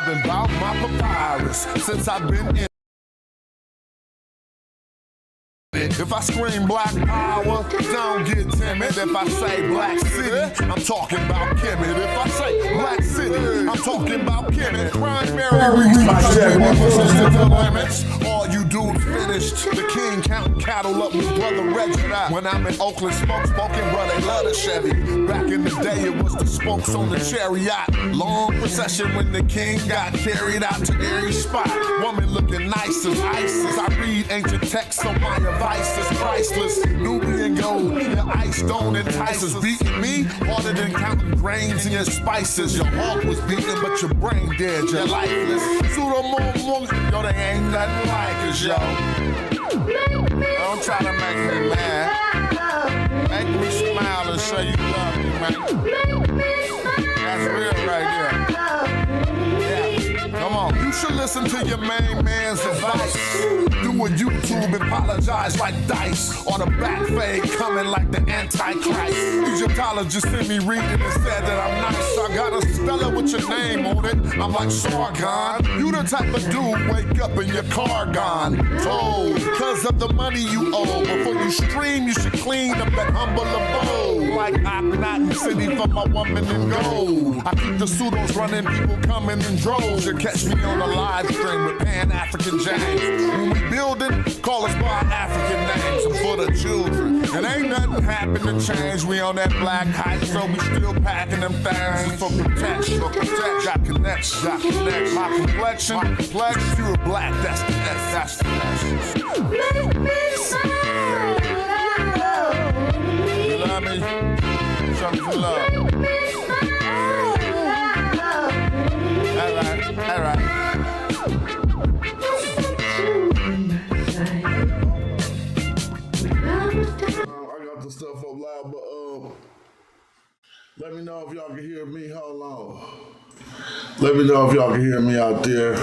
I've been bout my papyrus since I've been in. If I scream black power, don't get timid. If I say black city, I'm talking about Kemet. If I say black city, I'm talking about Kemet. Primary reason to the limits. All you dudes finished. The king counting cattle up with brother Reginald. When I'm in Oakland, smoking, bro, they love the Chevy. Back in the day, it was the spokes on the chariot. Long procession when the king got carried out to every spot. Woman looking nice as ISIS. I read ancient texts on my advice is priceless. Nubian gold, your ice don't entice us. Beating me harder than counting grains in your spices. Your heart was beating, but your brain dead, you're lifeless. Yo, they ain't nothing like us, yo. Don't try to make me mad. Make me smile and say you love me, man. That's real right there. Come on, you should listen to your main man's advice. Do a YouTube and apologize like Dice. Or the back fade coming like the Antichrist. Egyptologist sent me reading and said that I'm nice. I got a speller with your name on it. I'm like Sargon. You the type of dude wake up in your car gone. Told, cause of the money you owe. Before you stream, you should clean up that humble abode. Like Akhenaten City for my woman in gold. I keep the pseudos running, people coming in droves. You catch me on a live stream with Pan-African James. When we building, call us by our African names. I'm for the children. And ain't nothing happened to change. We on that black hype, so we still packing them things for protection. Got connections. My complexion, pure black, that's the S, that's the S. You love me? Show me some love. All right. I got the stuff up loud, but let me know if y'all can hear me. Hold on. Let me know if y'all can hear me out there.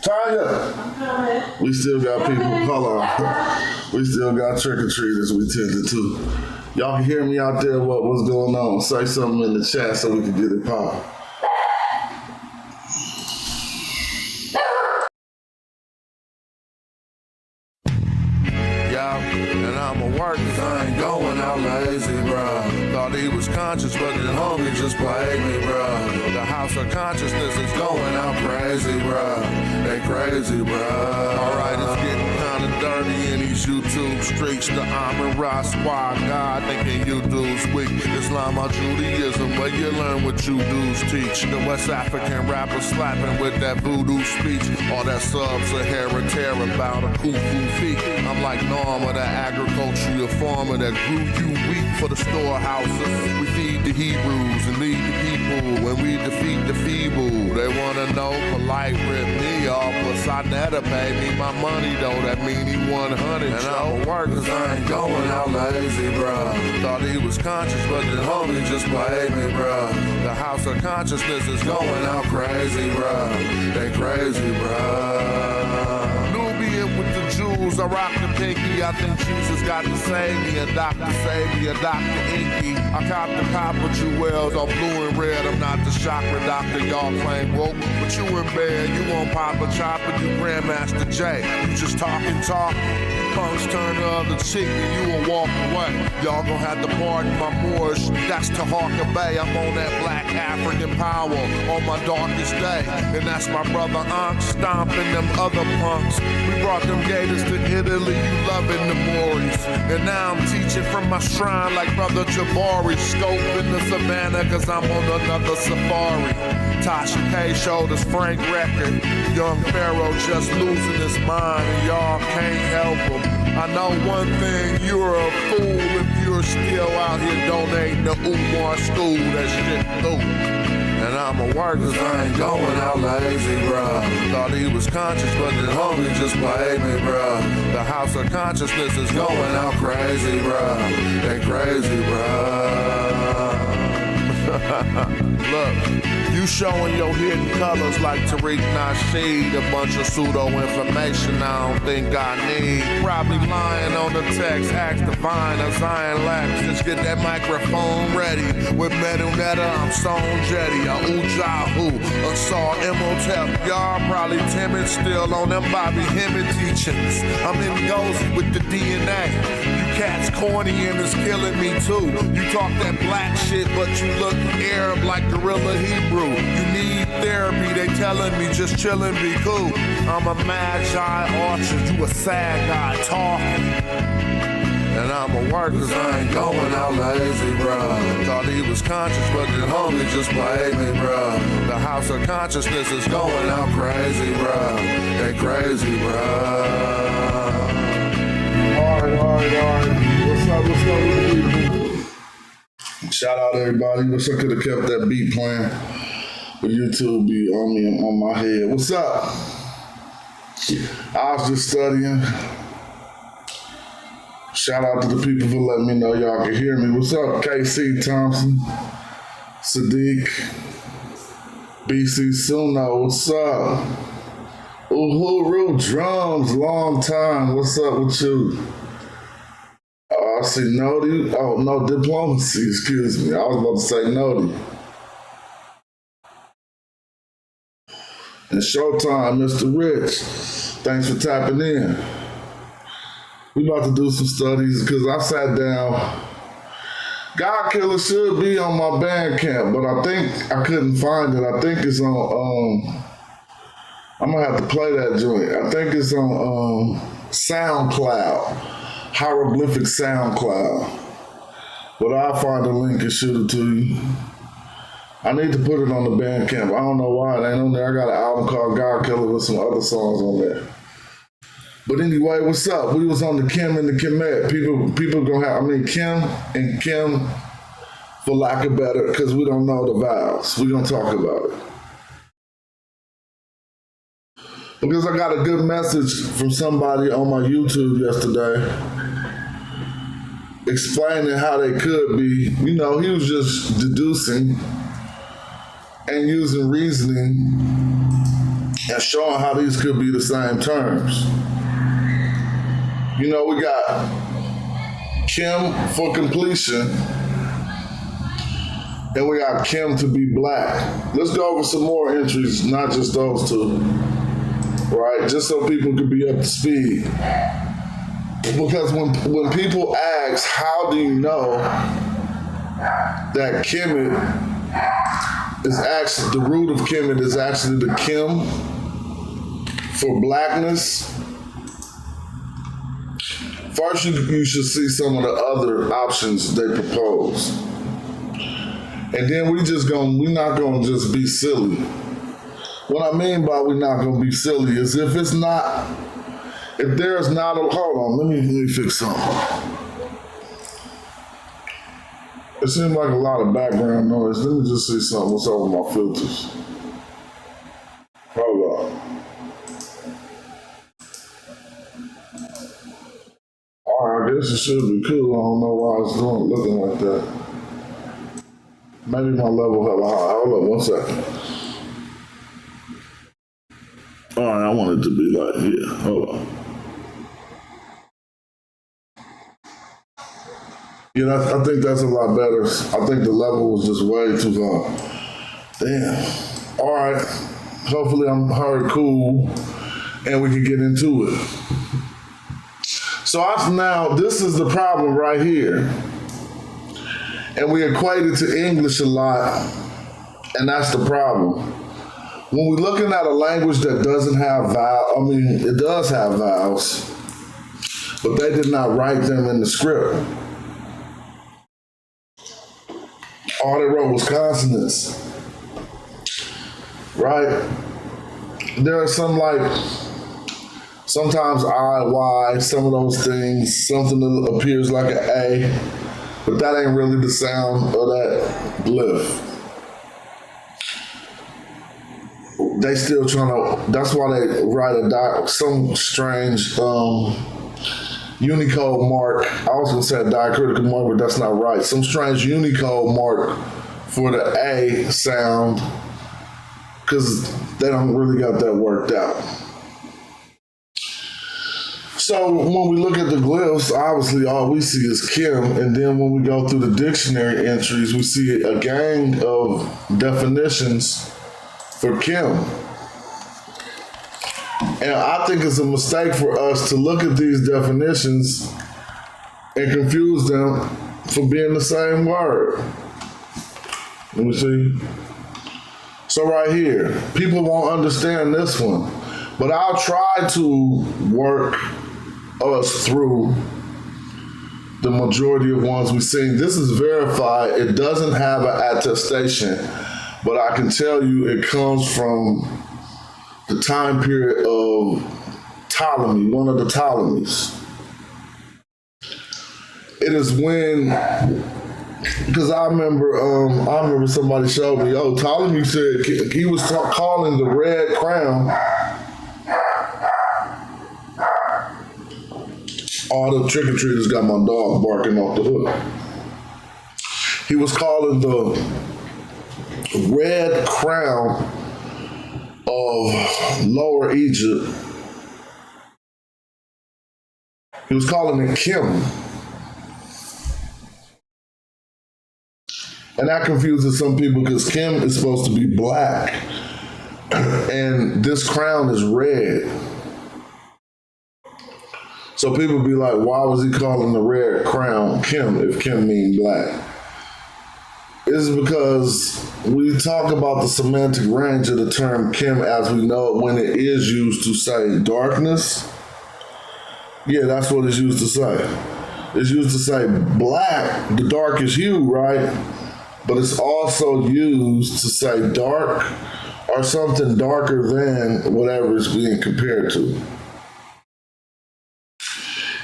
Tanya, we still got people. Hold on. We still got trick-or-treaters we tended to. Y'all can hear me out there. What's going on? Say something in the chat so we can get it popped. And I'ma work cause I ain't going out lazy, bruh. Thought he was conscious, but the homie just played me, bruh. The house of consciousness is going out crazy, bruh. They crazy, bruh. Alright, it's getting kinda dirty in these YouTube streets. The Amon-Ra squad, God thinking you dudes weak. Islam or Judaism, where you learn what you dudes teach. The West African rapper slapping with that voodoo speech. All that sub-Sahara terror about a kufu feet. I'm like Norma, the agricultural farmer that grew you wheat for the storehouses. We feed the Hebrews and lead the people when we defeat the feeble. They wanna know polite rip me off, but Sonetta paid me my money though. That mean he 100. And I'ma work cause I ain't going out lazy, bruh. Thought he was conscious, but the homie just played me, bruh. The house of consciousness is going out crazy, bruh. They crazy, bruh. Nubian with the jewels, I rock the pinky. I think Jesus got to save me, a doctor save me, a Dr. Inky. I cop the copper jewels on blue and red. I'm not the chakra doctor, y'all claim woke. But you in bed, you won't pop a chopper, you Grandmaster J. You just talking. Punks turn the other cheek and you will walk away. Y'all gon' have to pardon my Moorish. That's Taharka Bay. I'm on that black African power on my darkest day. And that's my brother Ankh stomping them other punks. We brought them gators to Italy, you loving the Moors. And now I'm teaching from my shrine like brother Jabari. Scoping the savannah cause I'm on another safari. Tasha K showed us Frank record. Young Pharaoh just losing his mind and y'all can't help him. I know one thing, you're a fool if you're still out here donating to Umar School, that shit through. And I'ma work cause I ain't going out lazy, bruh. Thought he was conscious, but the homie just played me, bruh. The house of consciousness is going out crazy, bruh. They crazy, bruh. Look. You showing your hidden colors like Tariq Nasheed. A bunch of pseudo information I don't think I need. Probably lying on the text, ask Divine or Zion Lax. Just get that microphone ready. With Metal Netta, I'm Stone Jetty. A Ujahu, a Saw Imhotep. Y'all probably timid still on them Bobby Hemmett teachings. I'm in Gozy with the DNA. You cats corny and it's killing me too. You talk that black shit, but you look Arab like Gorilla Hebrew. You need therapy, they telling me just chillin', be cool. I'm a magi orchard, you a sad guy talking. And I'm a work 'cause I ain't going out lazy, bruh. Thought he was conscious, but the homie just played me, bruh. The house of consciousness is going out crazy, bruh. They crazy, bruh. Alright. What's up with the people? Shout out everybody. Wish I could have kept that beat playing. But YouTube be on me and on my head. What's up? I was just studying. Shout out to the people for letting me know y'all can hear me. What's up, KC Thompson, Sadiq, BC Suno, what's up? Uhuru Drums, long time, what's up with you? I see Nodi, oh no, Diplomacy, excuse me. I was about to say Nodi. And Showtime, Mr. Rich, thanks for tapping in. We about to do some studies because I sat down. God Killer should be on my Bandcamp, but I think I couldn't find it. I think it's on, I'm gonna have to play that joint. I think it's on SoundCloud, Hieroglyphic SoundCloud. But I'll find a link and shoot it to you. I need to put it on the Bandcamp. I don't know why it ain't on there. I got an album called God Killer with some other songs on there. But anyway, what's up? We was on the Kim and the Kemet. People gonna have, Kim and Kim, for lack of better, because we don't know the vowels. We gonna talk about it. Because I got a good message from somebody on my YouTube yesterday explaining how they could be. You know, he was just deducing and using reasoning and showing how these could be the same terms. You know, we got Kim for completion, and we got Kim to be black. Let's go over some more entries, not just those two, right? Just so people can be up to speed. Because when people ask, how do you know that Kemet is actually, the root of Kemet is actually the Kim for blackness? First, you should see some of the other options they propose. And then we're not gonna just be silly. What I mean by we're not gonna be silly is if there's not hold on, let me fix something. It seems like a lot of background noise. Let me just see something, what's over my filters. Hold on. I guess it should be cool. I don't know why it's looking like that. Maybe my level hella high. Hold up 1 second. All right, I want it to be like here. Hold on. Yeah, I think that's a lot better. I think the level was just way too high. Damn. All right. Hopefully I'm heard cool and we can get into it. So now, this is the problem right here. And we equate it to English a lot, and that's the problem. When we're looking at a language that doesn't have vowels, it does have vowels, but they did not write them in the script. All they wrote was consonants, right? There are some sometimes I, Y, some of those things, something that appears like an A, but that ain't really the sound of that glyph. They still trying to, that's why they write some strange Unicode mark. I was gonna say a diacritical mark, but that's not right. Some strange Unicode mark for the A sound because they don't really got that worked out. So when we look at the glyphs, obviously all we see is Kim, and then when we go through the dictionary entries, we see a gang of definitions for Kim. And I think it's a mistake for us to look at these definitions and confuse them for being the same word. Let me see. So right here, people won't understand this one, but I'll try to work us through the majority of ones we've seen. This is verified. It doesn't have an attestation, but I can tell you it comes from the time period of Ptolemy, one of the Ptolemies. It is when, because I remember somebody showed me, Ptolemy said he was calling the red crown. All the trick-or-treaters got my dog barking off the hook. He was calling the red crown of Lower Egypt. He was calling it Kim. And that confuses some people because Kim is supposed to be black. And this crown is red. So people be like, why was he calling the red crown Kim if Kim mean black? It's because we talk about the semantic range of the term Kim as we know it when it is used to say darkness. Yeah, that's what it's used to say. It's used to say black, the darkest hue, right? But it's also used to say dark or something darker than whatever it's being compared to.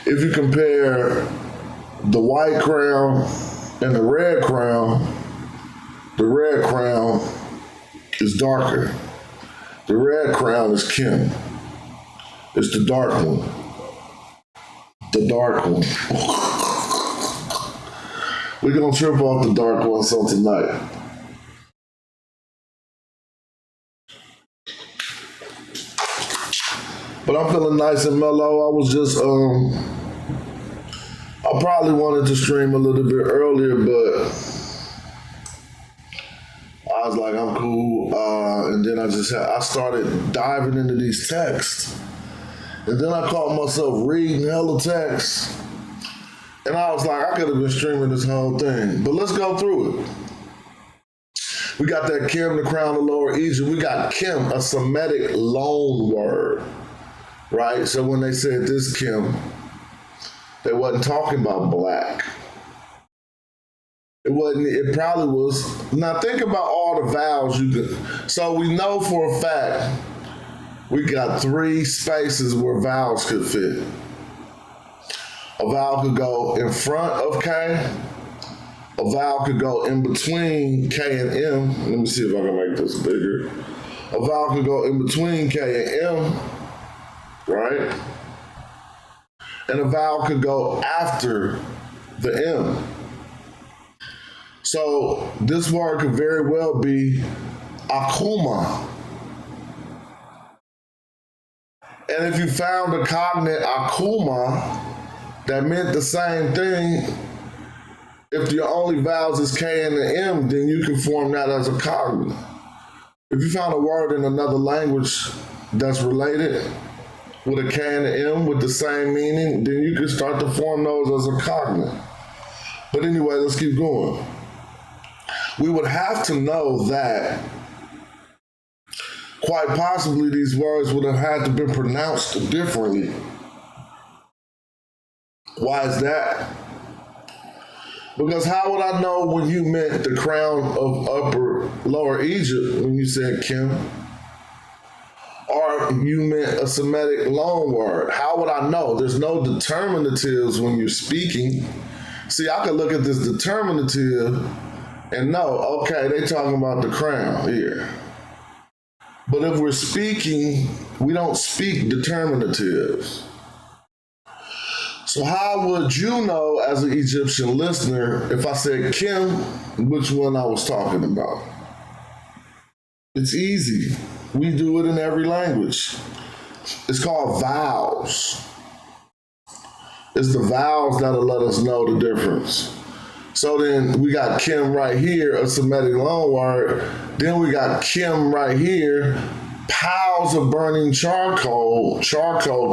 If you compare the white crown and the red crown is darker. The red crown is Kim. It's the dark one. The dark one. We're gonna trip off the dark one some tonight. But I'm feeling nice and mellow. I was just, I probably wanted to stream a little bit earlier, but I was like, I'm cool. And then I started diving into these texts. And then I caught myself reading hella texts. And I was like, I could have been streaming this whole thing. But let's go through it. We got that Kim, the crown of Lower Egypt. We got Kim, a Semitic loan word, right? So when they said this Kim, they wasn't talking about black. It probably was. Now think about all the vowels you could. So we know for a fact we got 3 spaces where vowels could fit. A vowel could go in front of K. A vowel could go in between K and M. Let me see if I can make this bigger. A vowel could go in between K and M, right? And a vowel could go after the M. So this word could very well be akuma. And if you found a cognate akuma that meant the same thing, if your only vowels is K and the M, then you can form that as a cognate. If you found a word in another language that's related with a K and an M with the same meaning, then you can start to form those as a cognate. But anyway, let's keep going. We would have to know that quite possibly these words would have had to be pronounced differently. Why is that? Because how would I know when you meant the crown of Lower Egypt when you said Kim? Or you meant a Semitic loan word? How would I know? There's no determinatives when you're speaking. See, I could look at this determinative and know, okay, they're talking about the crown here. But if we're speaking, we don't speak determinatives. So how would you know as an Egyptian listener if I said Kim, which one I was talking about? It's easy. We do it in every language. It's called vowels. It's the vowels that'll let us know the difference. So then we got Kim right here, a Semitic loanword. Then we got Kim right here, piles of burning charcoal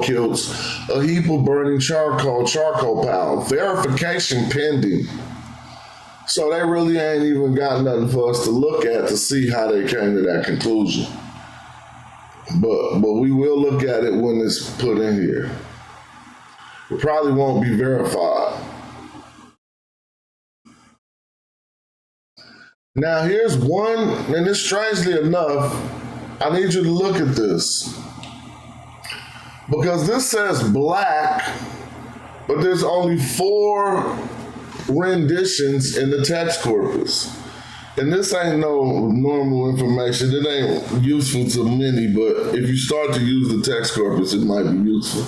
kilts, a heap of burning charcoal piles. Verification pending. So they really ain't even got nothing for us to look at to see how they came to that conclusion. But we will look at it when it's put in here. It probably won't be verified. Now here's one, and it's strangely enough, I need you to look at this. Because this says black, but there's only 4 renditions in the text corpus. And this ain't no normal information. It ain't useful to many, but if you start to use the text corpus, it might be useful.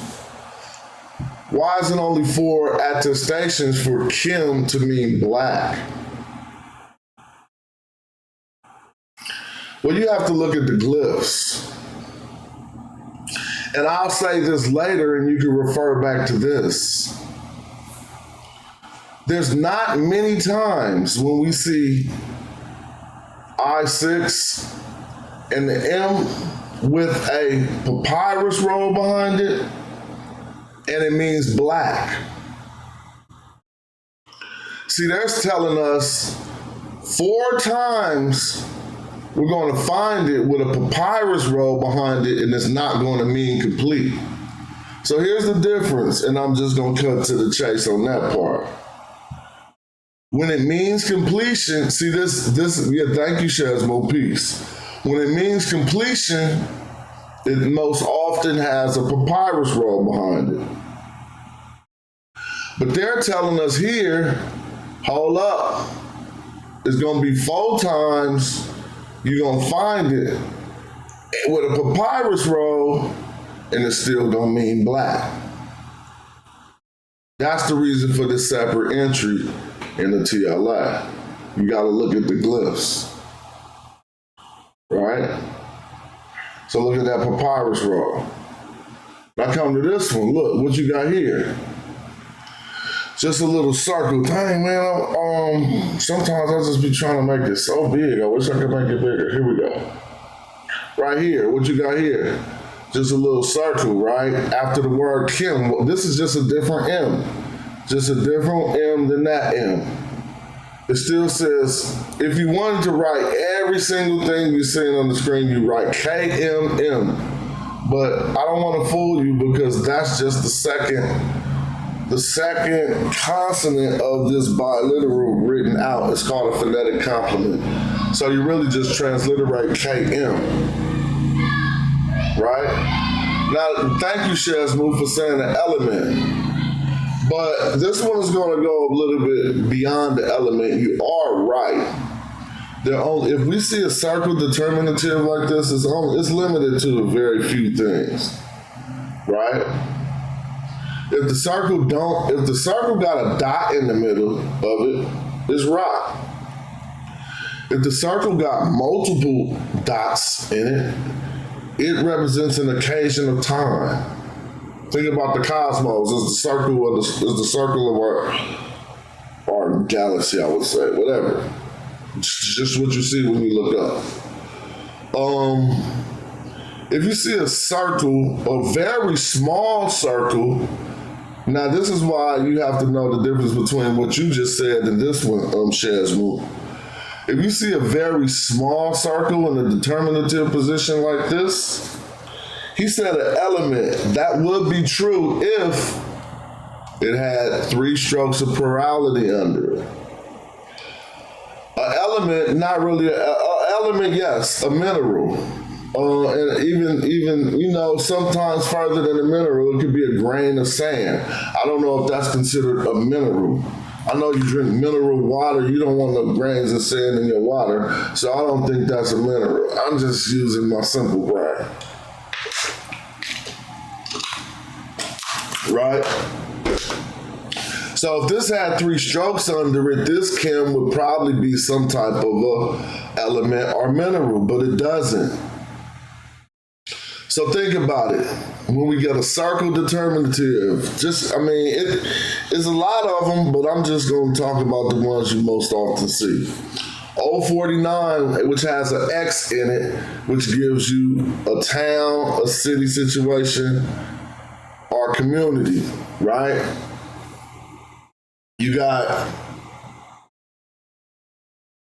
Why is it only 4 attestations for Kim to mean black? Well, you have to look at the glyphs. And I'll say this later, and you can refer back to this. There's not many times when we see I6 and the M with a papyrus roll behind it, and it means black. See, that's telling us 4 times we're going to find it with a papyrus roll behind it, and it's not going to mean complete. So here's the difference, and I'm just going to cut to the chase on that part. When it means completion, see this, yeah, thank you, Shazmo, peace. When it means completion, it most often has a papyrus roll behind it. But they're telling us here, hold up, it's going to be 4 times, you're going to find it with a papyrus roll, and it's still going to mean black. That's the reason for this separate entry in the TLA. You got to look at the glyphs, right? So look at that papyrus roll. Now come to this one. Look what you got here. Just a little circle. Dang, man, sometimes I just be trying to make it so big. I wish I could make it bigger. Here we go. Right here, what you got here? Just a little circle, right? After the word Kim. This is just a different M. Just a different M than that M. It still says, if you wanted to write every single thing you're seeing on the screen, you write KMM. But I don't want to fool you because that's just the second consonant of this biliteral written out. It's called a phonetic complement. So you really just transliterate KM, right? Now, thank you, Shazmo, for saying the element. But this one is going to go a little bit beyond the element. You are right. If we see a circle determinative like this, it's limited to a very few things, right? If the circle got a dot in the middle of it, it's rock. If the circle got multiple dots in it, it represents an occasion of time. Think about the cosmos as the circle of our galaxy, I would say, whatever. It's just what you see when you look up. If you see a circle, a very small circle, now this is why you have to know the difference between what you just said and this one, Shazmo. If you see a very small circle in a determinative position like this, he said an element. That would be true if it had 3 strokes of plurality under it. An element, not really. An element, yes, a mineral. And even sometimes further than a mineral, it could be a grain of sand. I don't know if that's considered a mineral. I know you drink mineral water. You don't want no grains of sand in your water, so I don't think that's a mineral. I'm just using my simple brain. Right? So So if this had 3 strokes under it, this chem would probably be some type of a element or mineral, but it doesn't. So think about it. When we get a circle determinative, it is a lot of them, but I'm just going to talk about the ones you most often see. 049, which has an X in it, which gives you a town, a city situation, or community, right? You got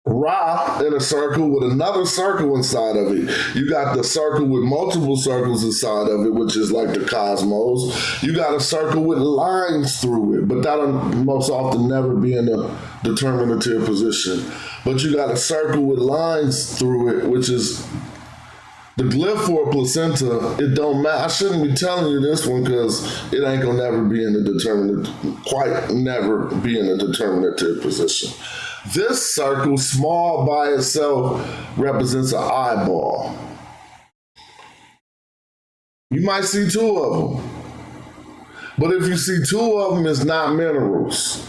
Ra in a circle with another circle inside of it. You got the circle with multiple circles inside of it, which is like the cosmos. You got a circle with lines through it, but that'll most often never be in a determinative position. But you got a circle with lines through it, which is the glyph for a placenta. It don't matter. I shouldn't be telling you this one because it ain't gonna never be in a determinative position. This circle, small by itself, represents an eyeball. You might see 2 of them. But if you see 2 of them, it's not minerals.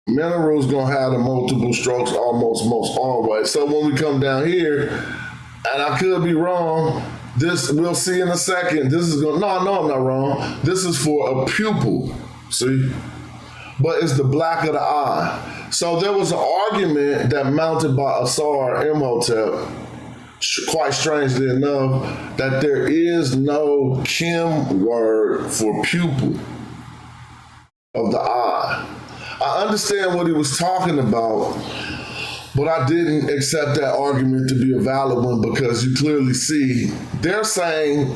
Minerals gonna have the multiple strokes almost most always. So when we come down here, and I could be wrong, this we'll see in a second. This is no, I'm not wrong. This is for a pupil, see? But it's the black of the eye. So there was an argument that mounted by Asar Imhotep, quite strangely enough, that there is no chem word for pupil of the eye. I understand what he was talking about, but I didn't accept that argument to be a valid one because you clearly see they're saying,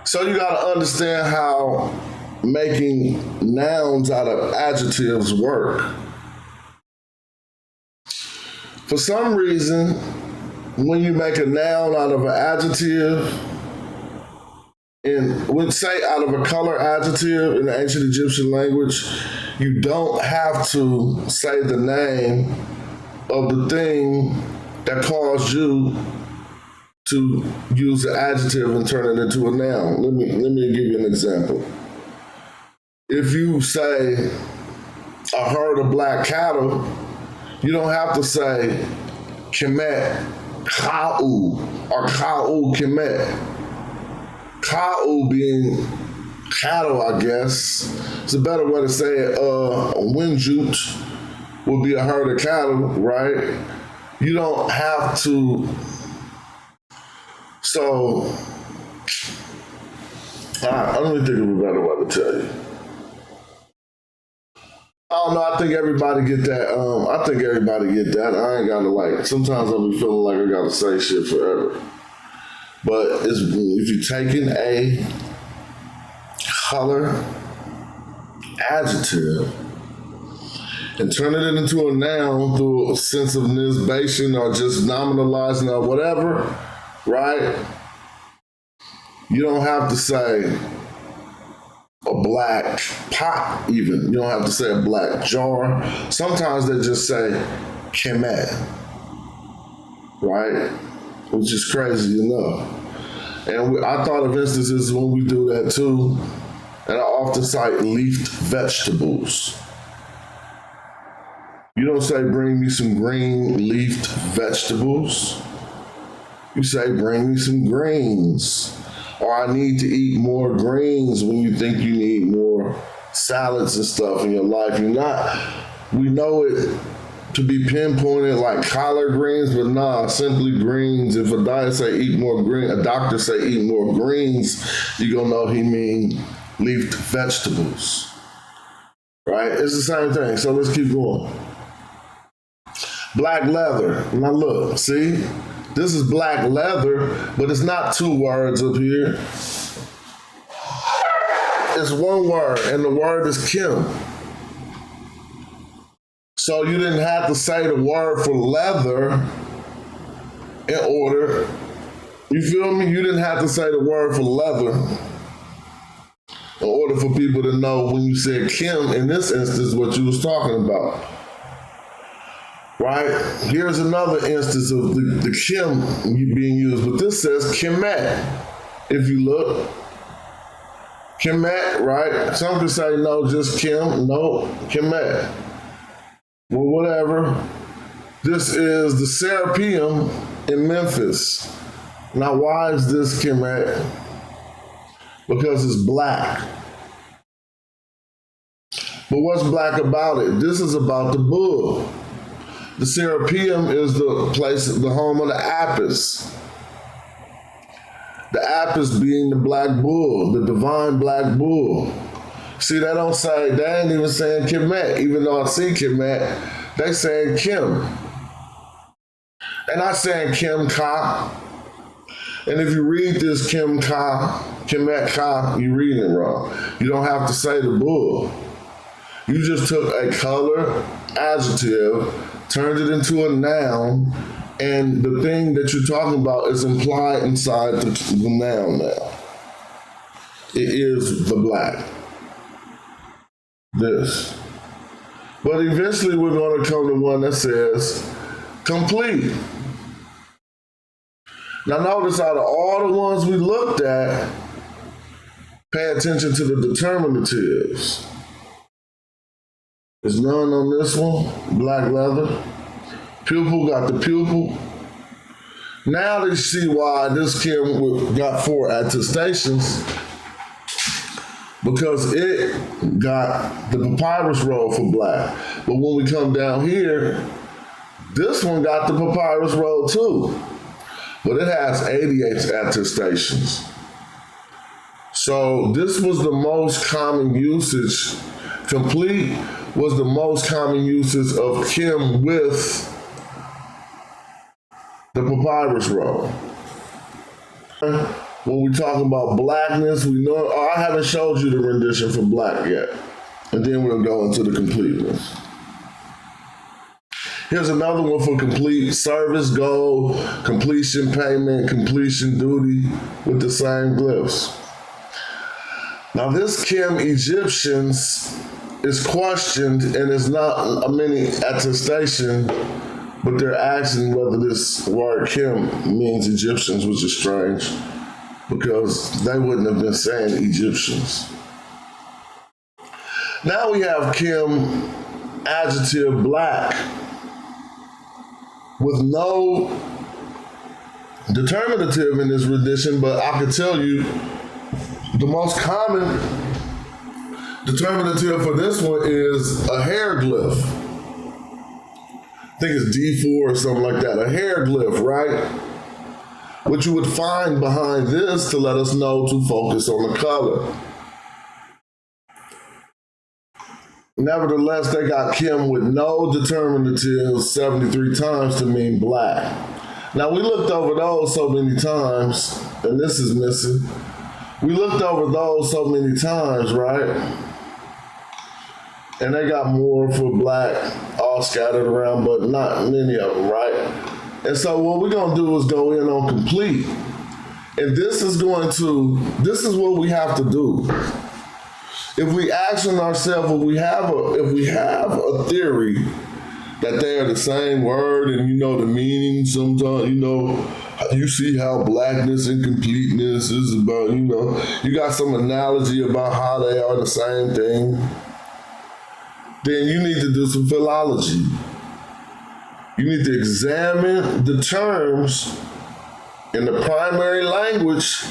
so you got to understand how making nouns out of adjectives work. For some reason, when you make a noun out of an adjective, and would say out of a color adjective in the ancient Egyptian language, you don't have to say the name of the thing that caused you to use the adjective and turn it into a noun. Let me give you an example. If you say a herd of black cattle, you don't have to say kemet ka'u or ka'u kemet. Ka'u being cattle, I guess. It's a better way to say it. Winjut would be a herd of cattle, right? You don't have to. So, let me think of a better way to tell you. I don't know. I think everybody get that. I ain't gotta sometimes I'll be feeling like I gotta say shit forever. But if you're taking a color adjective and turning it into a noun through a sense of nisbation or just nominalizing or whatever, right? You don't have to say a black pot even. You don't have to say a black jar. Sometimes they just say kemet, right? Which is crazy enough. And I thought of instances when we do that too, and I often cite leafed vegetables. You don't say, bring me some green leafed vegetables. You say, bring me some greens. Or I need to eat more greens when you think you need more salads and stuff in your life. We know it to be pinpointed like collard greens, but simply greens. If a diet say eat more green, a doctor say eat more greens, you gonna know he mean leafed vegetables, right? It's the same thing. So let's keep going. Black leather. Now look, see? This is black leather, but it's not 2 words up here. It's 1 word, and the word is Kim. So you didn't have to say the word for leather in order, you feel me? You didn't have to say the word for leather in order for people to know when you said Kim, in this instance, what you was talking about. Right? Here's another instance of the Kim being used, but this says Kemet. If you look, Kemet, right? Some could say no, just Kim. No, Kemet. Well, whatever. This is the Serapeum in Memphis. Now, why is this Kemet? Because it's black. But what's black about it? This is about the bull. The Serapeum is the place, the home of the Apis. The Apis being the black bull, the divine black bull. See, they don't say, they ain't even saying Kemet, even though I see Kemet, they saying Kim. They're not saying Kim Ka. And if you read this Kim Ka, Kemet Ka, you're reading it wrong. You don't have to say the bull. You just took a color, adjective, turned it into a noun, and the thing that you're talking about is implied inside the noun now. It is the black. This. But eventually we're going to come to one that says complete. Now notice out of all the ones we looked at, pay attention to the determinatives. There's none on this one, black leather. Pupil got the pupil. Now they see why this Kim got 4 attestations, because it got the papyrus roll for black. But when we come down here, this one got the papyrus roll too. But it has 88 attestations. So this was the most common usage. Complete was the most common usage of Kim with the papyrus roll. When we talk about blackness, we know, I haven't showed you the rendition for black yet. And then we'll go into the completeness. Here's another one for complete: service goal, completion payment, completion duty, with the same glyphs. Now this Kim Egyptians is questioned, and it's not a mini attestation, but they're asking whether this word Kim means Egyptians, which is strange, because they wouldn't have been saying Egyptians. Now we have Kim adjective black, with no determinative in this rendition, but I can tell you the most common determinative for this one is a hieroglyph. I think it's D4 or something like that, a hieroglyph, right? What you would find behind this to let us know to focus on the color. Nevertheless, they got Kim with no determinative 73 times to mean black. Now, we looked over those so many times, and this is missing. We looked over those so many times, right? And they got more for black all scattered around, but not many of them, right? And so what we're going to do is go in on complete. And this is what we have to do. If we ask ourselves, if we have a theory that they are the same word, and you know the meaning sometimes, you see how blackness and completeness is about, you got some analogy about how they are the same thing, then you need to do some philology. You need to examine the terms in the primary language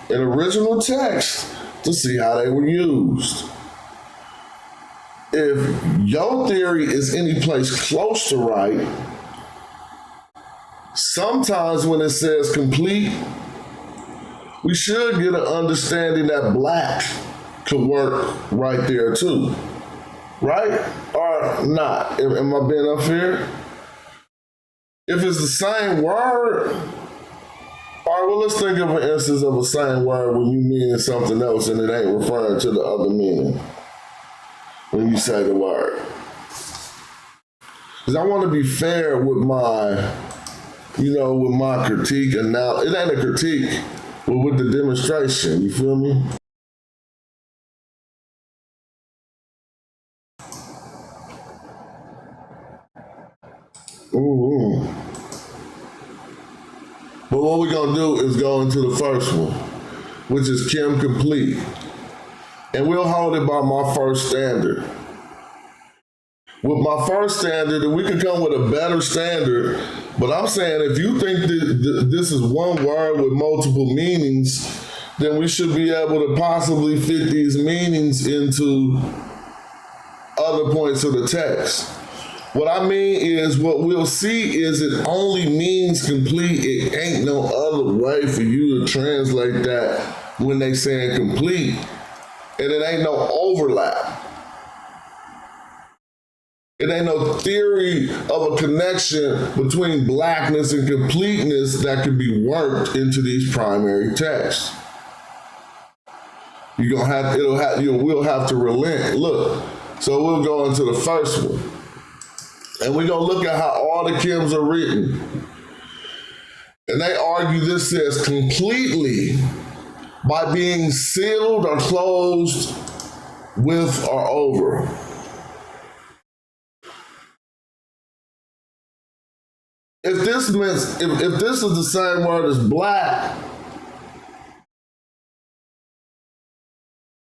in original text to see how they were used. If your theory is any place close to right, sometimes when it says complete, we should get an understanding that black could work right there too. Right? Or not? Am I being unfair? If it's the same word, all right, well, let's think of an instance of a same word when you mean something else and it ain't referring to the other meaning when you say the word. Because I want to be fair with my critique, and now it ain't a critique, but with the demonstration, you feel me? Ooh. But what we're going to do is go into the first one, which is Kim complete. And we'll hold it by my first standard. With my first standard, and we could come with a better standard, but I'm saying if you think that this is one word with multiple meanings, then we should be able to possibly fit these meanings into other points of the text. What I mean is what we'll see is it only means complete. It ain't no other way for you to translate that when they saying complete. And it ain't no overlap. It ain't no theory of a connection between blackness and completeness that can be worked into these primary texts. We'll have to relent. Look, so we'll go into the first one. And we're going to look at how all the Kims are written. And they argue this says completely by being sealed or closed with or over. If this is the same word as black,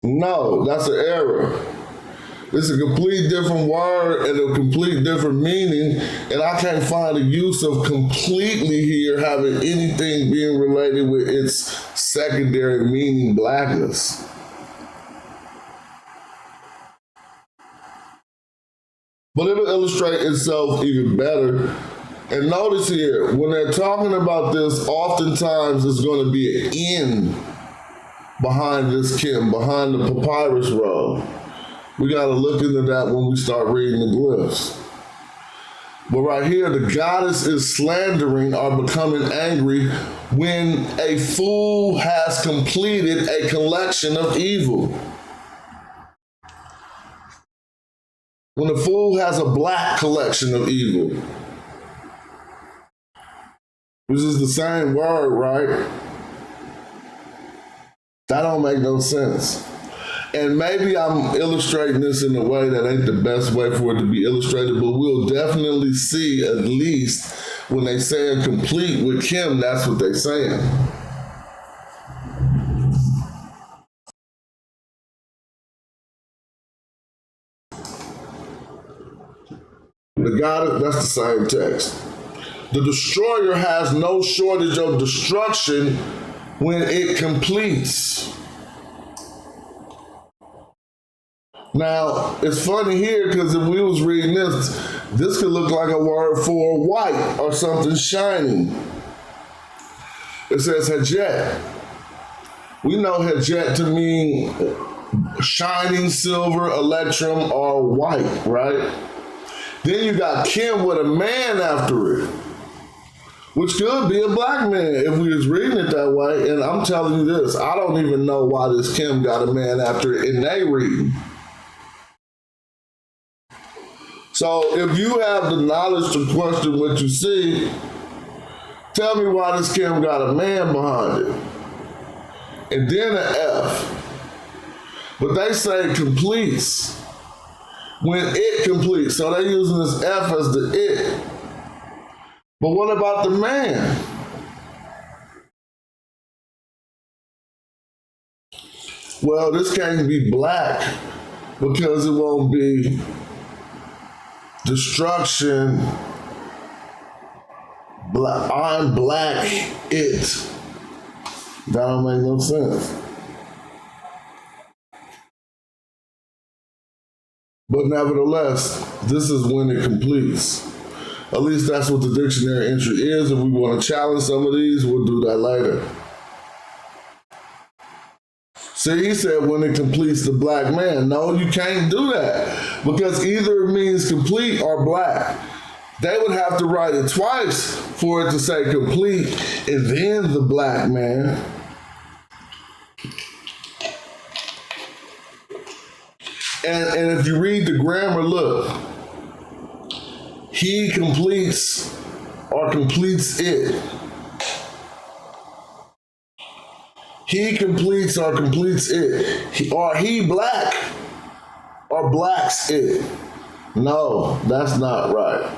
no, that's an error. It's a complete different word and a complete different meaning, and I can't find a use of completely here having anything being related with its secondary meaning, blackness. But it'll illustrate itself even better. And notice here, when they're talking about this, oftentimes there's going to be an N behind this Kim, behind the papyrus roll. We got to look into that when we start reading the glyphs. But right here, the goddess is slandering or becoming angry when a fool has completed a collection of evil. When a fool has a black collection of evil. Which is the same word, right? That don't make no sense. And maybe I'm illustrating this in a way that ain't the best way for it to be illustrated, but we'll definitely see, at least when they say complete with Kim, that's what they're saying. The goddess, that's the same text. The destroyer has no shortage of destruction when it completes. Now, it's funny here because if we was reading this could look like a word for white or something shining. It says Hajet. We know Hajet to mean shining silver, electrum, or white, right? Then you got Kim with a man after it, which could be a black man if we was reading it that way. And I'm telling you this, I don't even know why this Kim got a man after it in they reading. So if you have the knowledge to question what you see, tell me why this Kim got a man behind it. And then an F. But they say completes. When it completes. So they're using this F as the it. But what about the man? Well, this can't be black because it won't be destruction. I'm black, it. That don't make no sense. But nevertheless, this is when it completes. At least that's what the dictionary entry is. If we want to challenge some of these, we'll do that later. See, he said when it completes the black man. No, you can't do that because either it means complete or black. They would have to write it twice for it to say complete and then the black man. And if you read the grammar, look, he completes or completes it. He completes or completes it. He black or blacks it. No, that's not right.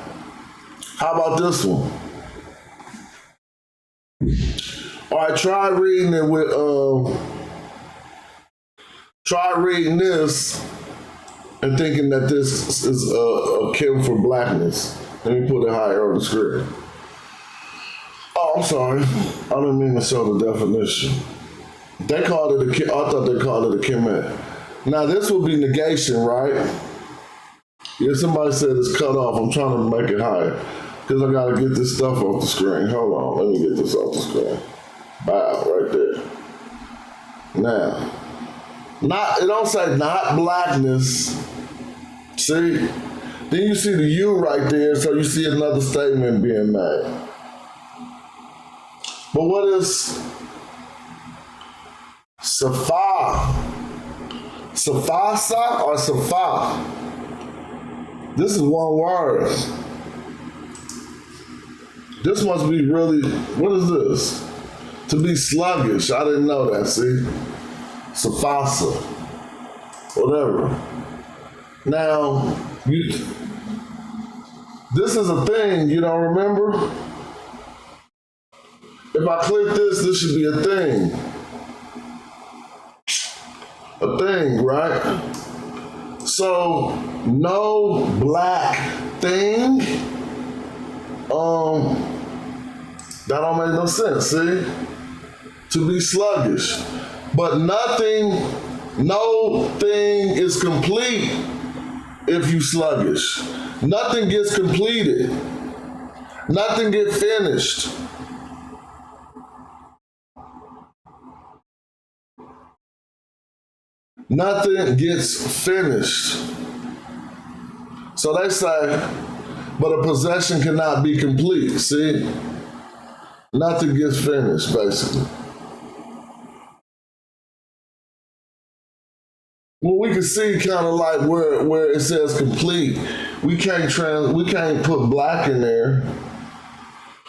How about this one? All right, try reading it with Try reading this and thinking that this is a kill for blackness. Let me put it higher on the screen. Oh, I'm sorry. I didn't mean to show the definition. They called it I thought they called it a kemet. Now this would be negation, right? Yeah, somebody said it's cut off. I'm trying to make it higher because I gotta get this stuff off the screen. Hold on, let me get this off the screen. Bow, right there. Now, it don't say not blackness. See? Then you see the U right there, so you see another statement being made. But what is Safa? Safasa or Safa? This is one word. This must be really, what is this? To be sluggish. I didn't know that, see? Safasa. Whatever. Now, this is a thing, you don't remember? If I click this should be a thing. A thing, right? So, no black thing, that don't make no sense, see? To be sluggish. But no thing is complete if you sluggish. Nothing gets completed. Nothing gets finished. Nothing gets finished. So they say, but a possession cannot be complete, see? Nothing gets finished, basically. Well, we can see kind of like where it says complete. We can't put black in there.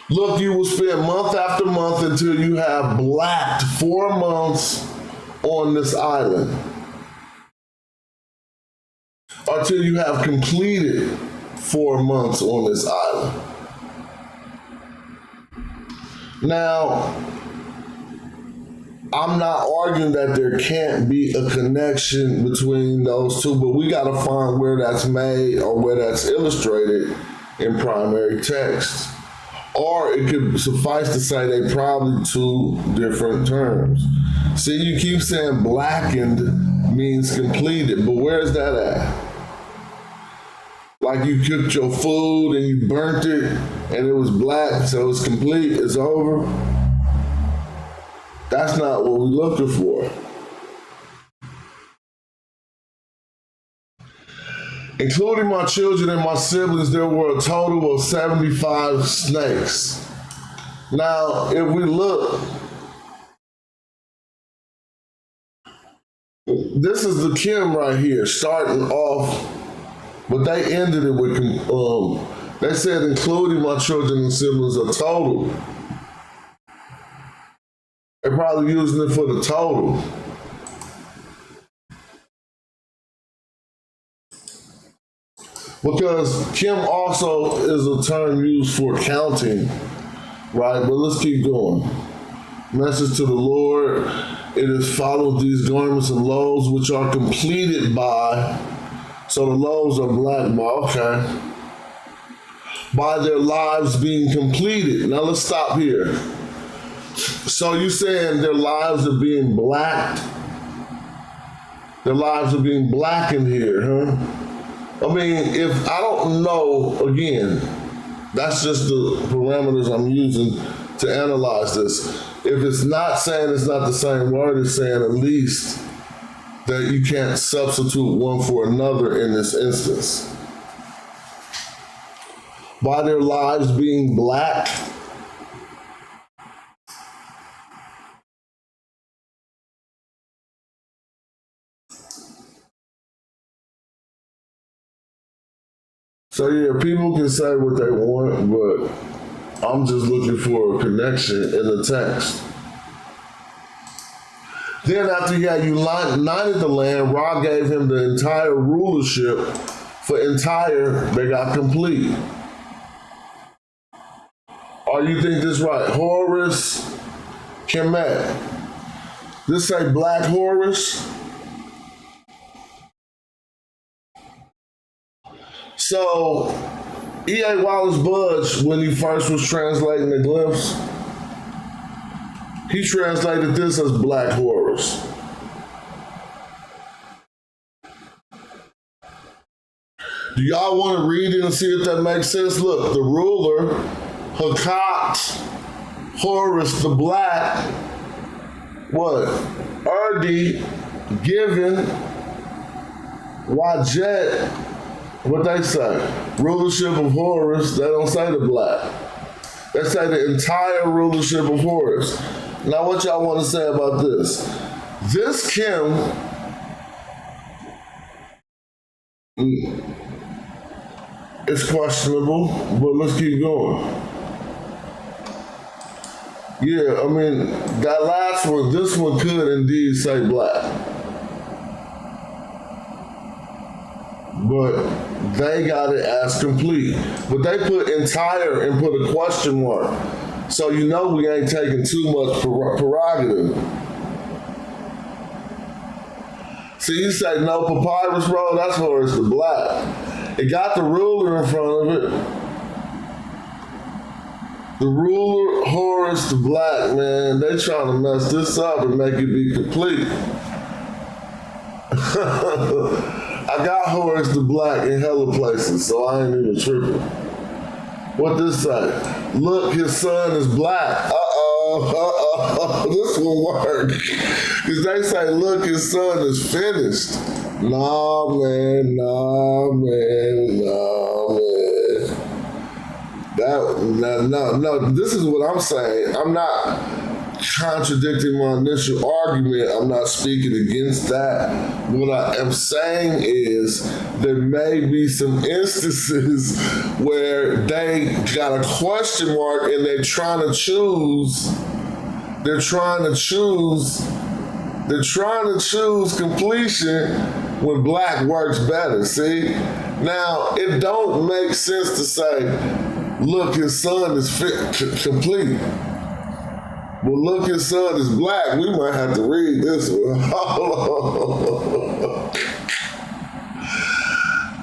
Look, you will spend month after month until you have blacked 4 months on this island. Until you have completed 4 months on this island. Now, I'm not arguing that there can't be a connection between those two, but we got to find where that's made or where that's illustrated in primary text. Or it could suffice to say they probably two different terms. See, you keep saying blackened means completed, but where's that at? Like you cooked your food and you burnt it and it was black, so it's complete, it's over. That's not what we're looking for. Including my children and my siblings, there were a total of 75 snakes. Now, if we look, this is the Kim right here, starting off, but they ended it with, they said including my children and siblings, a total. They're probably using it for the total. Because Kim also is a term used for counting, right? But let's keep going. Message to the Lord, it is follows these garments and loaves which are completed by, so the loaves are black, okay. By their lives being completed. Now let's stop here. So you saying their lives are being blacked? Their lives are being blackened here, huh? I mean, if I don't know, again, that's just the parameters I'm using to analyze this. If it's not saying it's not the same word, it's saying at least that you can't substitute one for another in this instance. By their lives being black, so yeah, people can say what they want, but I'm just looking for a connection in the text. Then after he had united the land, Ra gave him the entire rulership for they got complete. Or you think this right? Horus, Kemet. This say black Horus? So E.A. Wallace Budge, when he first was translating The Glimpse, he translated this as Black Horrors. Do y'all want to read it and see if that makes sense? Look, the ruler, Hakat, Horus the Black, what? Erdi, Given, Wajet, what they say? Rulership of Horus, they don't say the Black. They say the entire rulership of Horus. Now what y'all want to say about this? This Kim, it's questionable, but let's keep going. Yeah, I mean, that last one, this one could indeed say Black. But they got it as complete. But they put entire and put a question mark. So you know we ain't taking too much prerogative. See, you say no papyrus roll, that's Horus the Black. It got the ruler in front of it. The ruler, Horus the Black, man, they trying to mess this up and make it be complete. I got Horus the Black in hella places, so I ain't even tripping. What this say? Look, his son is black. This will work. Because they say, look, his son is finished. Nah, man. No, this is what I'm saying. I'm not contradicting my initial argument. I'm not speaking against that. What I am saying is there may be some instances where they got a question mark and they're trying to choose completion when Black works better. See? Now, it don't make sense to say, look, his son is complete. Well, look, his son is black. We might have to read this one.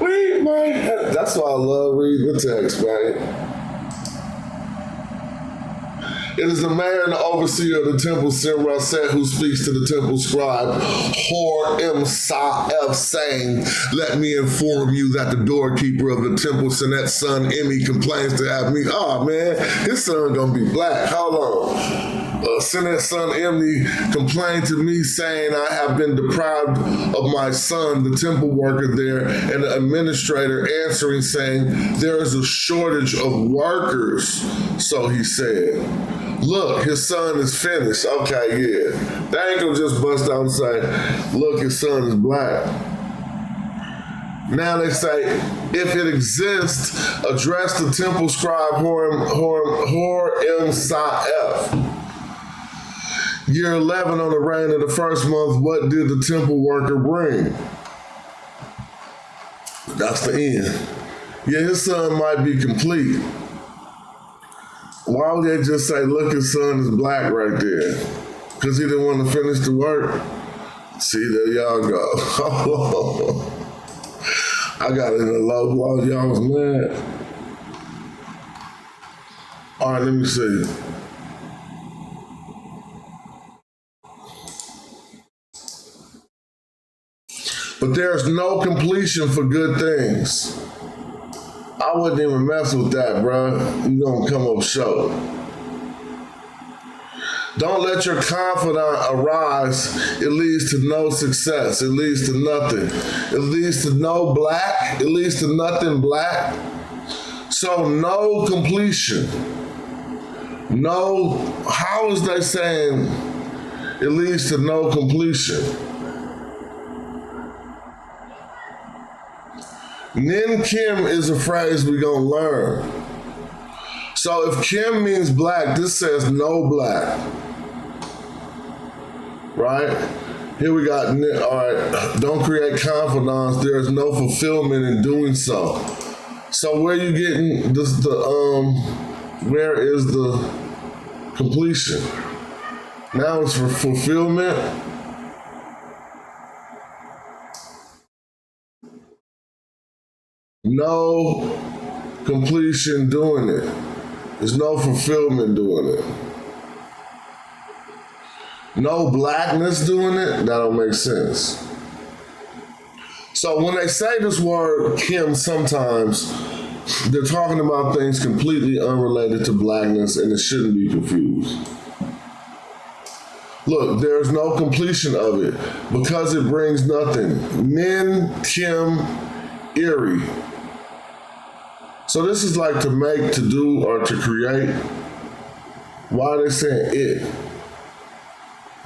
We might have. That's why I love reading the text, man. It is the mayor and the overseer of the temple, Sim Raset, who speaks to the temple scribe, Hor M. Sa'ef, saying, let me inform you that the doorkeeper of the temple, Senet's son, Emmy, complains to have me. Oh, man, his son gonna be black. Hold on. Senet's son, Emmy, complained to me, saying I have been deprived of my son, the temple worker there, and the administrator answering, saying, there is a shortage of workers. So he said, look, his son is finished. Okay, yeah. They ain't gonna just bust out and say, look, his son is black. Now they say, if it exists, address the temple scribe Hor M. Sa'ef. Year 11 on the reign of the first month, what did the temple worker bring? That's the end. Yeah, his son might be complete. Why would they just say, look, his son is black right there? Because he didn't want to finish the work? See, there y'all go. I got it in a low blow. Y'all was mad. All right, let me see. But there's no completion for good things. I wouldn't even mess with that, bro. You gonna come up short. Don't let your confidant arise. It leads to no success. It leads to nothing. It leads to no black. It leads to nothing black. So no completion. No, how is they saying it leads to no completion? Nin Kim is a phrase we're gonna learn. So if Kim means black, this says no black. Right? Here we got, all right, don't create confidence. There is no fulfillment in doing so. So where you getting this, where is the completion? Now it's for fulfillment. no completion doing it. There's no fulfillment doing it. No blackness doing it, that don't make sense. So when they say this word Kim, sometimes they're talking about things completely unrelated to blackness, and it shouldn't be confused. Look, there's no completion of it because it brings nothing. Nin, Kim, Erie. So this is like to make, to do, or to create. Why are they saying it?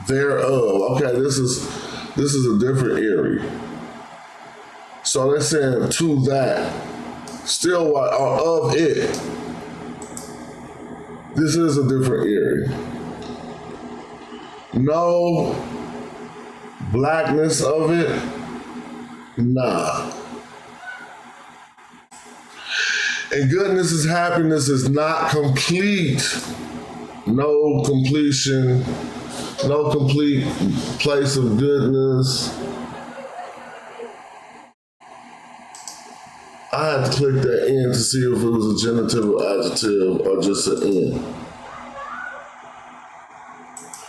Thereof. Okay, this is a different Erie. So they're saying to that. Still or of it. This is a different Erie. No blackness of it. Nah. And goodness is happiness is not complete. No completion. No complete place of goodness. I had to click that in to see if it was a genitive or adjective or just an N.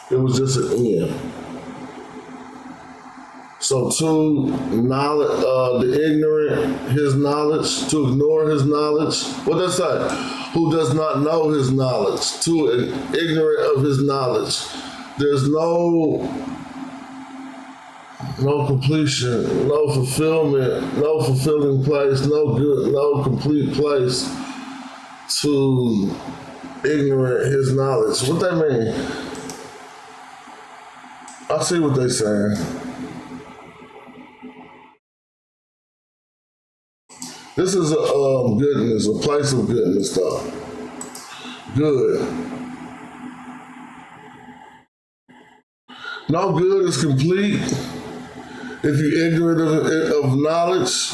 It was just an N. So to knowledge, the ignorant, his knowledge, to ignore his knowledge. What does that say? Who does not know his knowledge, to an ignorant of his knowledge. There's no completion, no fulfillment, no fulfilling place, no good, no complete place to ignorant his knowledge. What that mean? I see what they saying. This is a goodness, a place of goodness, though. Good. No good is complete if you're ignorant of knowledge.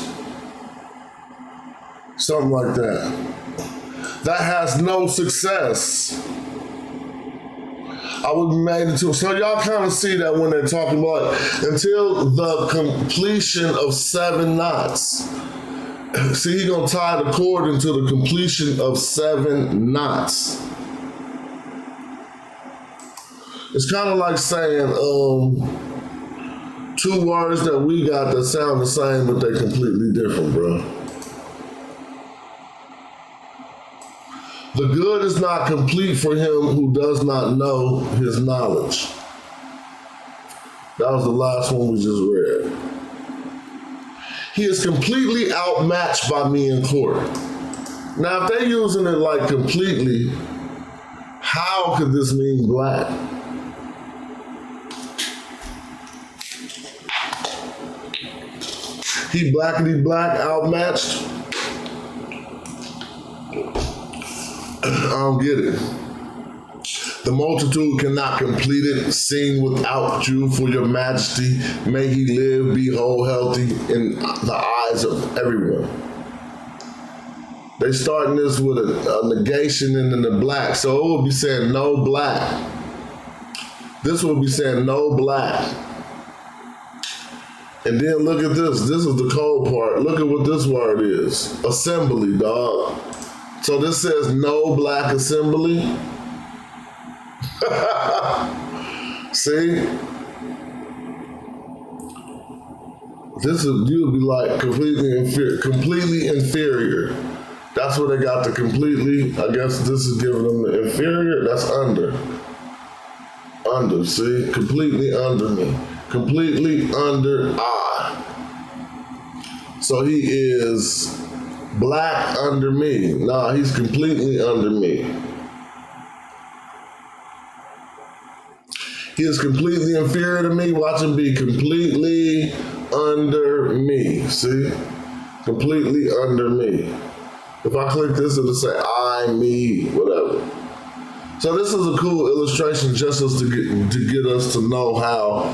Something like that. That has no success. I would be made into. So y'all kind of see that when they're talking about until the completion of 7 knots. See, he's gonna tie the cord into the completion of 7 knots. It's kind of like saying 2 words that we got that sound the same, but they're completely different, bro. The good is not complete for him who does not know his knowledge. That was the last one we just read. He is completely outmatched by me in court. Now, if they're using it like completely, how could this mean black? He blackity black, outmatched? I don't get it. The multitude cannot complete it, sing without you for your majesty. May he live, be whole, healthy in the eyes of everyone. They starting this with a negation and then the black. So it will be saying no black. This will be saying no black. And then look at this. This is the cold part. Look at what this word is. Assembly, dog. So this says no black assembly. See? This is, you'll be like completely inferior. That's where they got the completely, I guess this is giving them the inferior, that's under. Under, see? Completely under me. Completely under I. So he is black under me. Nah, he's completely under me. He is completely inferior to me. Watch him be completely under me. See? Completely under me. If I click this, it'll say I, me, whatever. So this is a cool illustration just as to get us to know how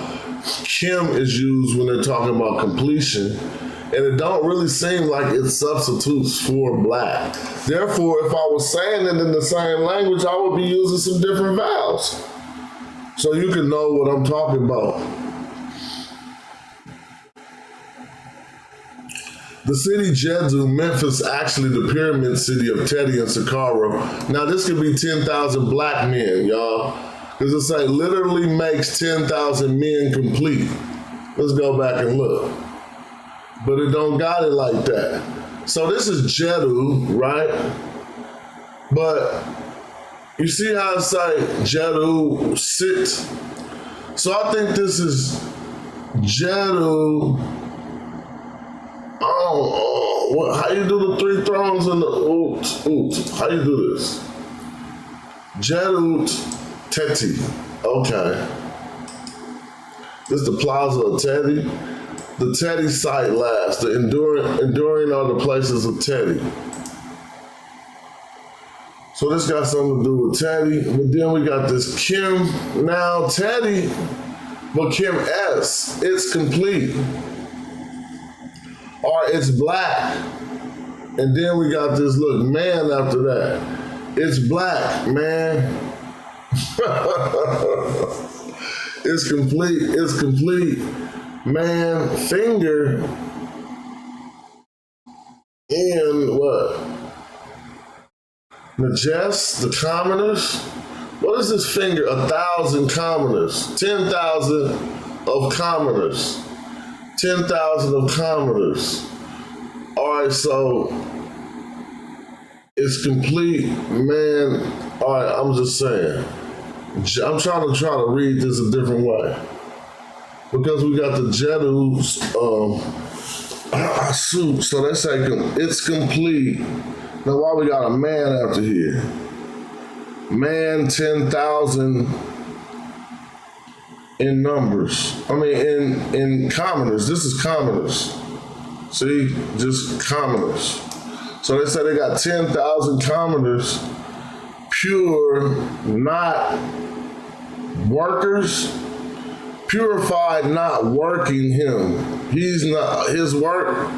Kim is used when they're talking about completion. And it don't really seem like it substitutes for black. Therefore, if I was saying it in the same language, I would be using some different vowels. So you can know what I'm talking about. The city Jeddah, Memphis, actually the pyramid city of Teddy and Saqqara. Now this could be 10,000 black men, y'all. Because it say literally makes 10,000 men complete. Let's go back and look. But it don't got it like that. So this is Jeddah, right? But you see how it say Jeddah sit? So I think this is Jeddah. How you do the three thrones and the how you do this? Jeddah Teti. Okay. This is the Plaza of Teddy. The Teddy site last. The enduring are the places of Teddy. So this got something to do with Teddy. But then we got this Kim. Now Teddy, but Kim S. It's complete. Or it's black. And then we got this look, man after that. It's black, man. It's complete. Man, finger in what? Najest, the commoners? What is this finger? 1,000 commoners. 10,000 of commoners. 10,000 of commoners. All right, so it's complete, man. All right, I'm just saying. I'm trying to read this a different way. Because we got the Jeddah suit, so they say it's complete. Now why we got a man after here? Man, 10,000 in numbers. I mean, in commoners. This is commoners. See, just commoners. So they say they got 10,000 commoners, pure, not workers, purified, not working him. He's not his work,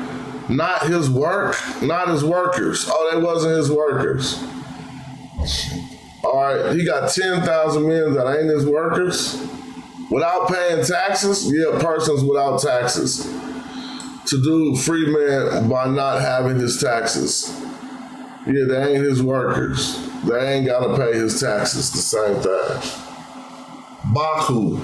not his work, not his workers. Oh, they wasn't his workers. All right, he got 10,000 men that ain't his workers. Without paying taxes? Yeah, persons without taxes. To do free man by not having his taxes. Yeah, they ain't his workers. They ain't gotta pay his taxes, the same thing. Bahu.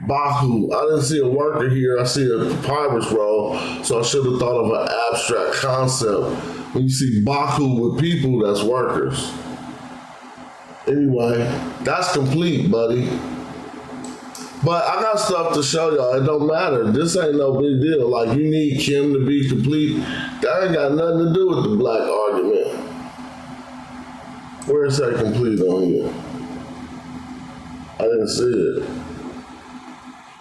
I didn't see a worker here, I see a papyrus roll, so I should have thought of an abstract concept. When you see Bahu with people, that's workers. Anyway, that's complete, buddy. But I got stuff to show y'all. It don't matter. This ain't no big deal. Like, you need Kim to be complete. That ain't got nothing to do with the black argument. Where is that complete on here? I didn't see it.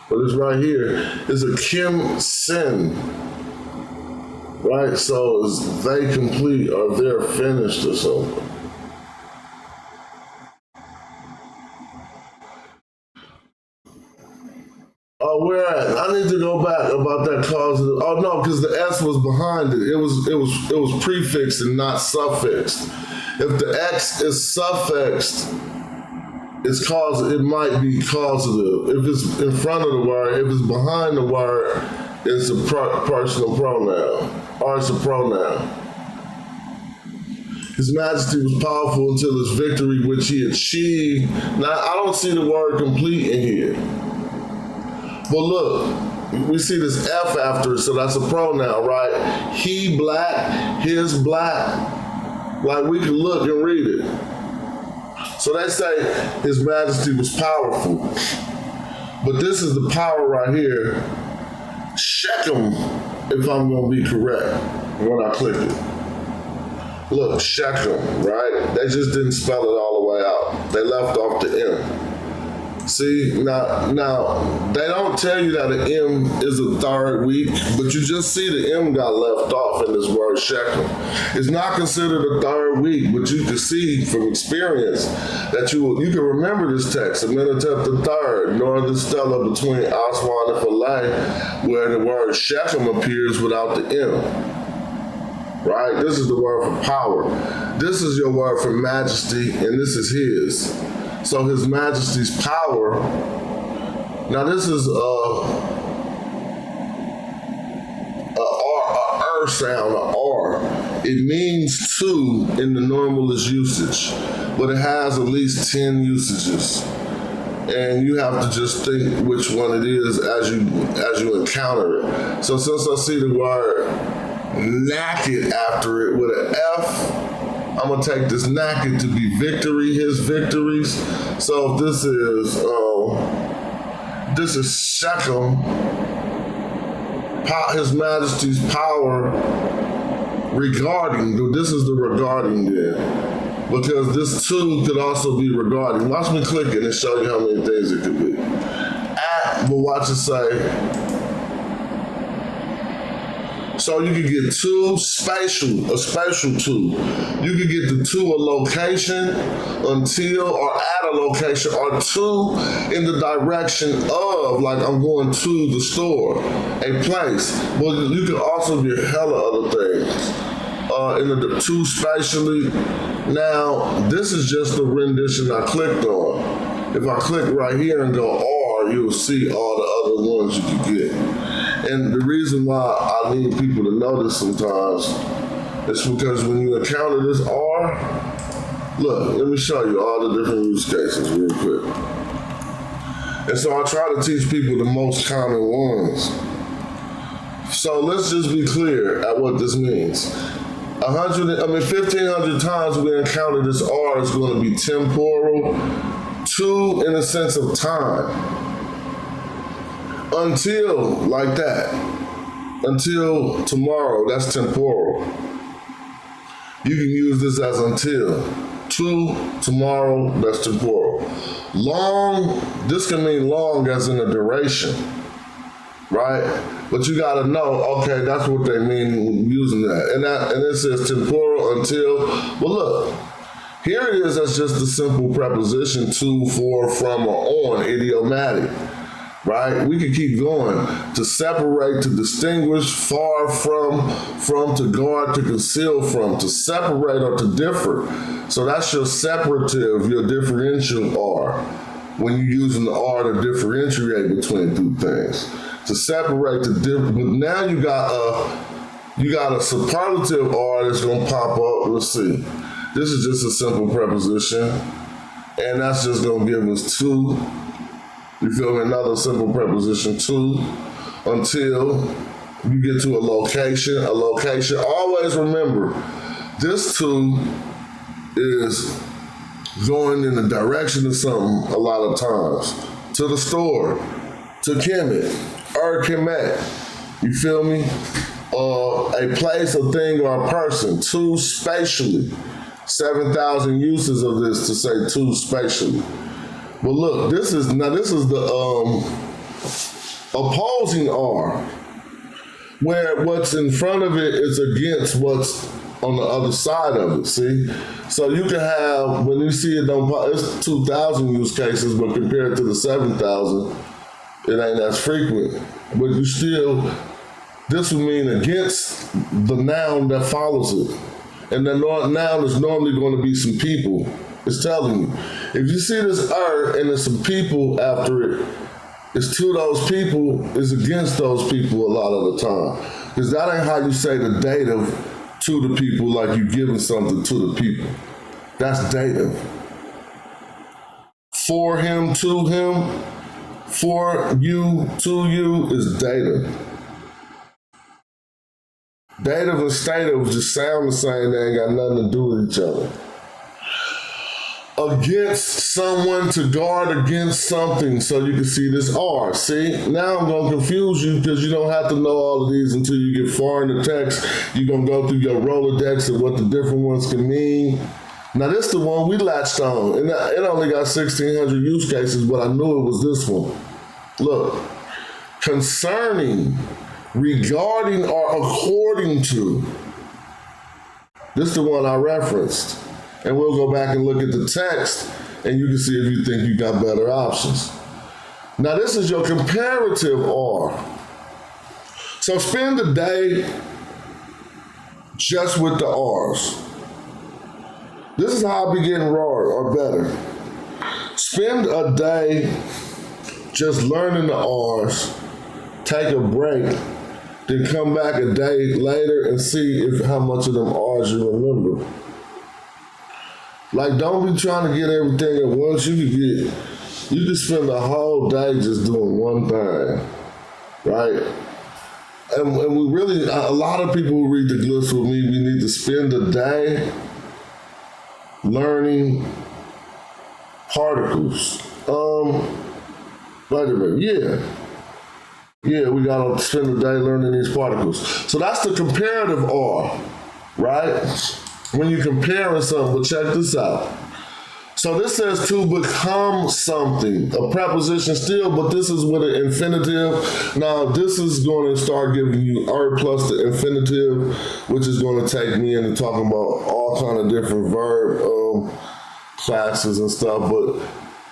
But it's right here. It's a Kim Sin. Right? So is they complete or they're finished or something? Oh, where at? I need to go back about that cause. Oh no, because the S was behind it. It was prefixed and not suffixed. If the X is suffixed, it's cause. It might be causative. If it's in front of the word, if it's behind the word, it's a personal pronoun or it's a pronoun. His Majesty was powerful until his victory, which he achieved. Now I don't see the word complete in here. But look, we see this F after it, so that's a pronoun, right? He black, his black. Like, we can look and read it. So they say His Majesty was powerful. But this is the power right here. Shechem, if I'm gonna be correct, when I click it. Look, Shechem, right? They just didn't spell it all the way out. They left off the M. See, now they don't tell you that an M is a third week, but you just see the M got left off in this word Shechem. It's not considered a third week, but you can see from experience that you can remember this text, Amenhotep III, Northern Stella between Aswan and Philae, where the word Shechem appears without the M. Right? This is the word for power. This is your word for majesty, and this is his. So His Majesty's power. Now this is R sound, the R. It means two in the normalest usage, but it has at least 10 usages. And you have to just think which one it is as you encounter it. So since I see the word naked after it with an F, I'm gonna take this naked to be victory, his victories. So if this is Shechem, His Majesty's power regarding. This is the regarding there. Because this too could also be regarding. Watch me click it and show you how many things it could be. But watch it say. So you can get two spatial, a spatial two. You can get the two a location, until, or at a location, or two in the direction of, like I'm going to the store, a place. But you can also get hella other things. In the two spatially. Now, this is just the rendition I clicked on. If I click right here and go R, you'll see all the other ones you can get. And the reason why I need people to know this sometimes is because when you encounter this R, look, let me show you all the different use cases real quick. And so I try to teach people the most common ones. So let's just be clear at what this means. 1,500 times we encounter this R is going to be temporal, two in the sense of time. Until, like that. Until tomorrow, that's temporal. You can use this as until. To tomorrow, that's temporal. Long, this can mean long as in a duration, right? But you gotta know, okay, that's what they mean when using that. And it says temporal until. Well, look, here it is as just a simple preposition to, for, from, or on, idiomatic, right? We could keep going. To separate, to distinguish, far from, to guard, to conceal from, to separate or to differ. So that's your separative, your differential R, when you're using the R to differentiate between two things. To separate the different, but now you got a superlative R that's gonna pop up. Let's see. This is just a simple preposition, and that's just gonna give us two. You feel me? Another simple preposition, two, until you get to a location. A location. Always remember, this two is going in the direction of something a lot of times. To the store, to Kemet. Kemet, you feel me? A place, a thing, or a person. Two spatially. 7,000 uses of this to say two spatially. But look, this is the opposing R, where what's in front of it is against what's on the other side of it. See, so you can have, when you see it, it's 2,000 use cases, but compared to the 7,000. It ain't as frequent, but you still, this would mean against the noun that follows it. And the noun is normally going to be some people. It's telling you. If you see this and there's some people after it, it's to those people, it's against those people a lot of the time. Because that ain't how you say the dative to the people, like you giving something to the people. That's dative. For him, to him, for you, to you is dative. Dative and stative just sound the same. They ain't got nothing to do with each other. Against someone, to guard against something, so you can see this R. See, now I'm gonna confuse you because you don't have to know all of these until you get far in the text. You're gonna go through your Rolodex and what the different ones can mean. Now this is the one we latched on, and it only got 1,600 use cases, but I knew it was this one. Look, concerning, regarding, or according to. This is the one I referenced. And we'll go back and look at the text, and you can see if you think you got better options. Now this is your comparative R. So spend the day just with the R's. This is how I be getting raw or better. Spend a day just learning the R's. Take a break. then come back a day later and see if how much of them R's you remember. Like, don't be trying to get everything at once. You can spend a whole day just doing one thing, right? And we really, a lot of people who read the glyphs with me, we need to spend a day learning particles. Wait a minute, yeah, we gotta spend a day learning these particles. So that's the comparative R, right? When you're comparing something, but check this out. So this says to become something, a preposition still, but this is with an infinitive. Now this is going to start giving you plus the infinitive, which is going to take me into talking about all kind of different verb classes and stuff, but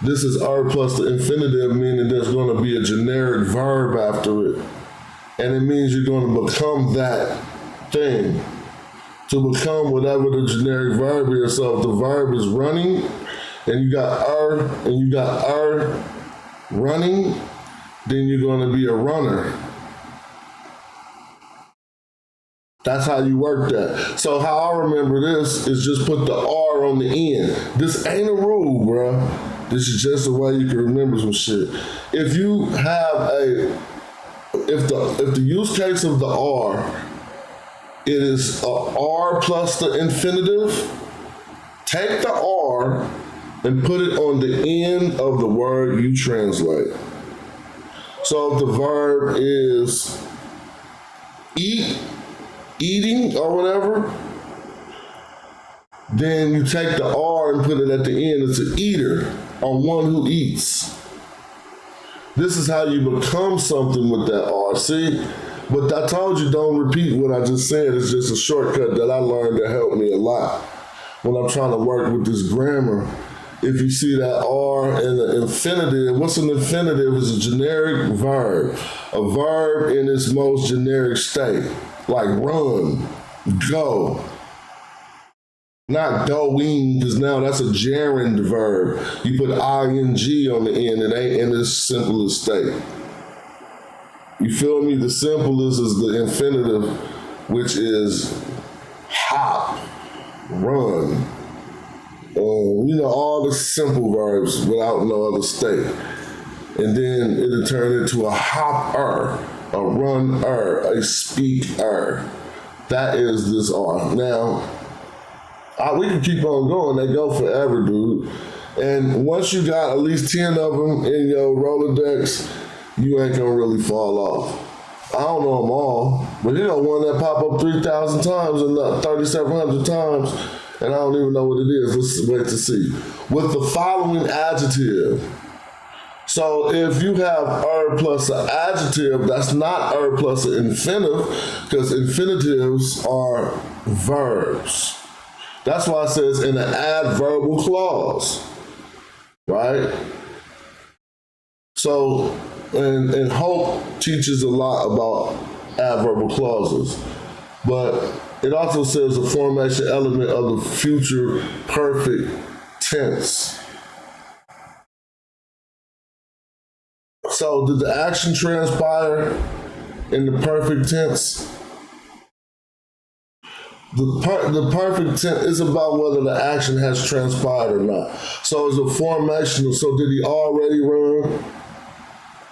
this is plus the infinitive, meaning there's going to be a generic verb after it. And it means you're going to become that thing. To become whatever the generic verb is. So if the verb is running, and you got running, then you're going to be a runner. That's how you work that. So how I remember this is just put the R on the end. This ain't a rule, bro. This is just the way you can remember some shit. If you have if the use case of the R, it is a R plus the infinitive, take the R and put it on the end of the word you translate. So if the verb is eat, eating or whatever, then you take the R and put it at the end. It's an eater or one who eats. This is how you become something with that R. See? But I told you don't repeat what I just said. It's just a shortcut that I learned that helped me a lot when I'm trying to work with this grammar. If you see that R and the infinitive, what's an infinitive? Is a generic verb. A verb in its most generic state, like run, go. Not going, because now that's a gerund verb. You put ing on the end, it ain't in its simplest state. You feel me? The simplest is the infinitive, which is hop, run. All the simple verbs without no other state. And then it'll turn into a hop-er, a run-er, a speak-er. That is this R. Now, we can keep on going. They go forever, dude. And once you got at least 10 of them in your Rolodex, you ain't gonna really fall off. I don't know them all, but one that pop up 3,000 times and 3,700 times, and I don't even know what it is. Let's wait to see. With the following adjective. So if you have plus an adjective, that's not plus an infinitive, because infinitives are verbs. That's why it says in an adverbial clause, right? So, and Hope teaches a lot about adverbial clauses, but it also says a formation element of the future perfect tense. So did the action transpire in the perfect tense? The perfect tense is about whether the action has transpired or not. So it's a formation. So did he already run?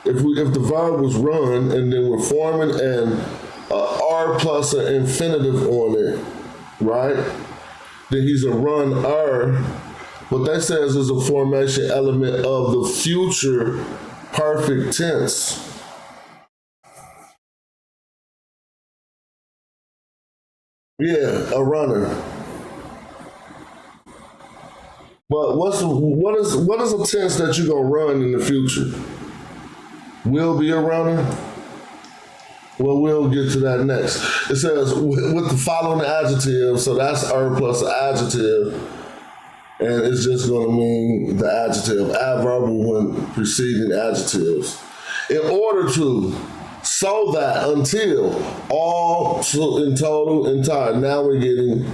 If the verb was run and then we're forming an R plus an infinitive on it, right? Then he's a runner. What that says is a formation element of the future perfect tense. Yeah, a runner. But what is a tense that you're gonna run in the future? Will be a runner? Well, we'll get to that next. It says with the following adjective, so that's plus the adjective, and it's just gonna mean the adjective, adverbial when preceding adjectives. In order to, so that, until, all, in total, entire. Now we're getting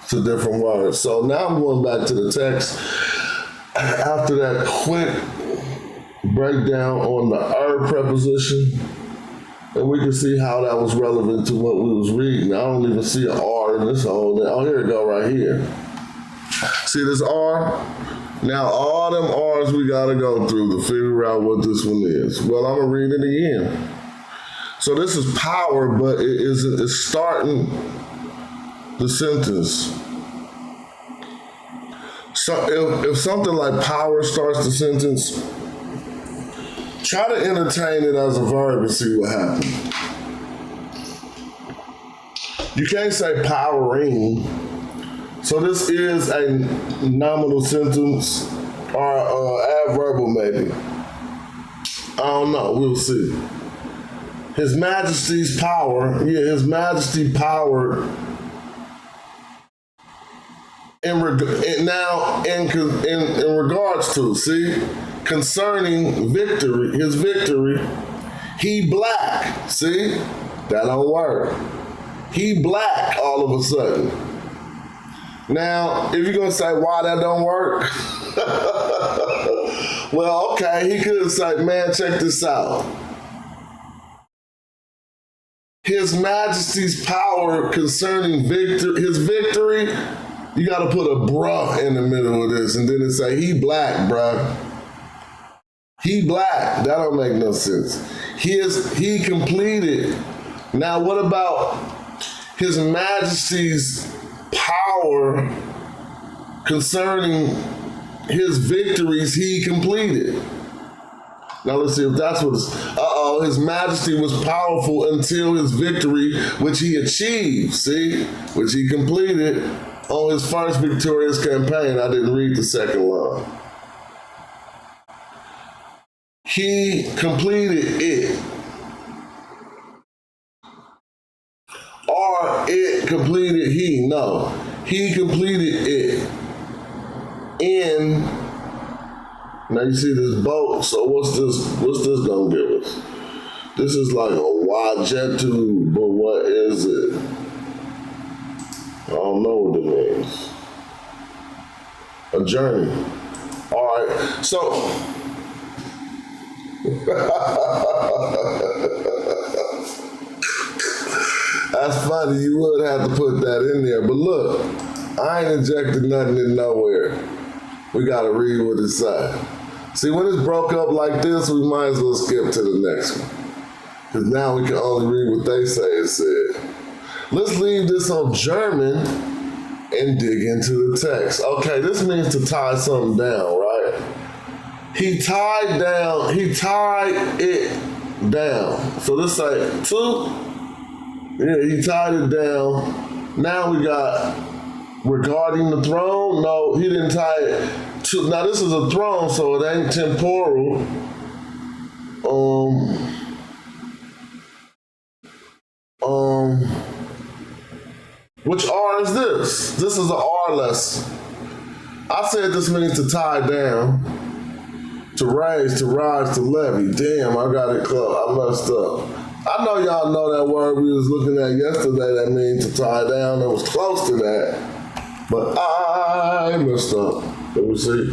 to different words. So now I'm going back to the text. After that quick breakdown on the preposition, And we can see how that was relevant to what we was reading. I don't even see an R in this whole thing. Oh, here it go right here. See this R? Now all them R's we gotta go through to figure out what this one is. Well, I'm gonna read it again. So this is power, but it's starting the sentence. So if something like power starts the sentence, try to entertain it as a verb and see what happens. You can't say powering. So this is a nominal sentence or adverbial maybe. I don't know, we'll see. His Majesty's power, His Majesty power in regards to, see, concerning victory, his victory, he black, see, that don't work. He black all of a sudden. Now, if you're gonna say why that don't work, well, okay, he could say, man, check this out. His Majesty's power concerning his victory, you gotta put a bruh in the middle of this, and then it say, he black, bruh. He black, that don't make no sense. He completed. Now what about His Majesty's power concerning his victories he completed? Now let's see if that's what it's, His Majesty was powerful until his victory, which he achieved, see? Which he completed on his first victorious campaign. I didn't read the second line. He completed it. Or it completed he. No. He completed it in. Now you see this boat, so what's this gonna give us? This is like a wajetu, but what is it? I don't know what it means. A journey. All right, so that's funny, you would have to put that in there, but look, I ain't injected nothing in nowhere. We gotta read what it said. See, when it's broke up like this, we might as well skip to the next one. Because now we can only read what they say it said. Let's leave this on German and dig into the text. Okay, this means to tie something down, right? He tied it down. So this say, he tied it down. Now we got regarding the throne. No, he didn't tie it to. Now this is a throne, so it ain't temporal. Which R is this? This is an R lesson. I said this means to tie down, to raise, to rise, to levy. Damn, I got it close. I messed up. I know y'all know that word we was looking at yesterday that means to tie down. It was close to that. But I messed up. Let me see.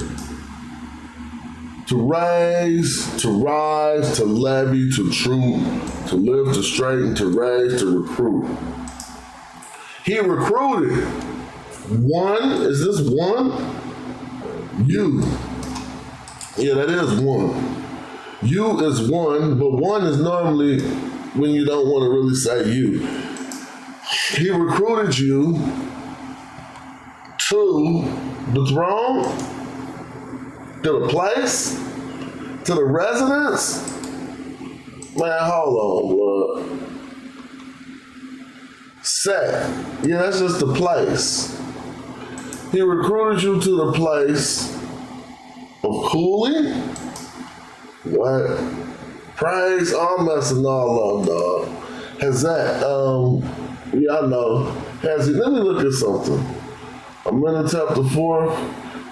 To raise, to rise, to levy, to troop, to live, to straighten, to raise, to recruit. He recruited. One, is this one? You. Yeah, that is one. You is one, but one is normally when you don't want to really say you. He recruited you to the throne, to the place, to the residence. Man, hold on, blood. Set. Yeah, that's just the place. He recruited you to the place of cooling. What? Praise, I'm messing all up, dog. Has that, yeah, I know. Has he, let me look at something. I'm in chapter 4.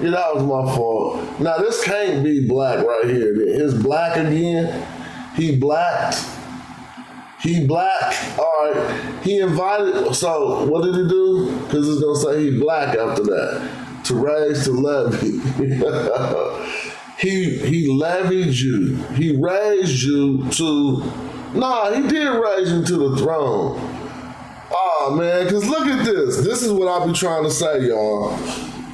Yeah, that was my fault. Now, this can't be black right here. His black again. He blacked. He black. All right. He invited. So, what did he do? Because it's going to say he black after that. To raise, to levy. He levied you. He raised you to Nah, he did raise you to the throne. Oh man, because look at this. This is what I be trying to say, y'all.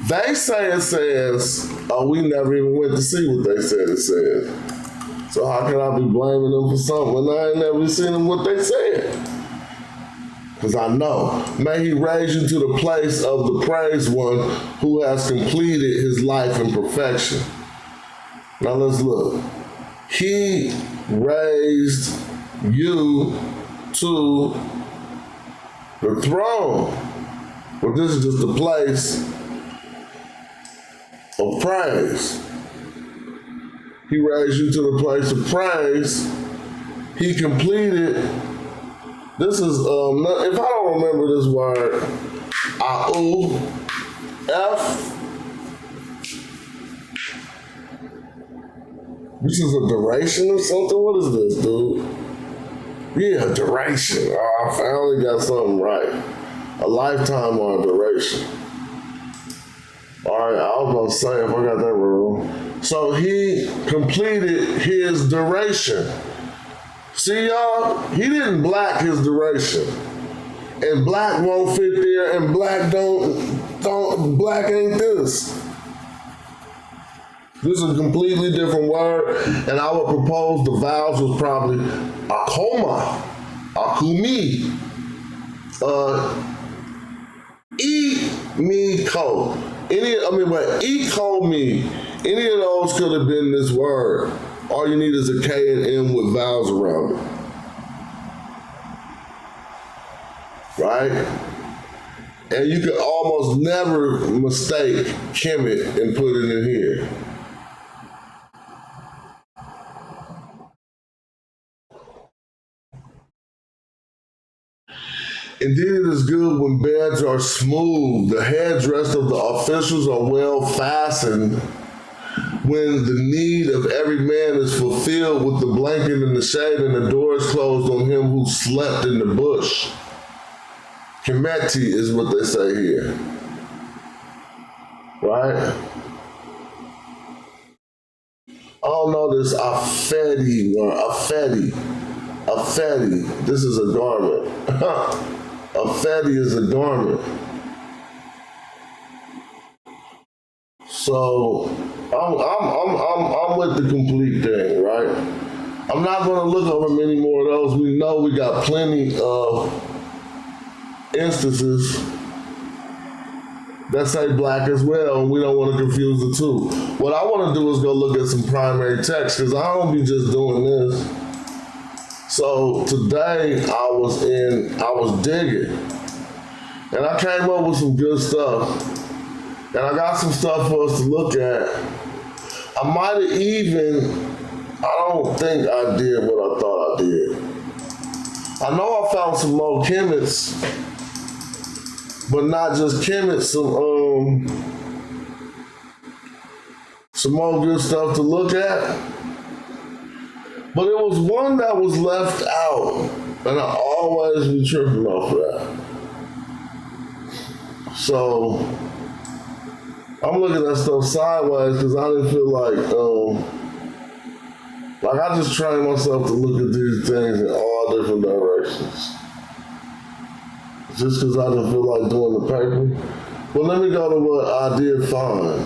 They say it says, oh, we never even went to see what they said it said. So how can I be blaming them for something when I ain't never seen them what they said? Because I know. May he raise you to the place of the praised one who has completed his life in perfection. Now let's look. He raised you to the throne. But this is just a place of praise. He raised you to the place of praise. He completed. This is, if I don't remember this word, F. This is a duration or something? What is this, dude? Yeah, duration. Oh, I finally got something right. A lifetime or a duration. All right, I was gonna say if I got that wrong. So he completed his duration. See y'all, he didn't black his duration. And black won't fit there and black black ain't this. This is a completely different word, and I would propose the vowels was probably akoma, akumi, me, ko. Eko me. Any of those could have been this word. All you need is a K and M with vowels around it. Right? And you could almost never mistake Kemet and put it in here. Indeed, it is good when beds are smooth, the headdress of the officials are well fastened, when the need of every man is fulfilled with the blanket in the shade and the doors closed on him who slept in the bush. Kemeti is what they say here. Right? I don't know this Afedi or Afedi. Afedi. This is a garment. Afedi is a garment. So I'm with the complete thing, right? I'm not gonna look over many more of those. We know we got plenty of instances that say black as well, and we don't want to confuse the two. What I want to do is go look at some primary text, because I don't be just doing this. So today I was digging, and I came up with some good stuff. And I got some stuff for us to look at. I might have even, I don't think I did what I thought I did. I know I found some more Kemets, but not just Kemets, some more good stuff to look at. But it was one that was left out, and I always be tripping off of that. So, I'm looking at stuff sideways because I didn't feel like I just trained myself to look at these things in all different directions. Just because I didn't feel like doing the paper. But let me go to what I did find.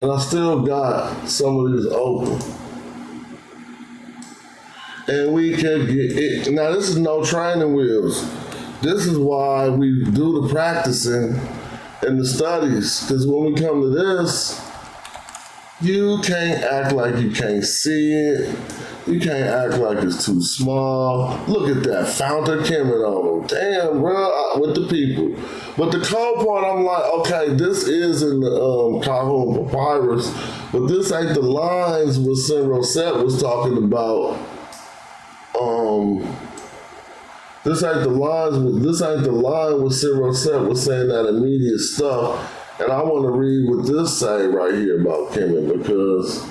And I still got some of these open. And we can get it. Now this is no training wheels. This is why we do the practicing and the studies. Because when we come to this, you can't act like you can't see it. You can't act like it's too small. Look at that, fountain Kemet on them. Damn, bro, with the people. But the cold part, I'm like, okay, this is in the Kahun Papyrus, but this ain't the lines what Senroset was talking about. This ain't the line with Senroset was saying that immediate stuff. And I want to read what this say right here about Kemet, because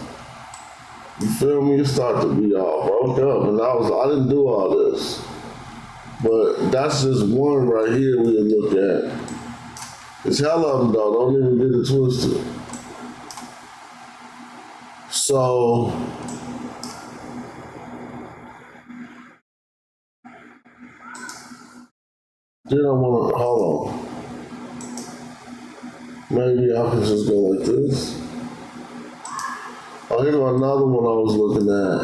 you feel me? You start to be all broke up, and I didn't do all this. But that's just one right here we look at. It's hell of them though, don't even get it twisted. So, Then I want to, hold on. Maybe I can just go like this. Oh, here's another one I was looking at.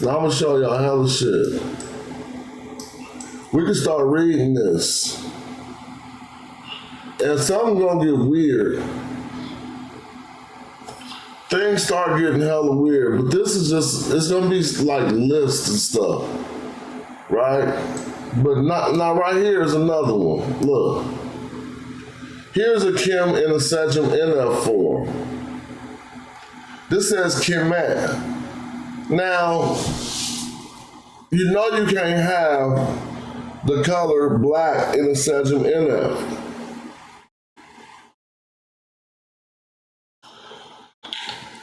Now I'm gonna show y'all hella shit. We can start reading this. And something's gonna get weird. Things start getting hella weird, but this is just, it's gonna be like lists and stuff, right? But not right here is another one. Look. Here's a Kim in a Sejm NF form. This says Kemet. Now, you know you can't have the color black in a Sejm NF.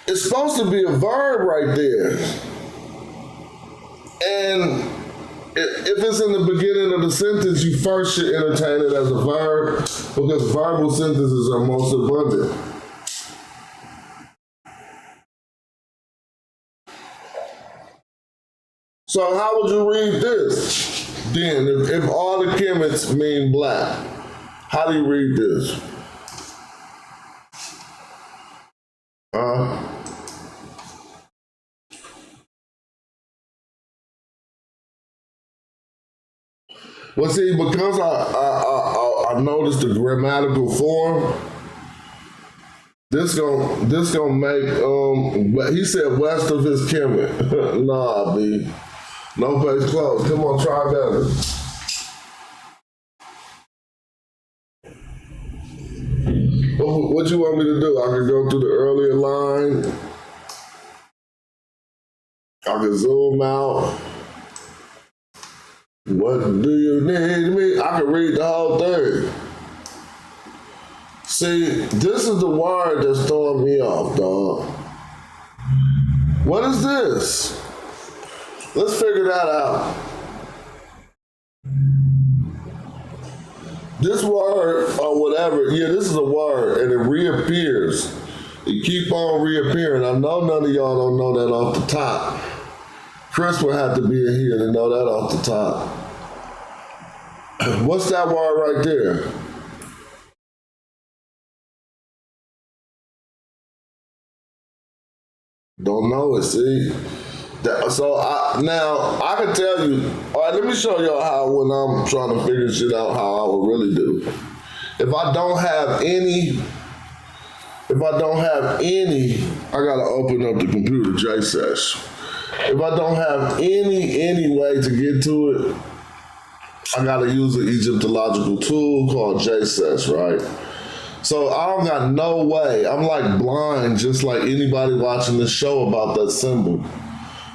It's supposed to be a verb right there. And if it's in the beginning of the sentence, you first should entertain it as a verb because verbal sentences are most abundant. So how would you read this? Then, if all the Kemets mean black, how do you read this? Well, see, because I noticed the grammatical form, this gonna make he said west of his Kemet. Nah, B. No place close. Come on, try better. What you want me to do? I can go through the earlier line. I can zoom out. What do you need me? I can read the whole thing. See, this is the word that's throwing me off, dog. What is this? Let's figure that out. This word or whatever, yeah, this is a word and it reappears. It keep on reappearing. I know none of y'all don't know that off the top. Chris will have to be in here to know that off the top. What's that word right there? Don't know it, see? So now I can tell you, all right, let me show y'all how when I'm trying to figure shit out how I would really do. If I don't have any, I gotta open up the computer, JSesh. If I don't have any way to get to it, I gotta use an Egyptological tool called JSesh, right? So I don't got no way. I'm like blind, just like anybody watching this show about that symbol.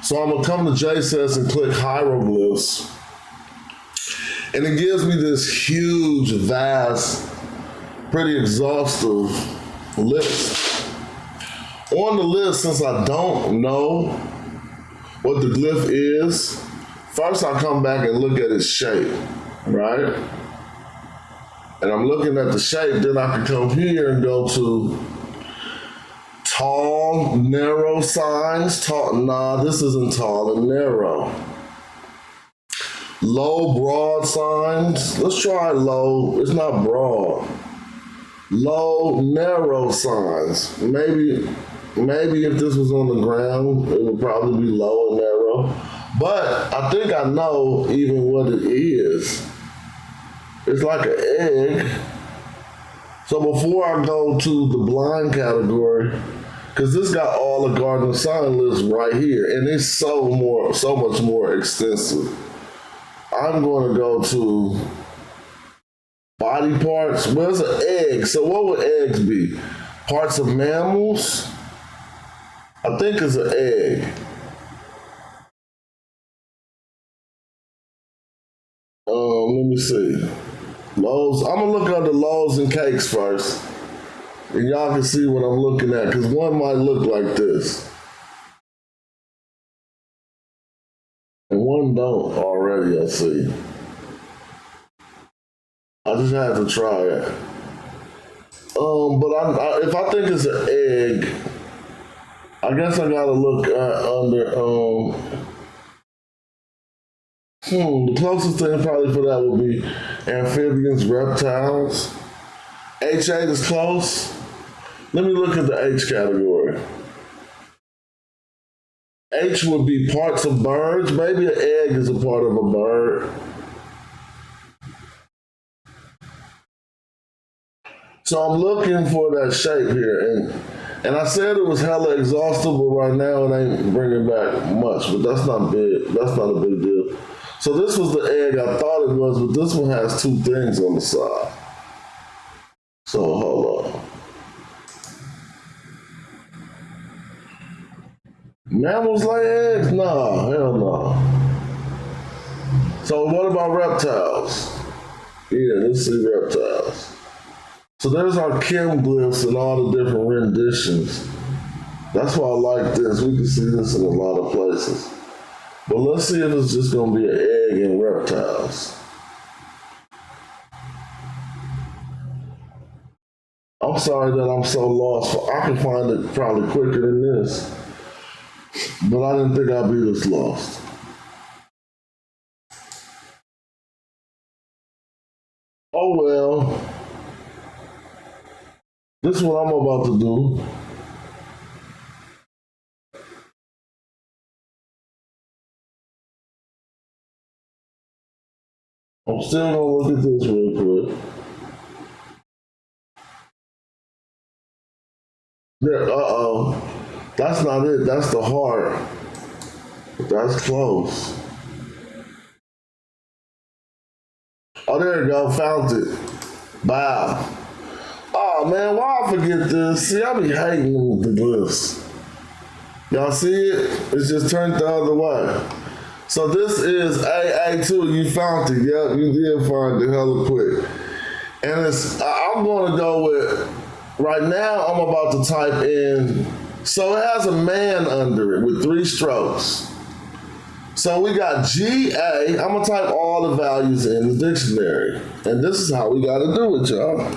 So I'm gonna come to JSesh and click hieroglyphs. And it gives me this huge, vast, pretty exhaustive list. On the list, since I don't know what the glyph is, first I come back and look at its shape, right? And I'm looking at the shape, then I can come here and go to tall, narrow signs. Nah, this isn't tall and narrow. Low, broad signs. Let's try low. It's not broad. Low, narrow signs. Maybe if this was on the ground, it would probably be low and narrow. But I think I know even what it is. It's like an egg. So before I go to the blind category, because this got all the garden sign lists right here, and it's so much more extensive. I'm going to go to body parts. Well, it's an egg. So what would eggs be? Parts of mammals? I think it's an egg. Let me see. Loaves. I'm gonna look under loaves and cakes first, and y'all can see what I'm looking at. Cause one might look like this, and one don't already. I see. I just had to try it. But if I think it's an egg, I guess I gotta look under The closest thing probably for that would be amphibians, reptiles. H8 is close. Let me look at the H category. H would be parts of birds. Maybe an egg is a part of a bird. So I'm looking for that shape here, and I said it was hella exhaustible. Right now it ain't bringing back much, but that's not big. That's not a big deal. So this was the egg I thought it was, but this one has two things on the side. So hold on. Mammals lay eggs? Nah, hell no. So what about reptiles? Yeah, let's see reptiles. So there's our chem glyphs and all the different renditions. That's why I like this. We can see this in a lot of places. But let's see if it's just gonna be an egg in reptiles. I'm sorry that I'm so lost. I can find it probably quicker than this. But I didn't think I'd be this lost. Oh well. This is what I'm about to do. I'm still gonna look at this real quick. There, uh-oh. That's not it, that's the heart. That's close. Oh, there you go, found it. Wow. Oh man, why I forget this? See, I be hating the glyphs. Y'all see it? It's just turned the other way. So this is AA2. You found it. Yep, you did find it hella quick. And I'm gonna go with, right now I'm about to type in, so it has a man under it with 3 strokes. So we got GA, I'm gonna type all the values in the dictionary. And this is how we gotta do it, y'all.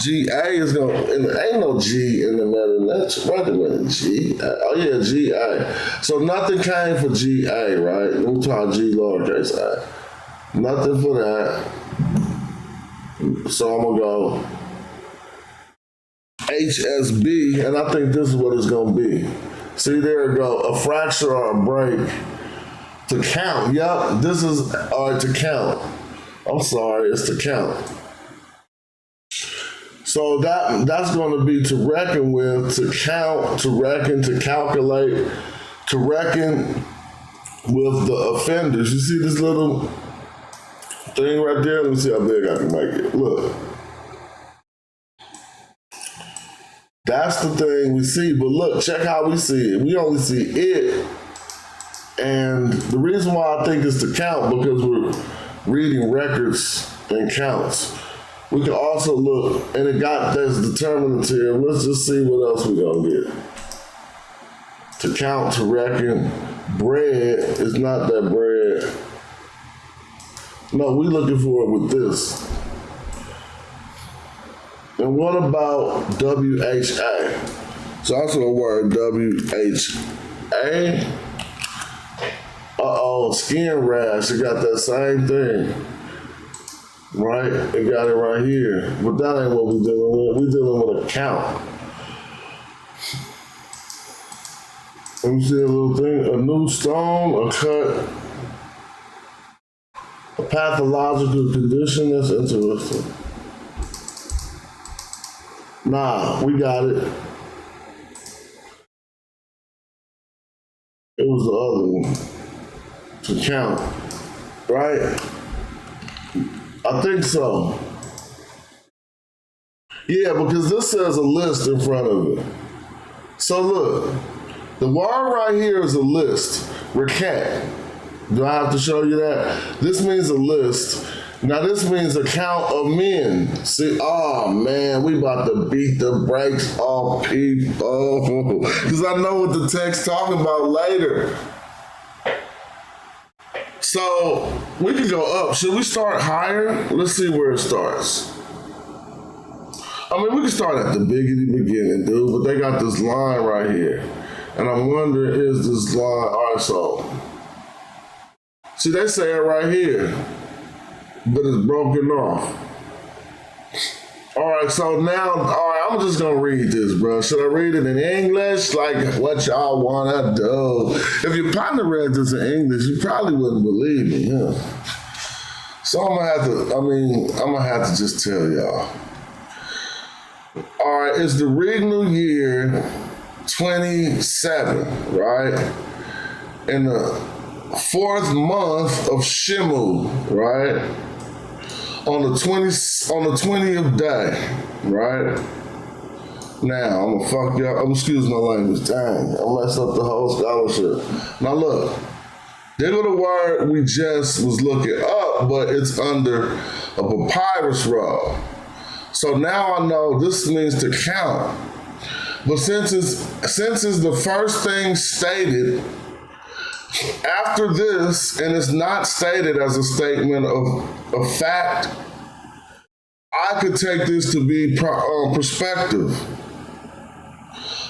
GA is gonna, and there ain't no G in the middle. That's wait a minute, G. Oh yeah, GA. So nothing came for GA, right? We try G lowercase a. Nothing for that. So I'm gonna go HSB, and I think this is what it's gonna be. See, there we go, a fracture or a break to count. Yep, this is all right to count. I'm sorry, it's to count. So that's going to be to reckon with, to count, to reckon, to calculate, to reckon with the offenders. You see this little thing right there? Let me see how big I can make it. Look. That's the thing we see. But look, check how we see it. We only see it. And the reason why I think it's to count, because we're reading records and counts. We can also look, and it got this determinative. Let's just see what else we're gonna get. To count, to reckon, bread is not that bread. No, we're looking for it with this. And what about WHA? It's also a word, WHA. Uh-oh, skin rash, it got that same thing. Right? It got it right here. But that ain't what we're dealing with. We're dealing with a count. Let me see a little thing. A new stone, a cut, a pathological condition. That's interesting. Nah, we got it. It was the other one. To count. Right? I think so. Yeah, because this says a list in front of it. So look, the word right here is a list. Recant. Do I have to show you that? This means a list. Now this means a count of men. See, oh man, we about to beat the brakes off people. Because I know what the text talking about later. So we can go up. Should we start higher? Let's see where it starts. I mean, we can start at the beginning, dude, but they got this line right here. And I'm wondering, is this line, all right, so See, they say it right here, but it's broken off. All right, so now, all right, I'm just gonna read this, bro. Should I read it in English? Like what y'all wanna do? If your partner read this in English, you probably wouldn't believe me, huh? So I'm gonna have to just tell y'all. All right, it's the Regnal year 27, right? In the 4th month of Shimu, right? On the 20th day, right? Now I'm gonna fuck y'all. Excuse my language. Dang, I messed up the whole scholarship. Now look, there go the word we just was looking up, but it's under a papyrus roll. So now I know this means to count. But since it's the first thing stated after this, and it's not stated as a statement of fact, I could take this to be perspective.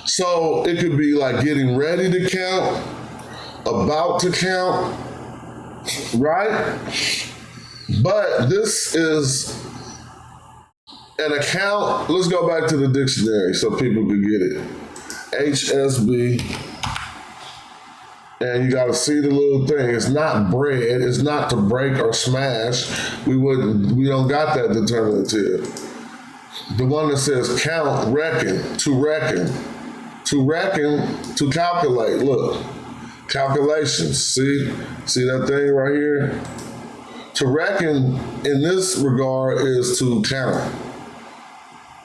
So it could be like getting ready to count, about to count, right? But this is an account. Let's go back to the dictionary so people can get it. HSB. And you gotta see the little thing. It's not bread. It's not to break or smash. We don't got that determinative. The one that says count, reckon, to calculate. Look, calculations. See that thing right here? To reckon in this regard is to count.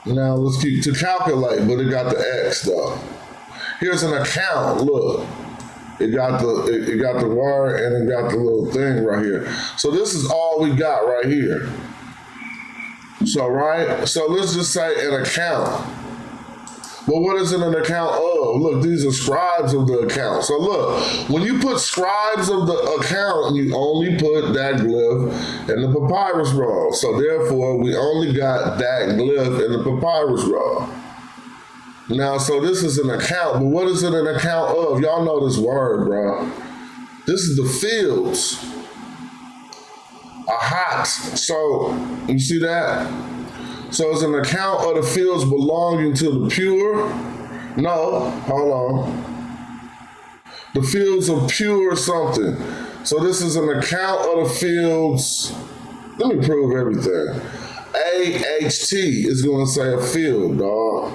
Now let's keep to calculate, but it got the X though. Here's an account. Look. It got the word and it got the little thing right here. So this is all we got right here. So let's just say an account. But what is it an account of? Look, these are scribes of the account. So look, when you put scribes of the account, you only put that glyph in the papyrus roll. So therefore, we only got that glyph in the papyrus roll. Now, so this is an account, but what is it an account of? Y'all know this word, bro. This is the fields. Ahat. So, you see that? So it's an account of the fields belonging to the pure. No, hold on. The fields of pure something. So this is an account of the fields. Let me prove everything. AHT is going to say a field, dog.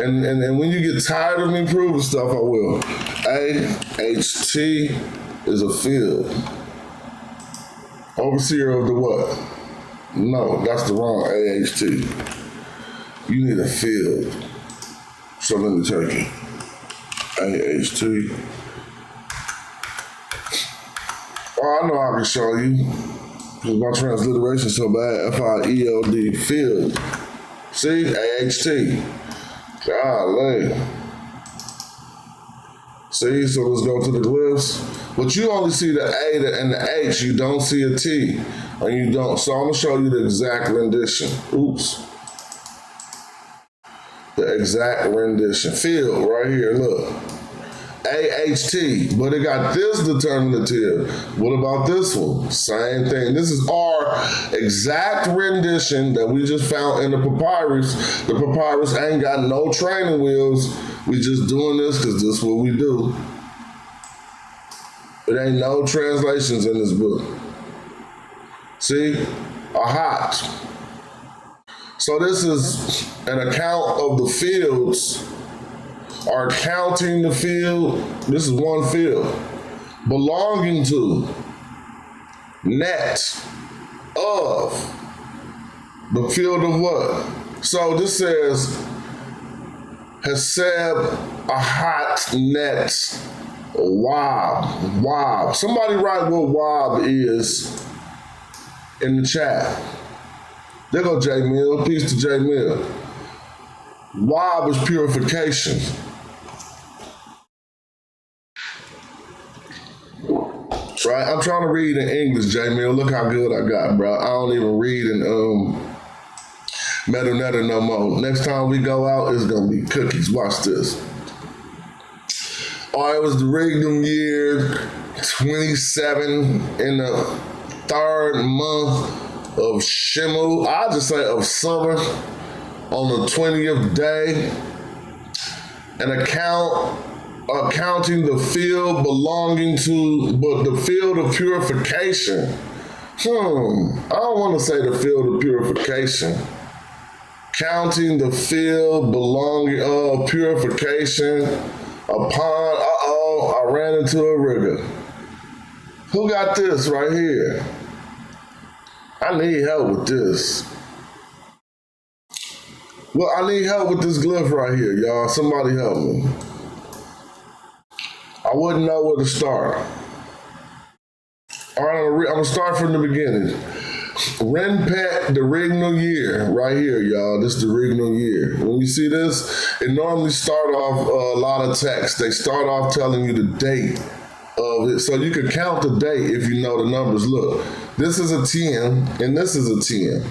And when you get tired of me proving stuff, I will. AHT is a field. Overseer of the what? No, that's the wrong AHT. You need a field. So let me take it. AHT. Oh, I know I can show you. Because my transliteration is so bad. FIELD, field. See? AHT. Golly. See, so let's go to the glyphs. But you only see the A and the H, you don't see a T. And you don't. So I'm gonna show you the exact rendition. Oops. The exact rendition. Field right here, look. AHT, but it got this determinative. What about this one? Same thing. This is our exact rendition that we just found in the papyrus. The papyrus ain't got no training wheels. We just doing this because this is what we do. It ain't no translations in this book. See? Ahat. So this is an account of the fields. Are counting the field. This is one field. Belonging to, net, of, the field of what? So this says, Heseb, Ahat, net, Wab, Wab. Somebody write what Wab is in the chat. There go J Mill. Peace to J Mill. Wab is purification. Right? I'm trying to read in English, J Mill. Look how good I got, bro. I don't even read in Metanetta no more. Next time we go out, it's gonna be cookies. Watch this. All right, it was the Regnum year 27 in the third month of Shimu. I'll just say of summer on the 20th day. An account accounting the field belonging to, but the field of purification. I don't want to say the field of purification. Counting the field belonging of purification upon, I ran into a rigger. Who got this right here? I need help with this. Well, I need help with this glyph right here, y'all. Somebody help me. I wouldn't know where to start. All right, I'm gonna start from the beginning. Renpet, the Regnal Year, right here, y'all. This is the Regnal Year. When you see this, it normally start off a lot of text. They start off telling you the date of it, so you can count the date if you know the numbers. Look, this is a 10, and this is a 10.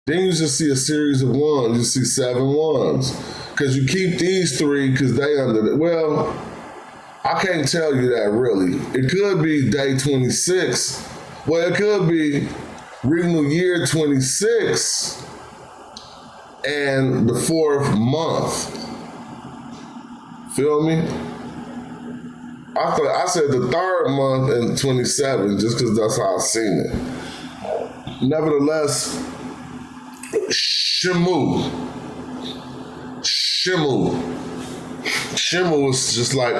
Then you just see a series of ones. You see 7 ones, because you keep these 3 because they under the, well, I can't tell you that really. It could be day 26. Well, it could be Regnal Year 26 and the 4th month. Feel me? I said the 3rd month and 27 just because that's how I seen it. Nevertheless, Shimu is just like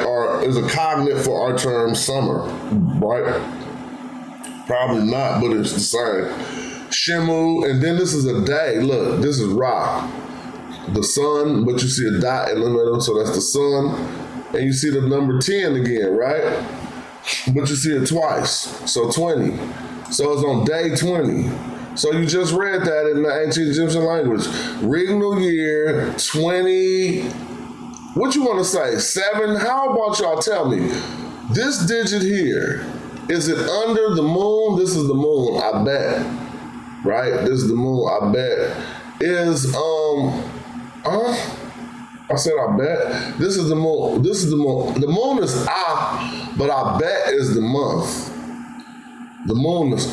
is a cognate for our term summer, right? Probably not, but it's the same. Shimu, and then this is a day. Look, this is Ra, the sun, but you see a dot in the middle, so that's the sun. And you see the number 10 again, right? But you see it twice, so 20. So it's on day 20. So you just read that in the ancient Egyptian language. Regnal Year 20, what you want to say, 7? How about y'all tell me, this digit here, is it under the moon? This is the moon, I bet. Right? This is the moon, I bet. Is, I said I bet. This is the moon. This is the moon. The moon is but I bet is the month. The moon is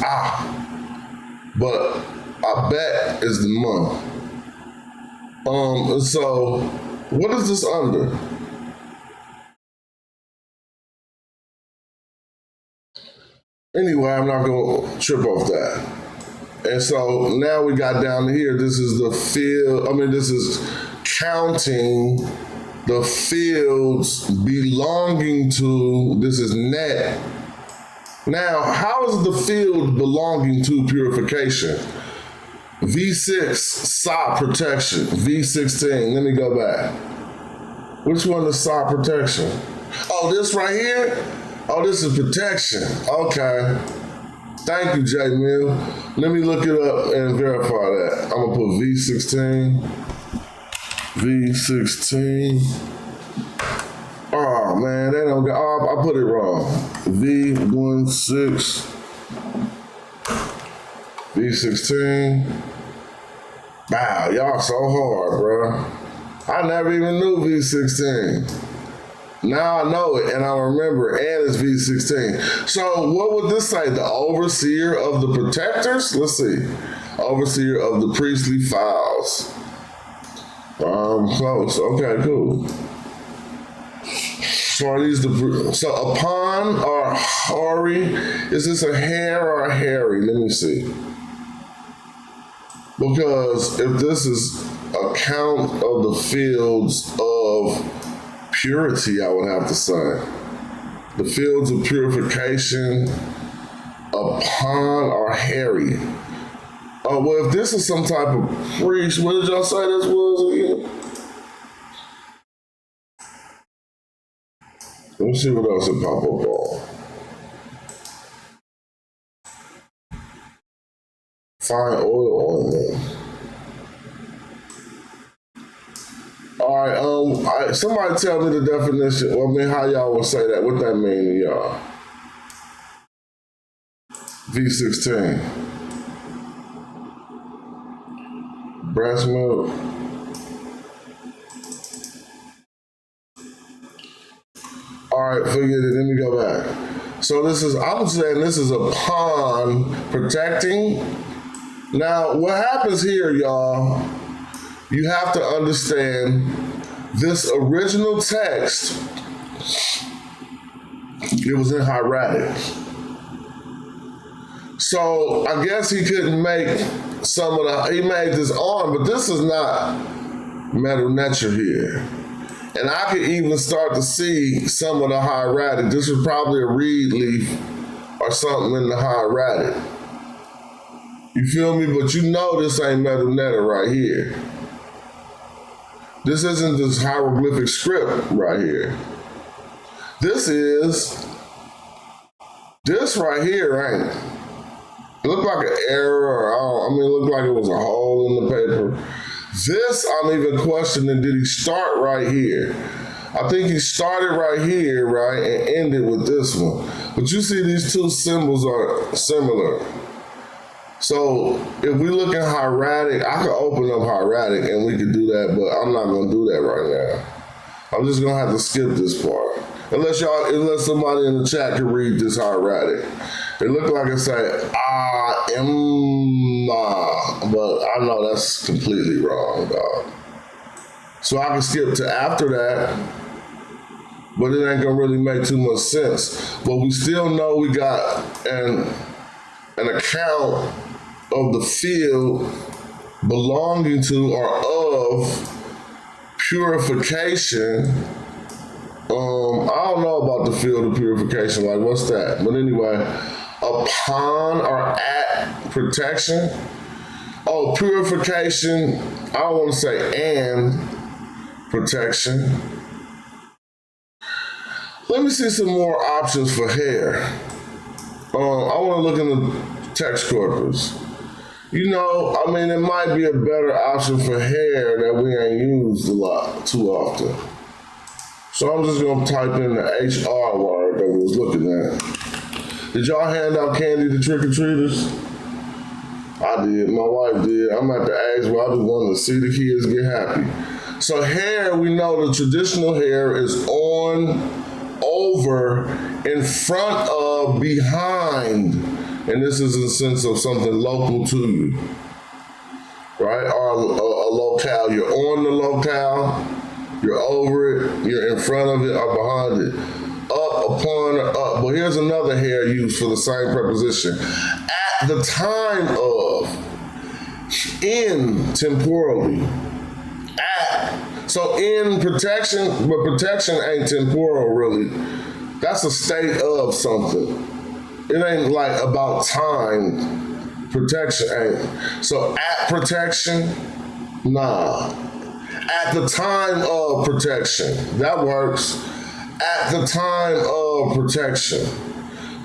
but I bet is the month. So what is this under? Anyway, I'm not gonna trip off that. And so now we got down to here. This is the field. This is counting the fields belonging to, this is net. Now, how is the field belonging to purification? V6, Sa protection. V16, let me go back. Which one is Sa protection? Oh, this right here? Oh, this is protection. Okay. Thank you, J Mill. Let me look it up and verify that. I'm gonna put V16. V16. Oh man, they don't got, I put it wrong. V16. V16. Wow, y'all so hard, bro. I never even knew V16. Now I know it and I remember, and it's V16. So what would this say? The overseer of the protectors? Let's see. Overseer of the priestly files. Close. Okay, cool. So are these so upon or Hori? Is this a hair or a Harry? Let me see. Because if this is a count of the fields of purity, I would have to say. The fields of purification upon or Harry. Oh, well, if this is some type of priest, what did y'all say this was again? Let me see what else it pop up on. Fine oil on there. All right, somebody tell me the definition. Well, how y'all would say that? What that mean to y'all? V16. Breast milk. All right, forget it. Let me go back. So I'm saying this is upon protecting. Now, what happens here, y'all, you have to understand this original text, it was in hieratic. So I guess he couldn't make he made this on, but this is not Medu Neter here. And I could even start to see some of the hieratic. This was probably a reed leaf or something in the hieratic. You feel me? But you know this ain't Medu Neter right here. This isn't this hieroglyphic script right here. This right here ain't. It looked like an error, it looked like it was a hole in the paper. This, I'm even questioning, did he start right here? I think he started right here, right, and ended with this one. But you see these two symbols are similar. So if we look at hieratic, I could open up hieratic and we could do that, but I'm not gonna do that right now. I'm just gonna have to skip this part. Unless somebody in the chat can read this hieratic. It looked like it said, but I know that's completely wrong, dog. So I can skip to after that, but it ain't gonna really make too much sense. But we still know we got an account of the field belonging to or of purification. I don't know about the field of purification, like what's that? But anyway, upon or at protection. Oh, purification, I don't want to say and protection. Let me see some more options for hair. I want to look in the text corpus. It might be a better option for hair that we ain't used too often. So I'm just gonna type in the HR word that we was looking at. Did y'all hand out candy to trick-or-treaters? I did, my wife did. I'm at the age where I just wanted to see the kids get happy. So hair, we know the traditional hair is on, over, in front of, behind. And this is in the sense of something local to you, right? Or a locale. You're on the locale, you're over it, you're in front of it or behind it. Up, upon, or up. But here's another hair used for the same preposition. At the time of, in temporally, at. So in protection, but protection ain't temporal really. That's a state of something. It ain't like about time. Protection ain't. So at protection, nah. At the time of protection, that works. At the time of protection,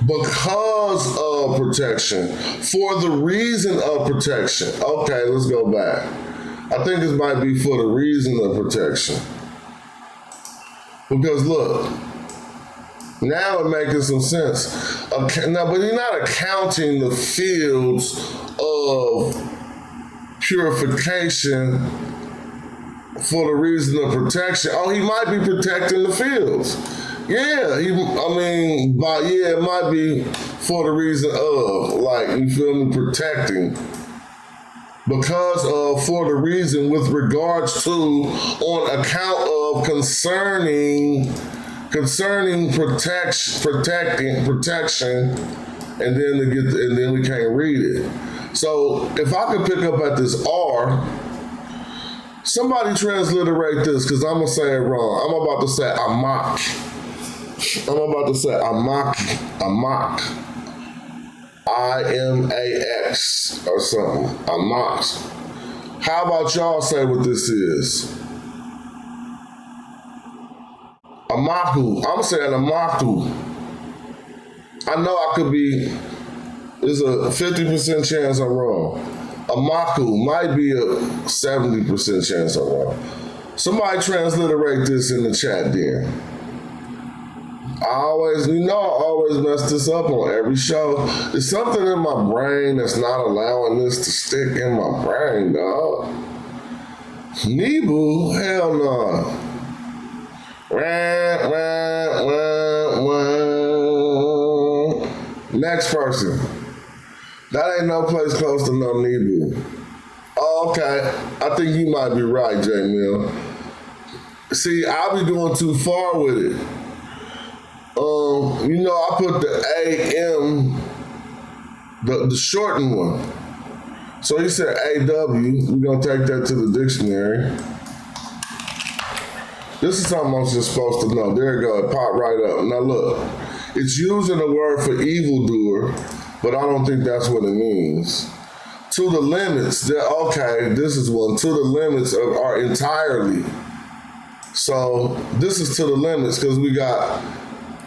because of protection, for the reason of protection. Okay, let's go back. I think this might be for the reason of protection. Because look, now it's making some sense. Now, but he's not accounting the fields of purification for the reason of protection. Oh, he might be protecting the fields. Yeah, it might be for the reason of, like, you feel me, protecting. Because of, for the reason, with regards to, on account of, concerning protection, and then we can't read it. So if I could pick up at this R, somebody transliterate this, because I'm going to say it wrong. I'm about to say amak. Amak. I-M-A-X or something. Amak. How about y'all say what this is? Amaku. I'm saying Amaku. I know I could be, there's a 50% chance I'm wrong. Amaku might be a 70% chance I'm wrong. Somebody transliterate this in the chat then. I always mess this up on every show. There's something in my brain that's not allowing this to stick in my brain, dog. Nebu? Hell no. Next person. That ain't no place close to no Nebu. Oh, okay. I think you might be right, J Mill. See, I'll be going too far with it. I put the AM, the shortened one. So he said AW. We're gonna take that to the dictionary. This is something I'm just supposed to know. There you go. It popped right up. Now look, it's using the word for evildoer, but I don't think that's what it means. To the limits. Okay, this is one. To the limits of our entirely. So this is to the limits because we got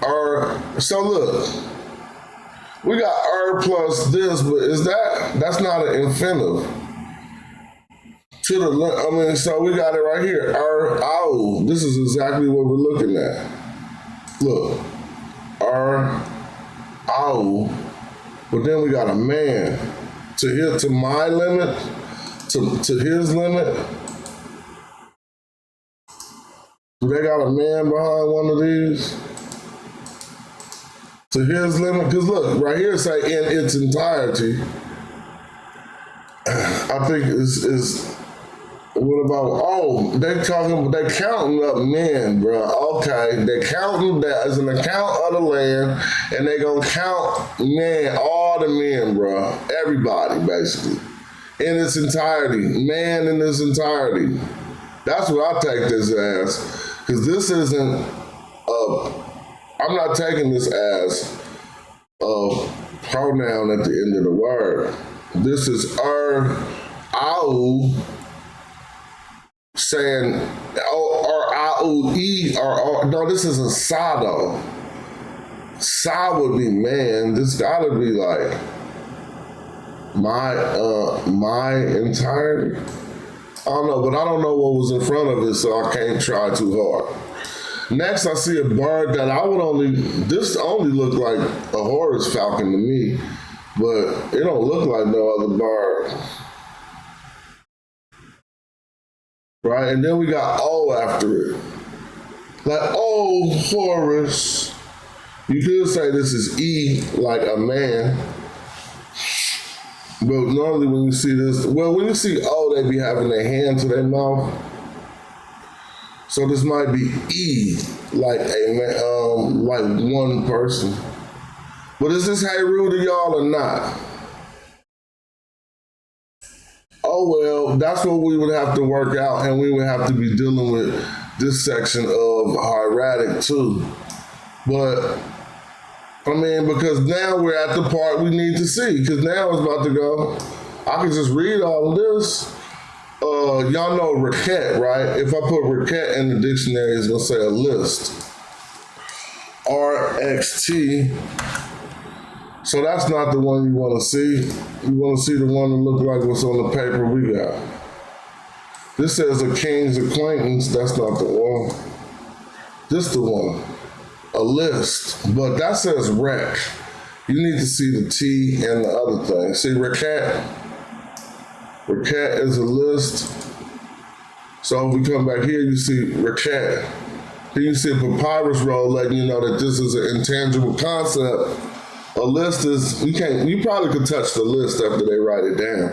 our. So look, we got plus this, but that's not an infinitive. To the, so we got it right here. Ow. This is exactly what we're looking at. Look. Ow. But then we got a man. To my limit, to his limit. They got a man behind one of these. To his limit. Because look, right here say in its entirety. I think is what about, they counting up men, bro. Okay, they counting that as an account of the land, and they gonna count men, all the men, bro. Everybody, basically. In its entirety. Man in its entirety. That's what I take this as. Because this isn't, I'm not taking this as a pronoun at the end of the word. This is ow, saying, or I-O-E, or no, this isn't sa though. Sa would be man. This gotta be like my entirety. I don't know, but I don't know what was in front of it, so I can't try too hard. Next, I see a bird that this only look like a Horus falcon to me, but it don't look like no other bird. Right, and then we got O after it. Like, Horus. You could say this is E, like a man. But normally when you see this, when you see O, they be having their hand to their mouth. So this might be E, like a man, like one person. But is this Heru to y'all or not? Oh well, that's what we would have to work out, and we would have to be dealing with this section of hieratic too. But because now we're at the part we need to see, because now it's about to go. I can just read all of this. Y'all know requête, right? If I put requête in the dictionary, it's gonna say a list. RXT. So that's not the one you want to see. You want to see the one that look like what's on the paper we got. This says a king's acquaintance. That's not the one. This the one. A list. But that says rec. You need to see the T and the other thing. See, requête. Requête is a list. So if we come back here, you see requête. Then you see a papyrus roll letting you know that this is an intangible concept. A list is, you probably could touch the list after they write it down.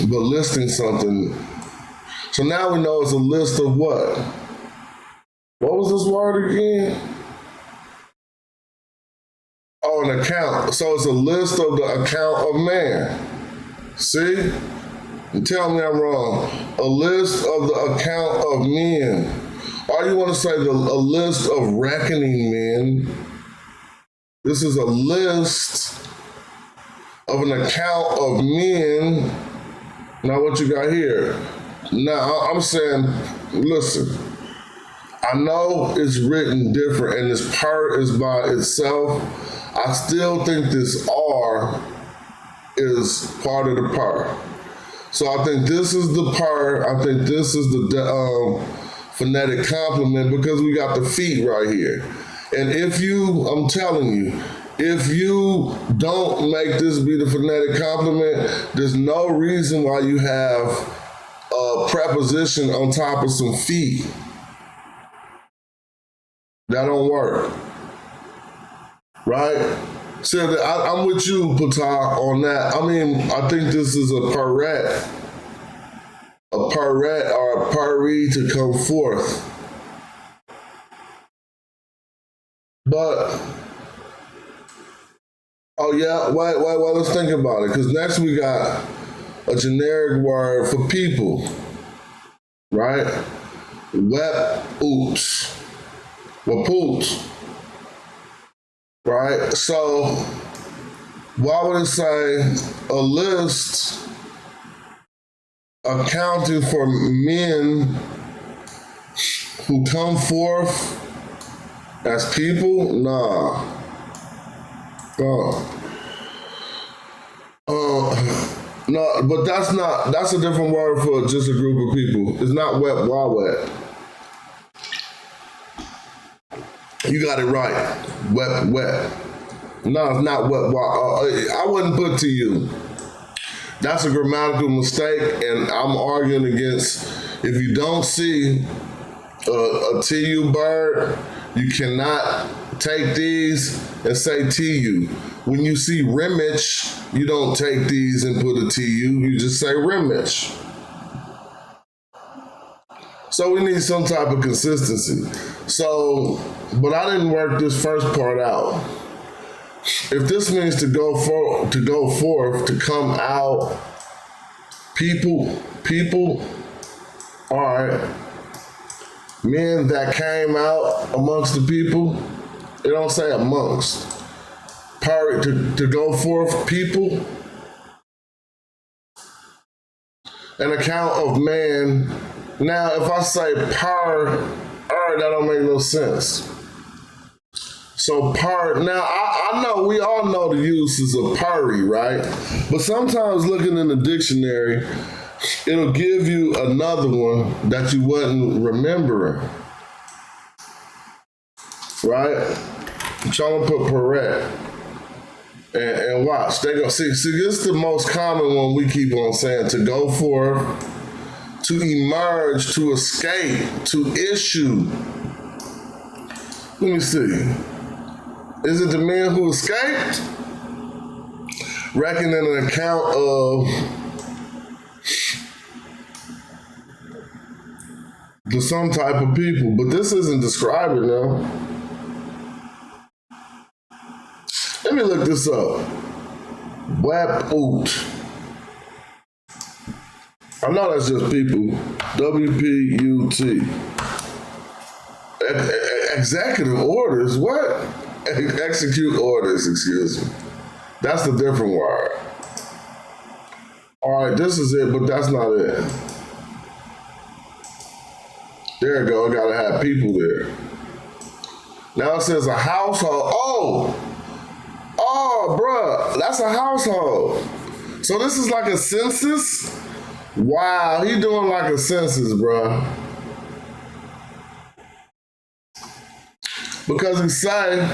But listing something, so now we know it's a list of what? What was this word again? Oh, an account. So it's a list of the account of man. See? And tell me I'm wrong. A list of the account of men. Or you want to say a list of reckoning men. This is a list of an account of men. Now what you got here? Now I'm saying, listen, I know it's written different and this part is by itself. I still think this R is part of the part. So I think this is the part, I think this is the phonetic complement because we got the feet right here. And I'm telling you, if you don't make this be the phonetic complement, there's no reason why you have a preposition on top of some feet. That don't work, right? So I'm with you, Patar, on that. I mean, I think this is a paret or a pari to come forth. But, oh yeah, wait, let's think about it. Because next we got a generic word for people, right? Wep oops. Wapoots. Right? So, why would it say a list accounting for men who come forth as people? Nah. No, but that's a different word for just a group of people. It's not wet, wawet. You got it right. Wet. No, it's not wet. I wouldn't put to you. That's a grammatical mistake, and I'm arguing against, if you don't see a TU bird, you cannot take these and say TU. When you see rimage, you don't take these and put a TU, you just say rimage. So we need some type of consistency. So, but I didn't work this first part out. If this means to go forth, to come out, people, all right, men that came out amongst the people, it don't say amongst. To go forth, people, an account of man. Now, if I say that don't make no sense. So now I know we all know the uses of pari, right? But sometimes looking in the dictionary, it'll give you another one that you wasn't remembering, right? I'm trying to put paret. And watch, they go see this is the most common one we keep on saying: to go forth, to emerge, to escape, to issue. Let me see. Is it the men who escaped? Reckoning an account of some type of people, but this isn't describing them. Let me look this up. Waput. I know that's just people. WPUT. Executive orders? What? Execute orders, excuse me. That's the different word. All right, this is it, but that's not it. There you go. I gotta have people there. Now it says a household. Oh, bruh, that's a household. So this is like a census? Wow, he doing like a census, bruh. Because he say,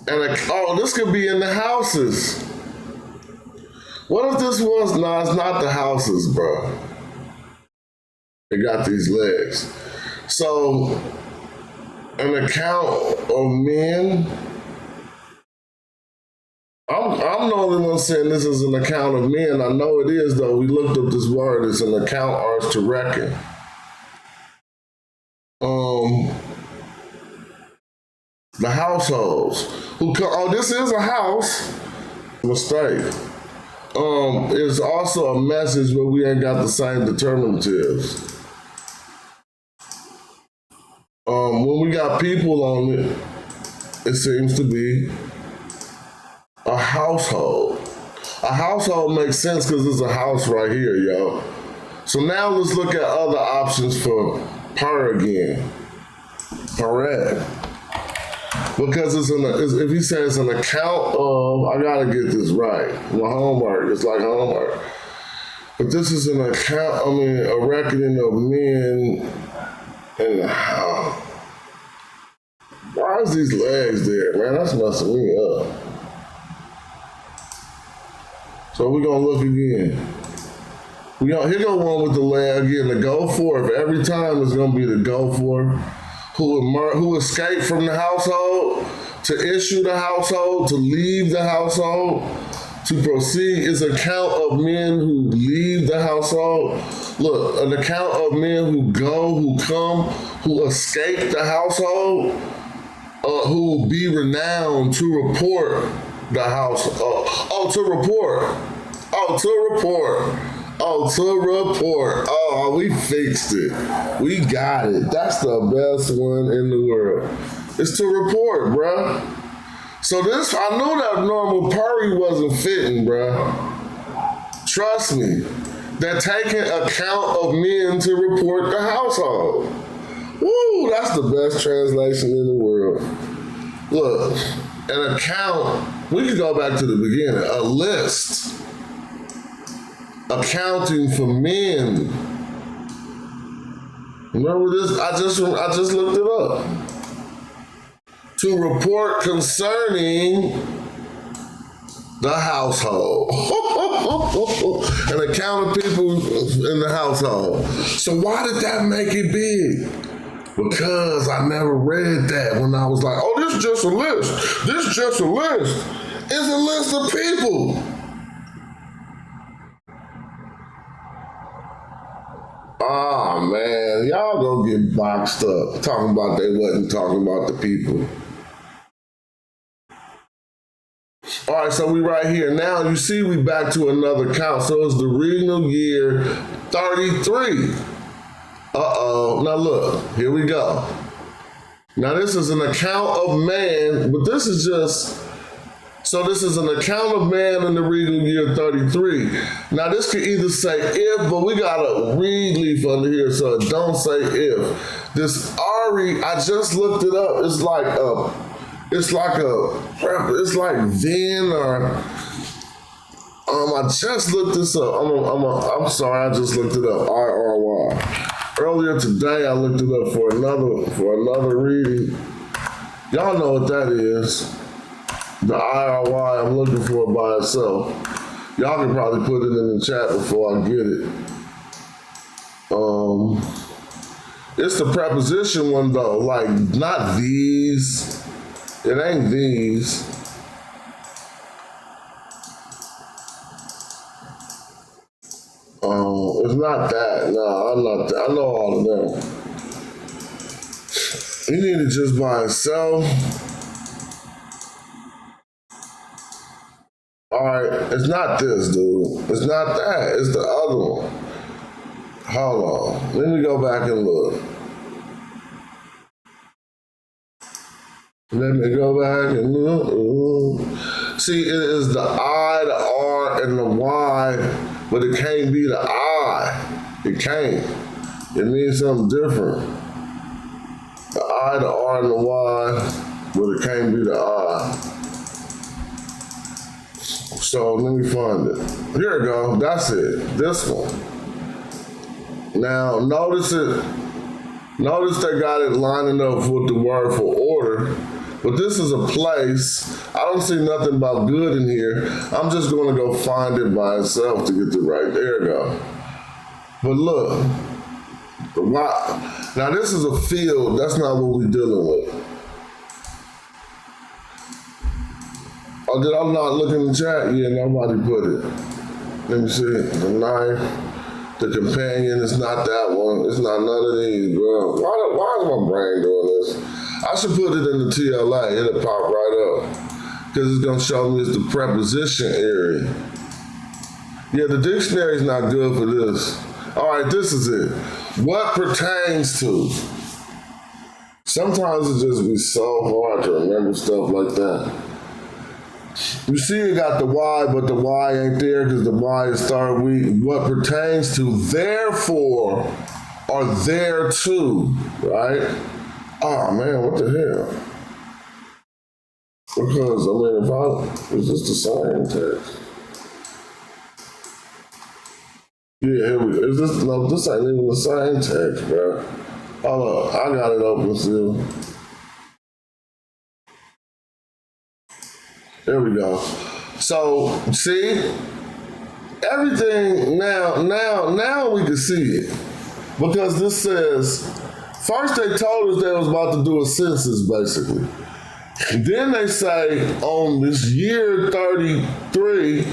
this could be in the houses. What if this was, no, it's not the houses, bruh. They got these legs. So, an account of men. I'm the only one saying this is an account of men. I know it is, though. We looked up this word. It's an account or it's to reckon. The households who come. This is a house. Mistake. It's also a message where we ain't got the same determinatives. When we got people on it, it seems to be a household. A household makes sense because it's a house right here, y'all. So now let's look at other options for par again. Paret. Because if he says an account of, I gotta get this right. My homework, it's like homework. But this is an account, a reckoning of men in the house. Why is these legs there, man? That's messing me up. So we're gonna look again. Here go one with the leg again, the go forth. Every time it's gonna be the go forth. Who escaped from the household to issue the household, to leave the household, to proceed is a count of men who leave the household. Look, an account of men who go, who come, who escape the household, who will be renowned to report the house. To report. Oh, we fixed it. We got it. That's the best one in the world. It's to report, bruh. So this, I knew that normal Purry wasn't fitting, bruh. Trust me. They're taking account of men to report the household. Woo, that's the best translation in the world. Look, an account, we could go back to the beginning, a list. Accounting for men. Remember this? I just looked it up. To report concerning the household. An account of people in the household. So why did that make it big? Because I never read that when I was like, oh, this is just a list. This is just a list. It's a list of people. Oh man, y'all gonna get boxed up talking about they wasn't talking about the people. All right, so we right here. Now you see we back to another count. So it's the regnal year 33. Now look, here we go. Now this is an account of man, but this is just, so this is an account of man in the regnal year 33. Now this could either say if, but we got a read leaf under here, so it don't say if. This Ari, I just looked it up. It's like then or I just looked this up. I'm sorry, I just looked it up. IRY. Earlier today, I looked it up for another reading. Y'all know what that is. The IRY I'm looking for by itself. Y'all can probably put it in the chat before I get it. It's the preposition one though, like not these. It ain't these. It's not that. No, I'm not that. I know all of them. You need it just by itself. All right, it's not this, dude. It's not that. It's the other one. Hold on. Let me go back and look. Let me go back and look. See, it is the I, the R, and the Y, but it can't be the I. It can't. It means something different. The I, the R, and the Y, but it can't be the I. So let me find it. Here we go. That's it. This one. Now notice it. Notice they got it lining up with the word for order. But this is a place. I don't see nothing about good in here. I'm just going to go find it by itself to get the right. There we go. But look. Now this is a field. That's not what we're dealing with. Oh, did I not look in the chat? Yeah, nobody put it. Let me see. The knife, the companion, it's not that one. It's not none of these, bro. Why is my brain doing this? I should put it in the TLA. It'll pop right up. Because it's going to show me it's the preposition area. Yeah, the dictionary's not good for this. All right, this is it. What pertains to? Sometimes it just be so hard to remember stuff like that. You see it got the Y, but the Y ain't there because the Y is started with what pertains to, therefore, or thereto, right? Oh man, what the hell? Because, it's just the same text. Yeah, here we go. This ain't even the same text, bro. Hold up, I got it open still. There we go. So, see? Everything, now we can see it. Because this says, first they told us they was about to do a census, basically. Then they say on this year 33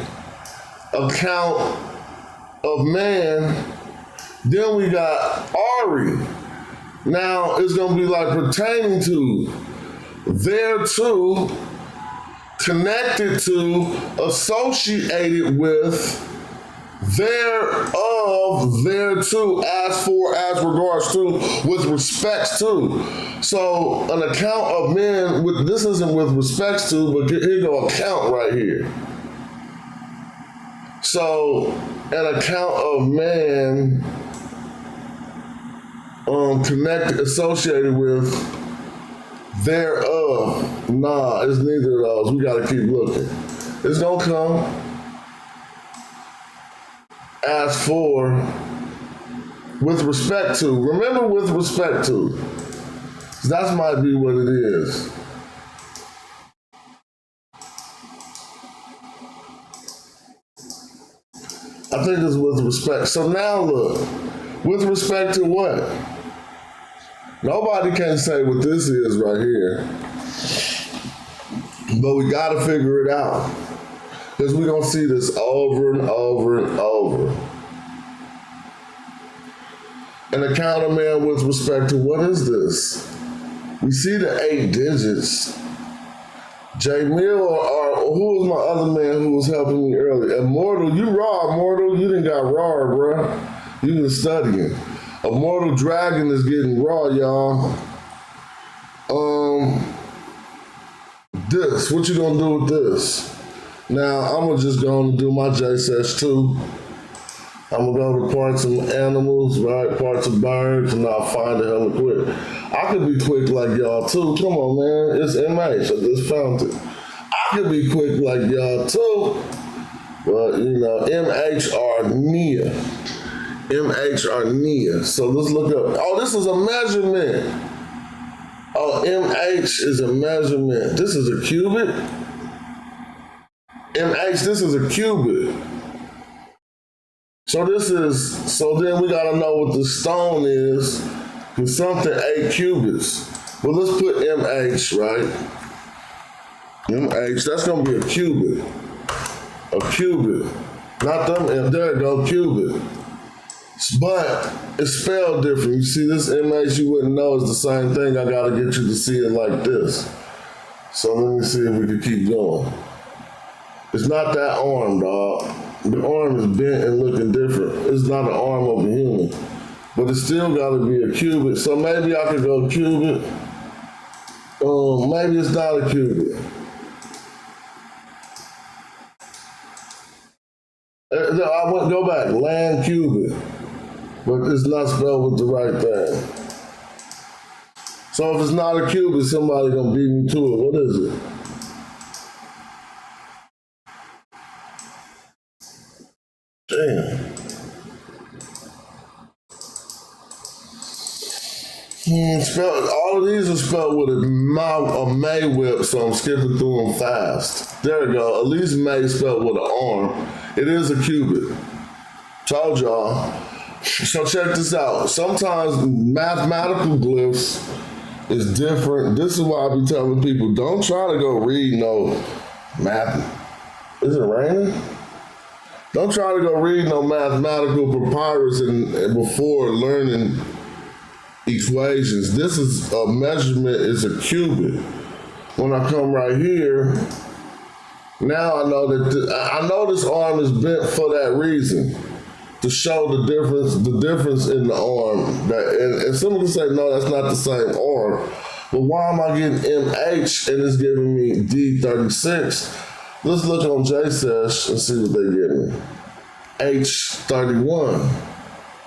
account of man, then we got Ari. Now it's gonna be like pertaining to, thereto, connected to, associated with, thereof, thereto, as for, as regards to, with respects to. So an account of men, with this isn't with respects to, but here go account right here. So an account of man connected, associated with, thereof. Nah, it's neither of those. We gotta keep looking. It's gonna come. As for, with respect to. Remember, with respect to. That might be what it is. I think it's with respect. So now look, with respect to what? Nobody can say what this is right here. But we gotta figure it out. Because we're gonna see this over and over and over. An account of man with respect to, what is this? We see the 8 digits. J Mill, or who was my other man who was helping me earlier? Immortal, you raw, Immortal. You done got raw, bruh. You been studying. Immortal Dragon is getting raw, y'all. This, what you gonna do with this? Now, I'm gonna just go and do my J-Sesh too. I'm gonna go to parts of animals, right? Parts of birds, and I'll find it hella quick. I could be quick like y'all too. Come on, man. It's MH. I just found it. I could be quick like y'all too. But, you know, MH are near. MH are near. So let's look up. Oh, this is a measurement. Oh, MH is a measurement. This is a cubit. MH, this is a cubit. So then we gotta know what the stone is for something 8 cubits. Well, let's put MH, right? MH, that's gonna be a cubit. A cubit. Not them, there it go, cubit. But it's spelled different. You see this MH, you wouldn't know it's the same thing. I gotta get you to see it like this. So let me see if we can keep going. It's not that arm, dog. The arm is bent and looking different. It's not an arm of a human. But it's still gotta be a cubit. So maybe I could go cubit. Maybe it's not a cubit. I wouldn't go back, land cubit. But it's not spelled with the right thing. So if it's not a cubit, somebody gonna beat me to it. What is it? Damn. All of these are spelled with a May whip, so I'm skipping through them fast. There we go. At least May spelled with an arm. It is a cubit. Told y'all. So check this out. Sometimes mathematical glyphs is different. This is why I be telling people, don't try to go read no math. Is it raining? Don't try to go read no mathematical papyrus and before learning equations. This is a measurement, is a cubit. When I come right here, now I know that I know this arm is bent for that reason, to show the difference in the arm. And someone can say, no, that's not the same arm. But why am I getting MH and it's giving me D36? Let's look on J-Sesh and see what they give me. H31.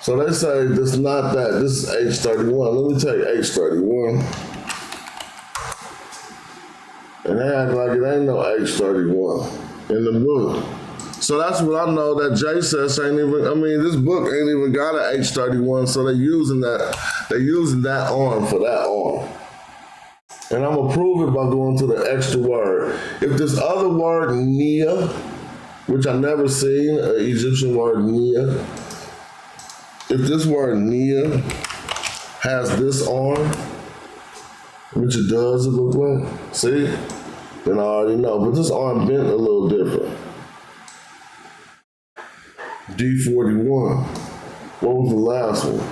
So they say this is not that. This is H31. Let me take H31. And they act like it ain't no H31 in the book. So that's what I know, that J-Sesh ain't even, I mean, this book ain't even got an H31, so they're using that arm for that arm. And I'm gonna prove it by going to the extra word. If this other word, Nia, which I never seen, an Egyptian word, Nia, if this word Nia has this arm, Which it does it look like? See? Then I already know. But this arm bent a little different. D41. What was the last one?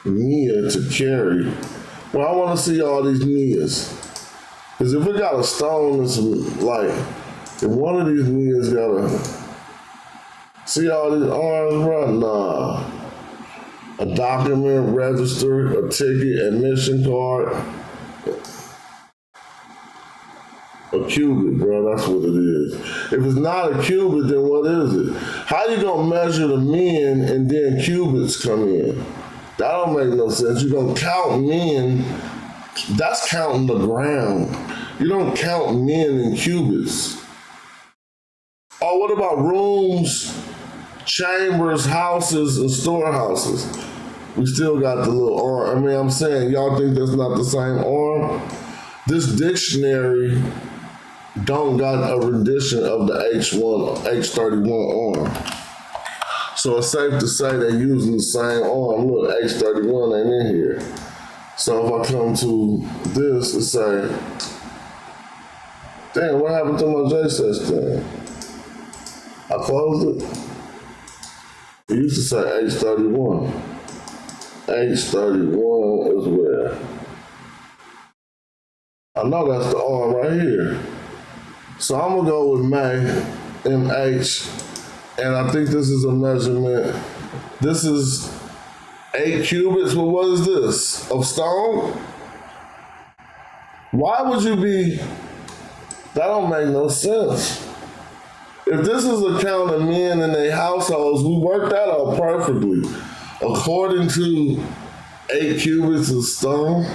Nia to carry. Well, I want to see all these Nias. Because if it got a stone and some, like, if one of these Nias got a, see all these arms run? Nah. A document, register, a ticket, admission card. A cubit, bro, that's what it is. If it's not a cubit, then what is it? How you gonna measure the men and then cubits come in? That don't make no sense. You gonna count men, that's counting the ground. You don't count men in cubits. Oh, what about rooms, chambers, houses, and storehouses? We still got the little arm. I mean, I'm saying, y'all think that's not the same arm? This dictionary don't got a rendition of the H31 arm. So it's safe to say they're using the same arm. Look, H31 ain't in here. So if I come to this and say, damn, what happened to my JSS thing? I closed it. It used to say H31. H31 is where? I know that's the arm right here. So I'm gonna go with May, MH, and I think this is a measurement. This is 8 cubits, but what is this? Of stone? Why would you be, that don't make no sense. If this is a count of men in their households, we worked that out perfectly. According to 8 cubits of stone,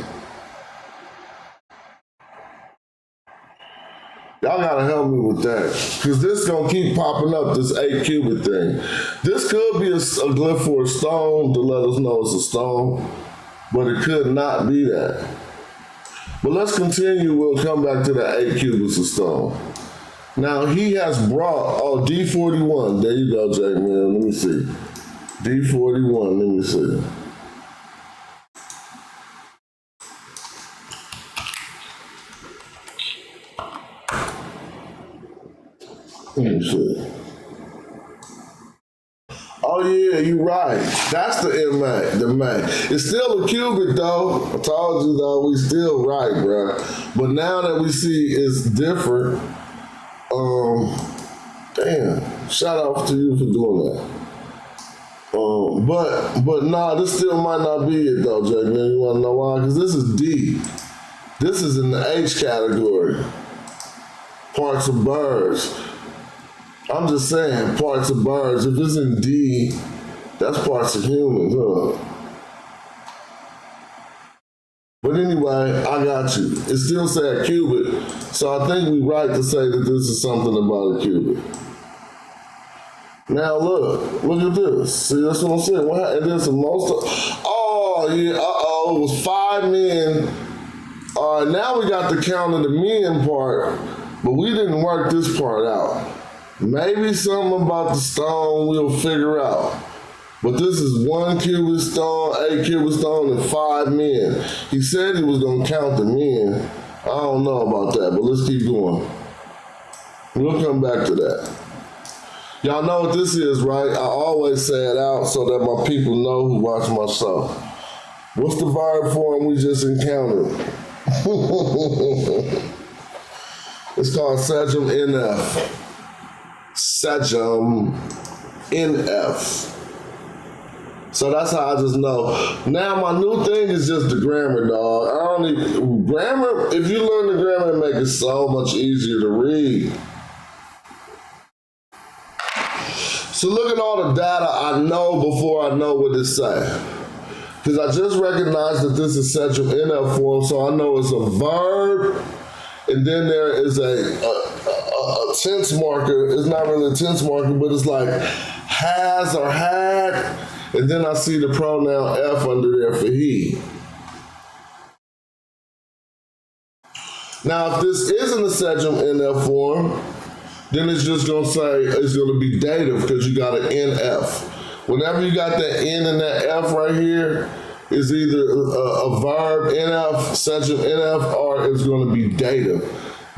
y'all gotta help me with that. Cause this gonna keep popping up, this 8 cubit thing. This could be a glyph for a stone to let us know it's a stone, but it could not be that. But let's continue, we'll come back to the 8 cubits of stone. Now he has brought, oh, D41, there you go, Jake, man, let me see. D41, let me see. Let me see. Oh yeah, you're right. That's the MA, the May. It's still a cubit though. I told you though, we still right, bro. But now that we see it's different, damn, shout out to you for doing that. But nah, this still might not be it though, Jake, man. You wanna know why? Because this is D. This is in the H category. Parts of birds. I'm just saying, parts of birds. If it's in D, that's parts of humans, huh? But anyway, I got you. It still said cubit, so I think we're right to say that this is something about a cubit. Now look at this. See, that's what I'm saying. What? And there's some most of, oh yeah, it was 5 men. All right, now we got the count of the men part, but we didn't work this part out. Maybe something about the stone we'll figure out. But this is 1 cubit stone, 8 cubit stone, and 5 men. He said he was gonna count the men. I don't know about that, but let's keep going. We'll come back to that. Y'all know what this is, right? I always say it out so that my people know who watch my show. What's the verb form we just encountered? It's called Sejm NF. Sejm NF. So that's how I just know. Now my new thing is just the grammar, dog. I don't need grammar. If you learn the grammar, it makes it so much easier to read. So look at all the data I know before I know what it says. Because I just recognized that this is Sejm NF form, so I know it's a verb, and then there is a tense marker. It's not really a tense marker, but it's like has or had, and then I see the pronoun F under there for he. Now, if this isn't a Sejm NF form, then it's just gonna say it's gonna be dative because you got an NF. Whenever you got that N and that F right here, is either a verb, NF, subject NF, or it's going to be dative.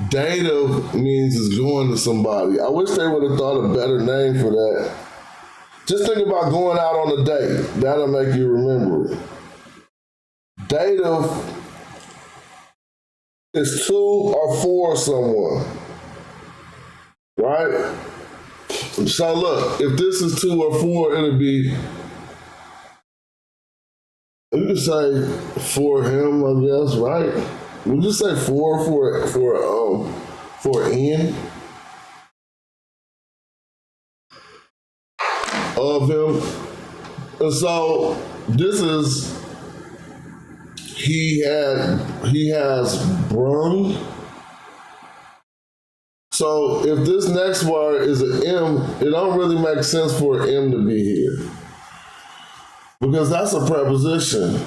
Dative means it's going to somebody. I wish they would have thought a better name for that. Just think about going out on a date. That'll make you remember it. Dative is to or for someone, right? So look, if this is to or for, it'll be, you can say for him, I guess, right? Would you say for in of him? And so this is he has brung. So if this next word is an M, it don't really make sense for an M to be here, because that's a preposition.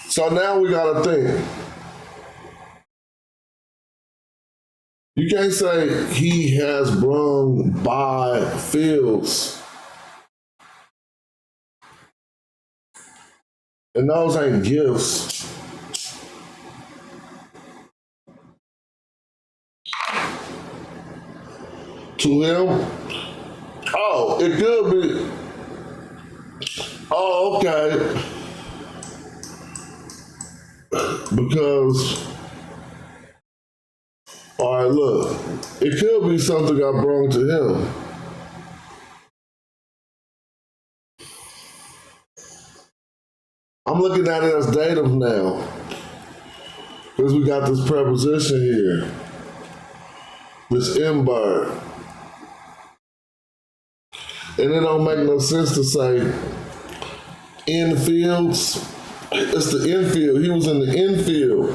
So now we gotta think. You can't say he has brung by fields. And those ain't gifts. To him? Oh, it could be. Oh, okay. Because, all right, look, it could be something I brought to him. I'm looking at it as dative now, because we got this preposition here, this M-bird. And it don't make no sense to say in fields. It's the infield. He was in the infield.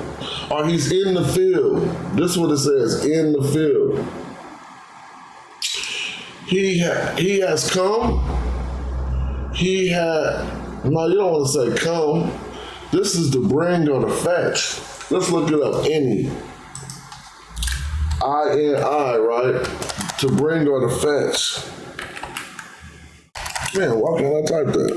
Or he's in the field. This is what it says, in the field. He has come. No, you don't want to say come. This is to bring or to fetch. Let's look it up, any. I-N-I, right? To bring or to fetch. Man, why can't I type that?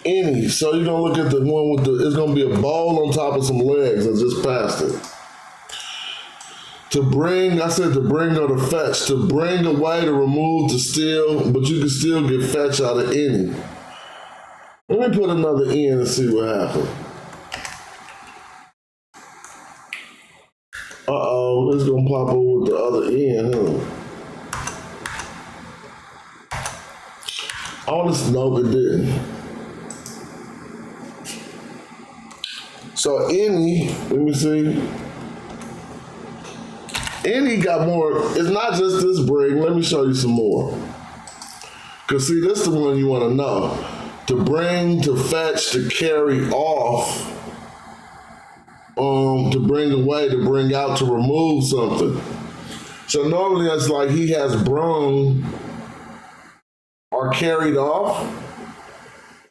Any. So you're gonna look at the one with it's gonna be a ball on top of some legs. I just passed it. To bring, I said to bring or to fetch. To bring away, to remove, to steal, but you can still get fetch out of any. Let me put another N and see what happens. Uh-oh, it's gonna pop up with the other N, huh? Oh, no, it didn't. So any, let me see. Any got more. It's not just this bring. Let me show you some more. Because see, this is the one you want to know. To bring, to fetch, to carry off, to bring away, to bring out, to remove something. So normally it's like he has brung or carried off.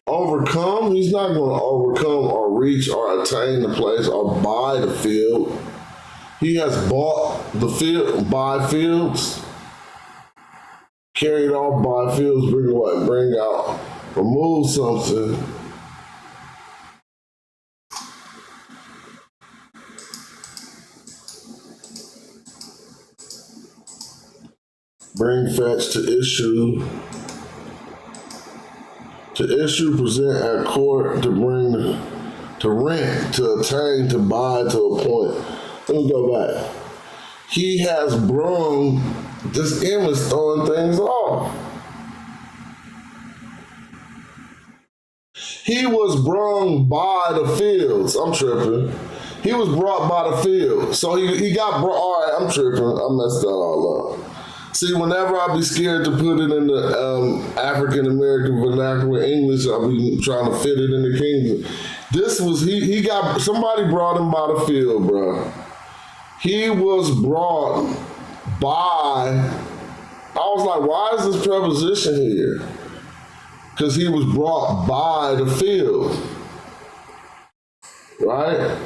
Overcome, he's not going to overcome or reach or attain the place or buy the field. He has bought the field, buy fields, carried off, buy fields, bring away, bring out, remove something. Bring, fetch, to issue. To issue, present at court, to bring, to rent, to attain, to buy, to appoint. Let me go back. He has brung, this M is throwing things off. He was brung by the fields. I'm tripping. He was brought by the field. So he got brought, all right, I'm tripping. I messed that all up. See, whenever I be scared to put it in the African-American vernacular English, I be trying to fit it in the kingdom. This was, he got, somebody brought him by the field, bro. He was brought by, I was like, why is this preposition here? Because he was brought by the field, right?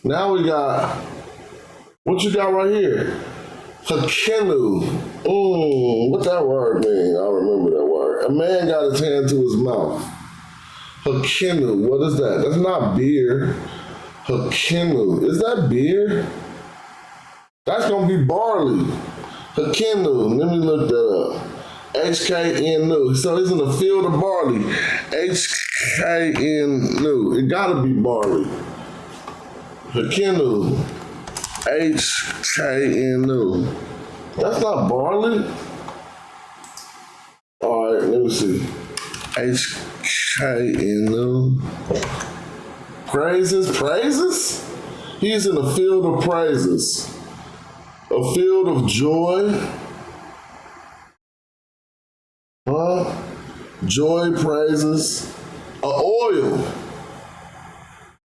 Now we got, what you got right here? Hakenu. What that word mean? I remember that word. word. A man got his hand to his mouth. Hakenu, what is that? That's not beer. Hakenu, is that beer? That's gonna be barley. Hakenu, let me look that up. HKNU. So he's in the field of barley. HKNU. It gotta be barley. Hakenu. HKNU. That's not barley. All right, let me see. HKNU. Praises? He's in a field of praises. A field of joy. Huh? Joy, praises. Oil.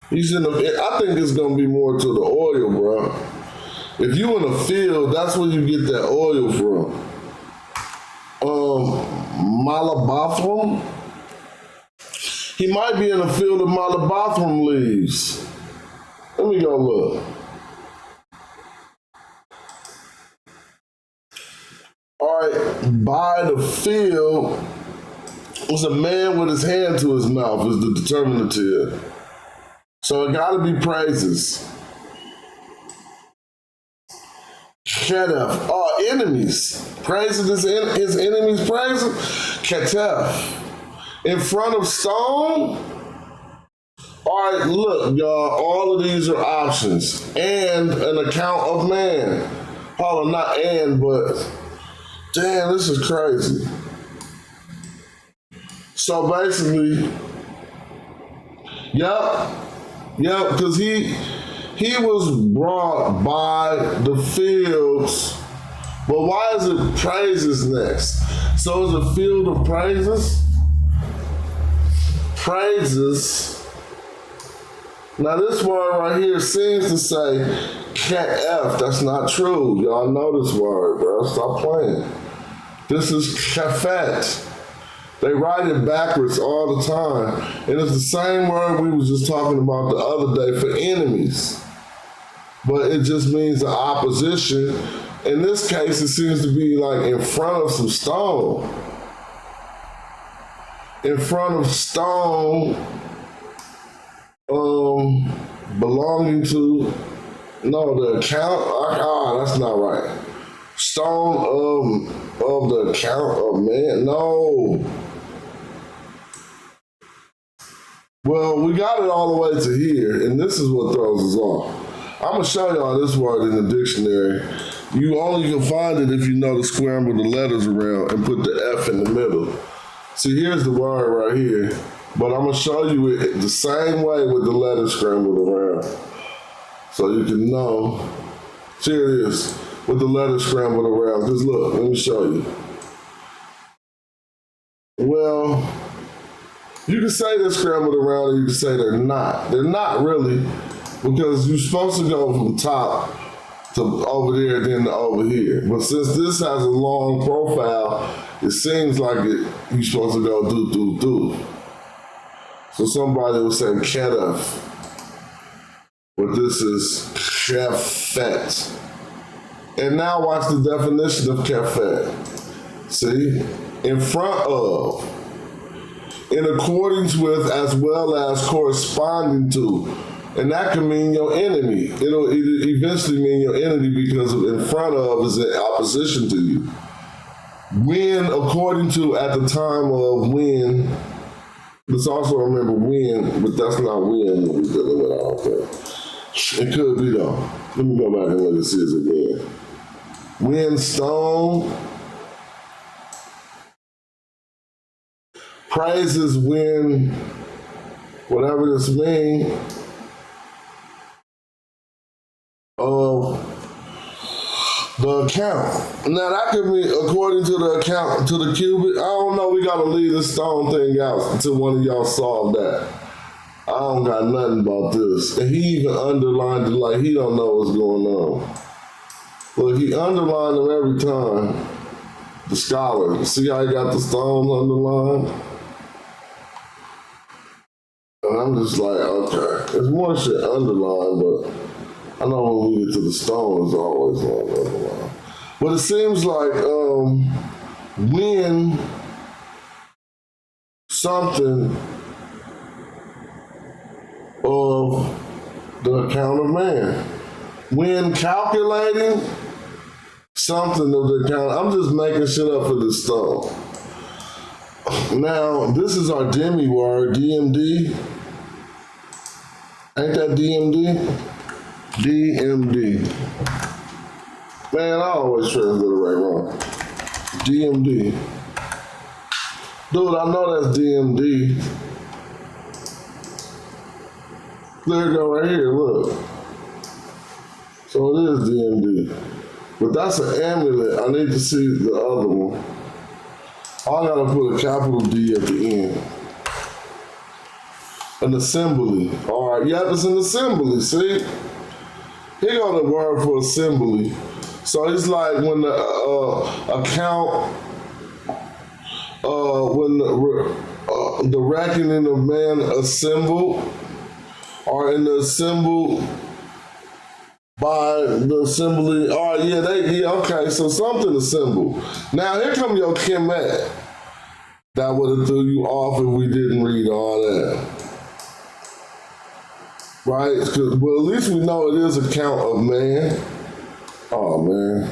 He's in I think it's gonna be more to the oil, bro. If you in a field, that's where you get that oil from. Malabathrum. He might be in a field of Malabathrum leaves. Let me go look. All right, by the field was a man with his hand to his mouth is the determinative. So it gotta be praises. Ketef. Oh, enemies. Praising his enemies, praising. Ketef. In front of stone? All right, look, y'all, all of these are options. And an account of man. Hold on, not and, but damn, this is crazy. So basically, yep, because he was brought by the fields. But why is it praises next? So is a field of praises? Praises. Now this word right here seems to say KF. That's not true. Y'all know this word, bro. Stop playing. This is kafet. They write it backwards all the time. And it's the same word we was just talking about the other day for enemies. But it just means the opposition. In this case, it seems to be like in front of some stone. In front of stone, belonging to, no, the account, that's not right. Stone of the account of man, no. Well, we got it all the way to here, and this is what throws us off. I'm gonna show y'all this word in the dictionary. You only can find it if you know to scramble the letters around and put the F in the middle. See, here's the word right here, but I'm gonna show you it the same way with the letters scrambled around, so you can know. Here it is, with the letters scrambled around. Just look, let me show you. Well, you can say they're scrambled around, or you can say they're not. They're not really, because you're supposed to go from top to over there, then to over here. But since this has a long profile, it seems like you're supposed to go do. So somebody will say kedef, but this is kefet. And now watch the definition of kefet. See? In front of, in accordance with, as well as corresponding to. And that can mean your enemy. It'll eventually mean your enemy because of in front of is in opposition to you. When, according to, at the time of when, let's also remember when, but that's not when we're dealing with all that. It could be though. Let me go back and look and see is it when. When stone, praises when, whatever this means, of the account. Now that could be according to the account, to the cubit. I don't know, we gotta leave this stone thing out until one of y'all solve that. I don't got nothing about this. And he even underlined it like he don't know what's going on. Look, he underlined them every time. The scholar, see how he got the stones underlined? And I'm just like, okay, there's more shit underlined, but I know when we get to the stone, it's always on the other line. But it seems like when something of the account of man. When calculating something of the account, I'm just making shit up for this stuff. Now, this is our demi word, DMD. Ain't that DMD? DMD. Man, I always translate it right wrong. DMD. Dude, I know that's DMD. There you go right here, look. So it is DMD. But that's an amulet. I need to see the other one. I gotta put a capital D at the end. An assembly. All right, yep, it's an assembly, see? Here go the word for assembly. So it's like when the account, when the reckoning of man assembled, or in the assembled by the assembly. All right, yeah, okay, so something assembled. Now here come your Kemet. That would have threw you off if we didn't read all that. Right? Well, at least we know it is a count of man. Oh, man.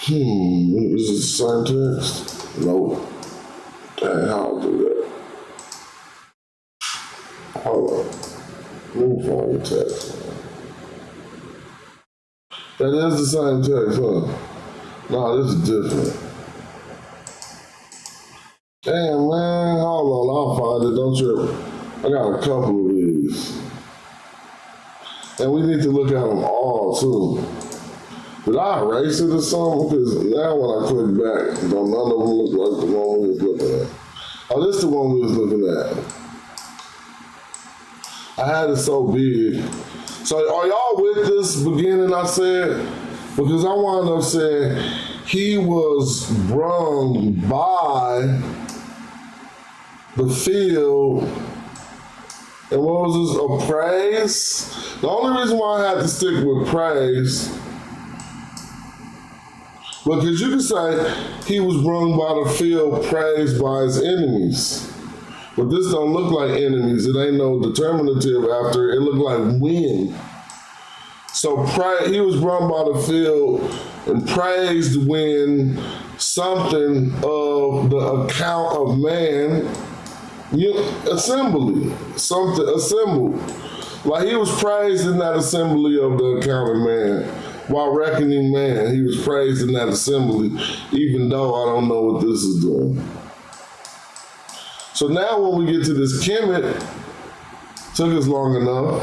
Is it the same text? No. Dang, how I'll do that? Hold on. Let me find the text. That is the same text, huh? No, this is different. Damn, man. Hold on, I'll find it. Don't trip. I got a couple of these. And we need to look at them all, too. Did I erase it or something? Because now when I click back, none of them look like the one we was looking at. Oh, this is the one we was looking at. I had it so big. So are y'all with this beginning I said? Because I wound up saying he was brung by the field. And what was this? A praise? The only reason why I had to stick with praise, because you can say he was brung by the field, praised by his enemies. But this don't look like enemies. It ain't no determinative after. It looked like wind. So he was brung by the field and praised when something of the account of man, assembly, something assembled. Like he was praised in that assembly of the account of man. While reckoning man, he was praised in that assembly, even though I don't know what this is doing. So now when we get to this Kemet, took us long enough.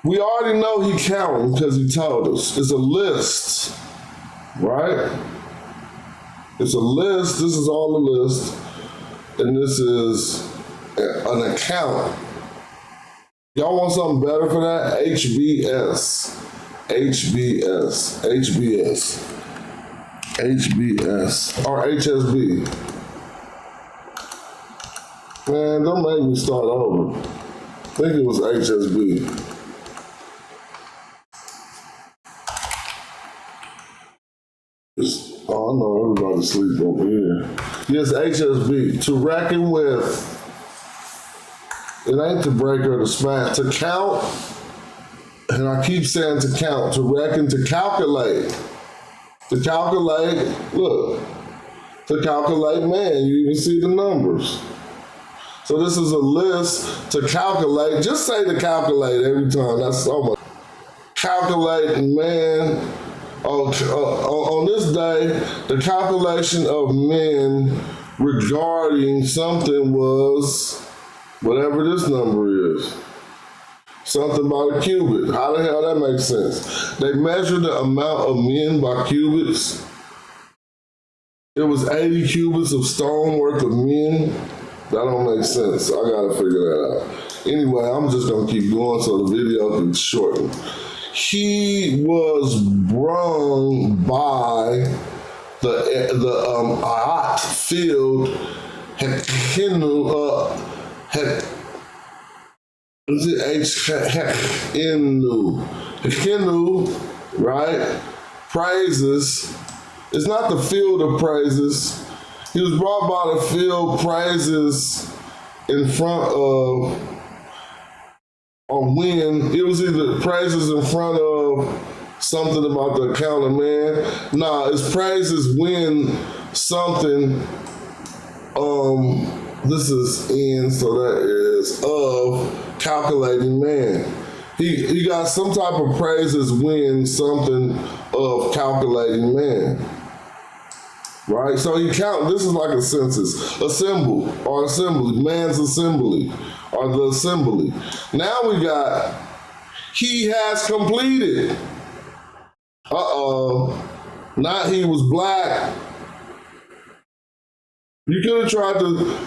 We already know he counting because he told us. It's a list, right? It's a list. This is all the list. And this is an account. Y'all want something better for that? HBS. HBS. HBS. HBS. Or HSB. Man, don't make me start over. I think it was HSB. I know everybody's asleep over here. Yes, HSB. To reckon with. It ain't to break or to smash. To count, and I keep saying to count, to reckon, to calculate. To calculate, look. To calculate, man, you even see the numbers. So this is a list to calculate. Just say to calculate every time. That's so much. Calculating, man. On this day, the calculation of men regarding something was whatever this number is. Something by the cubit. How the hell that makes sense? They measured the amount of men by cubits. It was 80 cubits of stone worth of men. That don't make sense. I gotta figure that out. Anyway, I'm just gonna keep going so the video can shorten. He was brung by the Aat field, Hekenu, Hekenu, right? Praises. It's not the field of praises. He was brought by the field praises in front of or when it was either praises in front of something about the account of man. Nah, it's praises when something this is in, so that is of calculating man. He got some type of praises when something of calculating man. Right? So he count, this is like a census, a symbol or assembly, man's assembly or the assembly. Now we got, he has completed. Not he was black. You could have tried to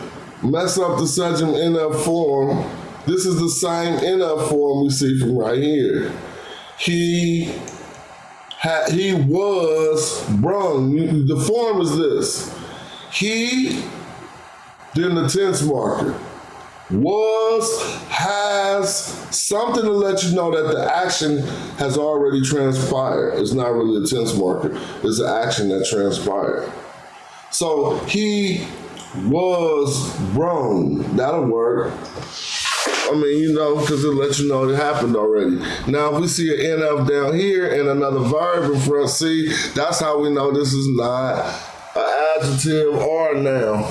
mess up the Sejm NF form. This is the same NF form we see from right here. He was brung. The form is this. He, then the tense marker. Was, has, something to let you know that the action has already transpired. It's not really a tense marker. It's an action that transpired. So he was brung. That'll work. I mean, you know, because it'll let you know it happened already. Now, if we see an NF down here and another verb in front, see, that's how we know this is not an adjective or a noun.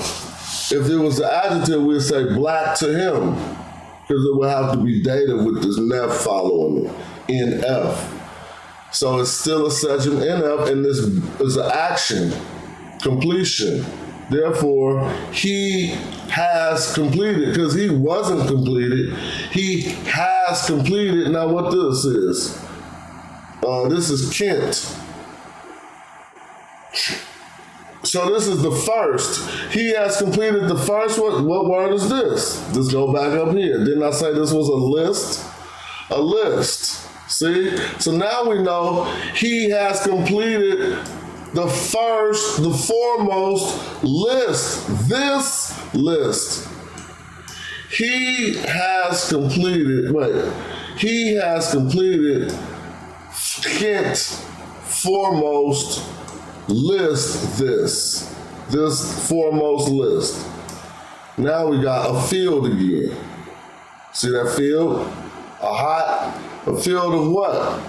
If it was an adjective, we'd say black to him, because it would have to be dated with this nef following it, NF. So it's still a Sejm NF, and this is an action, completion. Therefore, he has completed, because he wasn't completed. He has completed. Now, what this is Kent. So this is the first. He has completed the first. What word is this? Let's go back up here. Didn't I say this was a list? A list. See? So now we know he has completed the first, the foremost list. This list. He has completed, he has completed Kent foremost list, this foremost list. Now we got a field again. See that field? A field of what?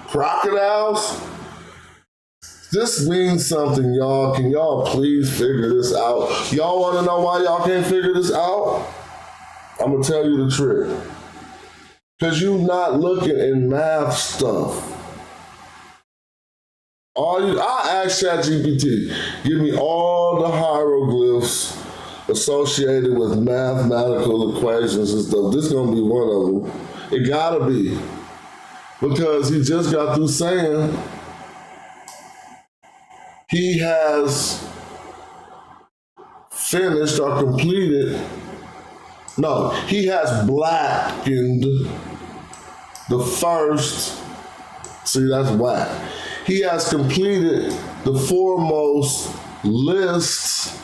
Crocodiles? This means something, y'all. Can y'all please figure this out? Y'all want to know why y'all can't figure this out? I'm going to tell you the trick. Because you're not looking in math stuff. I asked ChatGPT, give me all the hieroglyphs associated with mathematical equations and stuff. This is going to be one of them. It got to be. Because he just got through saying he has finished or completed. No, he has blackened the first. See, that's whack. He has completed the foremost list.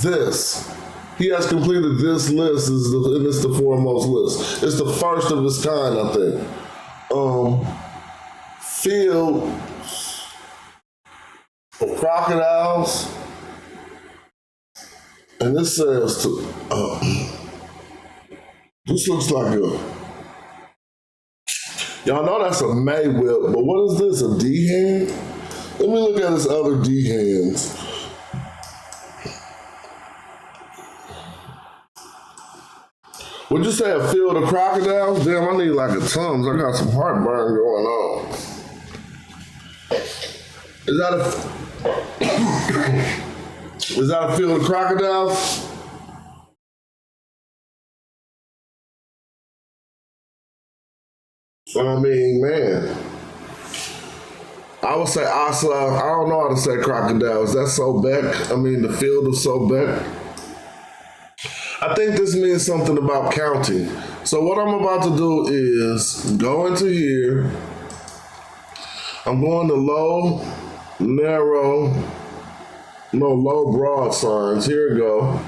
This. He has completed this list, and it's the foremost list. It's the first of its kind, I think. Field of crocodiles. And this says this looks like y'all know that's a May whip, but what is this, a D hand? Let me look at his other D hands. Would you say a field of crocodiles? Damn, I need like a Tums. I got some heartburn going on. Is that a field of crocodiles? I mean, man. I would say Asa. I don't know how to say crocodiles. That's Sobek. I mean, the field of Sobek. I think this means something about counting. So what I'm about to do is go into here. I'm going to low, narrow, low, broad signs. Here we go.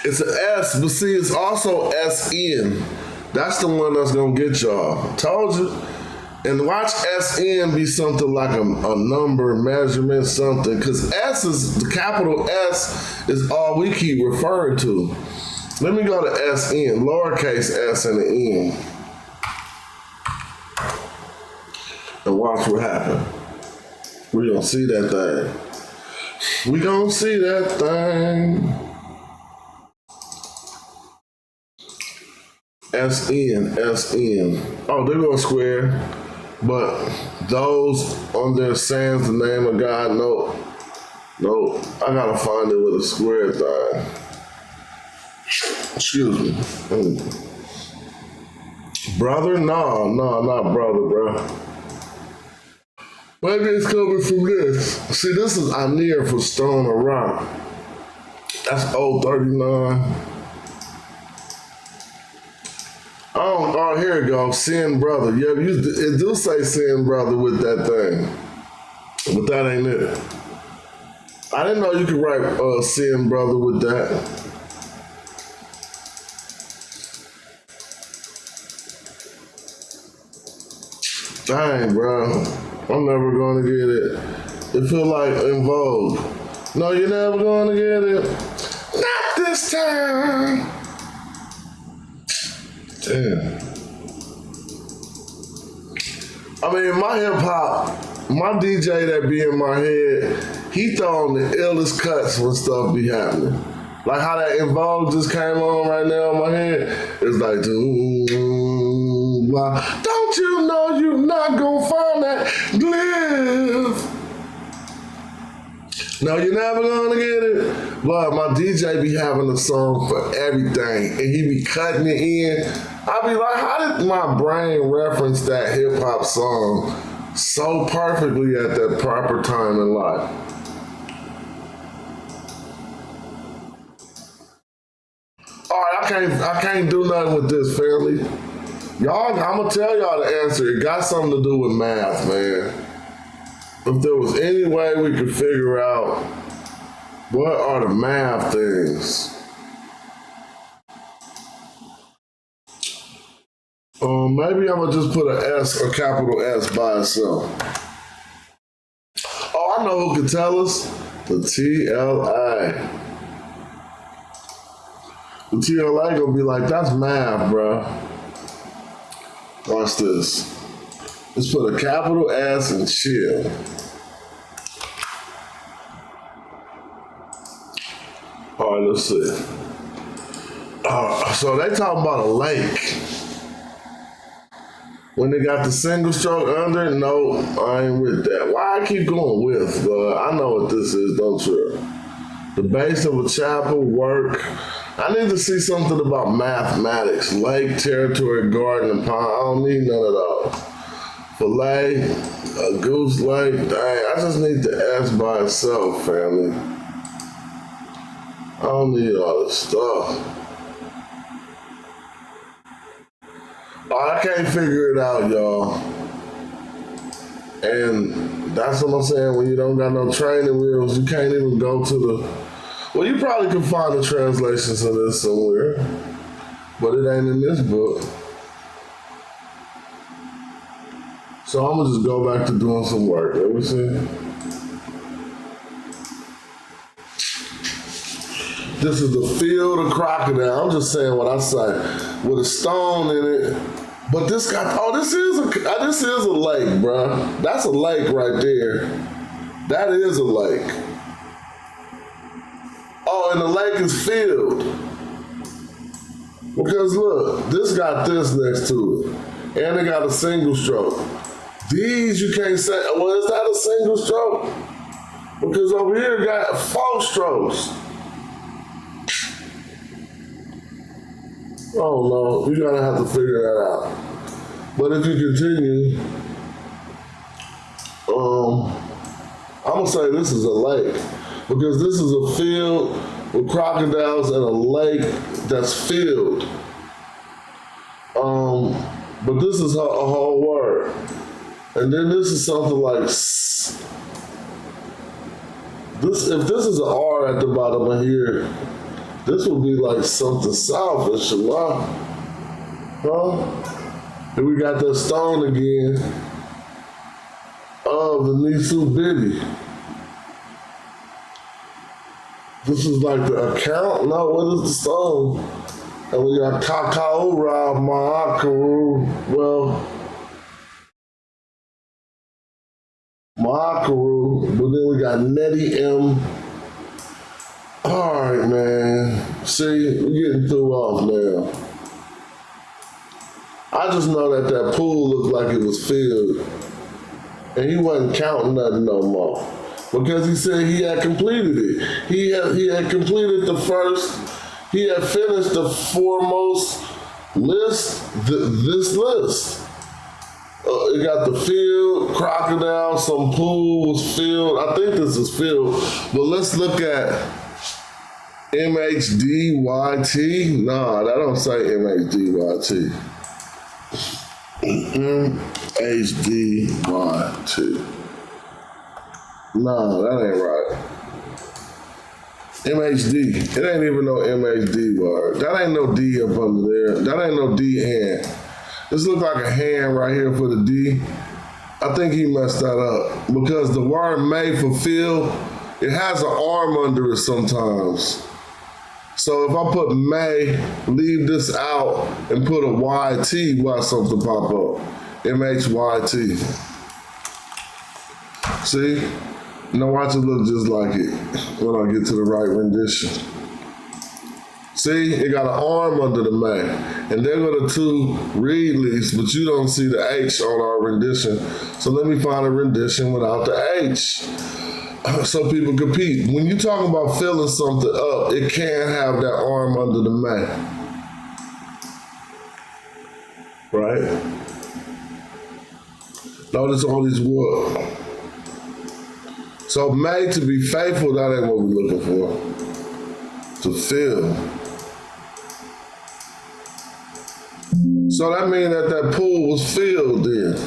It's an S, but see, it's also SN. That's the one that's gonna get y'all. Told you. And watch SN be something like a number, measurement, something. Because S is, the capital S is all we keep referring to. Let me go to SN, lowercase s and an N. And watch what happens. We gonna see that thing. We gonna see that thing. SN. Oh, they're going square. But those on there saying the name of God, no. I gotta find it with a square thing. Excuse me. Brother? No, not brother, bro. Maybe it's coming from this. See, this is Anir for Stone or Rock. That's 039. Oh, here it goes. Sin brother. Yeah, it do say sin brother with that thing. But that ain't it. I didn't know you could write sin brother with that. Dang, bro. I'm never gonna get it. It feel like in vogue. No, you're never gonna get it. Not this time. Damn. I mean, my hip hop, my DJ that be in my head, he throwing the illest cuts when stuff be happening. Like how that In Vogue just came on right now in my head. It's like, blah. Don't you know you're not gonna find that glyph? No, you're never gonna get it. But my DJ be having a song for everything, and he be cutting it in. I be like, how did my brain reference that hip hop song so perfectly at that proper time in life? All right, I can't do nothing with this, family. Y'all, I'm gonna tell y'all the answer. It got something to do with math, man. If there was any way we could figure out what are the math things. Maybe I'm gonna just put an S, a capital S by itself. Oh, I know who can tell us. The TLA. The TLA gonna be like, that's math, bro. Watch this. Let's put a capital S and chill. All right, let's see. So they talking about a lake. When they got the single stroke under, no, I ain't with that. Why I keep going with, but I know what this is, don't you? The base of a chapel, work. I need to see something about mathematics. Lake, territory, garden, and pond. I don't need none of those. Filet, a goose lake, dang, I just need the S by itself, family. I don't need all this stuff. Oh, I can't figure it out, y'all. And that's what I'm saying, when you don't got no training wheels, you can't even go to the... Well, you probably can find the translations of this somewhere, but it ain't in this book. So I'm gonna just go back to doing some work. Let me see. This is the field of crocodile. I'm just saying what I say. With a stone in it. But this got, this is a lake, bro. That's a lake right there. That is a lake. Oh, and the lake is filled. Because look, this got this next to it. And they got a single stroke. These you can't say, well, is that a single stroke? Because over here got 4 strokes. Oh no, you're gonna have to figure that out. But if you continue, I'm gonna say this is a lake. Because this is a field with crocodiles and a lake that's filled. But this is a whole word. And then this is something like this. If this is an R at the bottom of here, this would be like something south in Shema. Huh? And we got that stone again of the Nisu Bibby. This is like the account? No, what is the stone? And we got Kakaura Ma'akaru. Well, Ma'akaru, but then we got Nettie M. All right, man. See, we're getting through off now. I just know that that pool looked like it was filled. And he wasn't counting nothing no more. Because he said he had completed it. He had completed the first, he had finished the foremost list, this list. It got the field, crocodile, some pool was filled. I think this is filled. But let's look at MHDYT. Nah, that don't say MHDYT. MHDYT. Nah, that ain't right. MHD. It ain't even no MHD word. That ain't no D up under there. That ain't no D hand. This look like a hand right here for the D. I think he messed that up because the word may fulfill, it has an arm under it sometimes. So if I put may, leave this out, and put a YT, watch something pop up. MHYT. See? Now watch it look just like it when I get to the right rendition. See, it got an arm under the may. And there go the two reed leaves, but you don't see the H on our rendition. So let me find a rendition without the H. So people compete. When you talk about filling something up, it can't have that arm under the may. Right? Notice all these words. So made to be faithful, that ain't what we're looking for. To fill. So that means that that pool was filled then.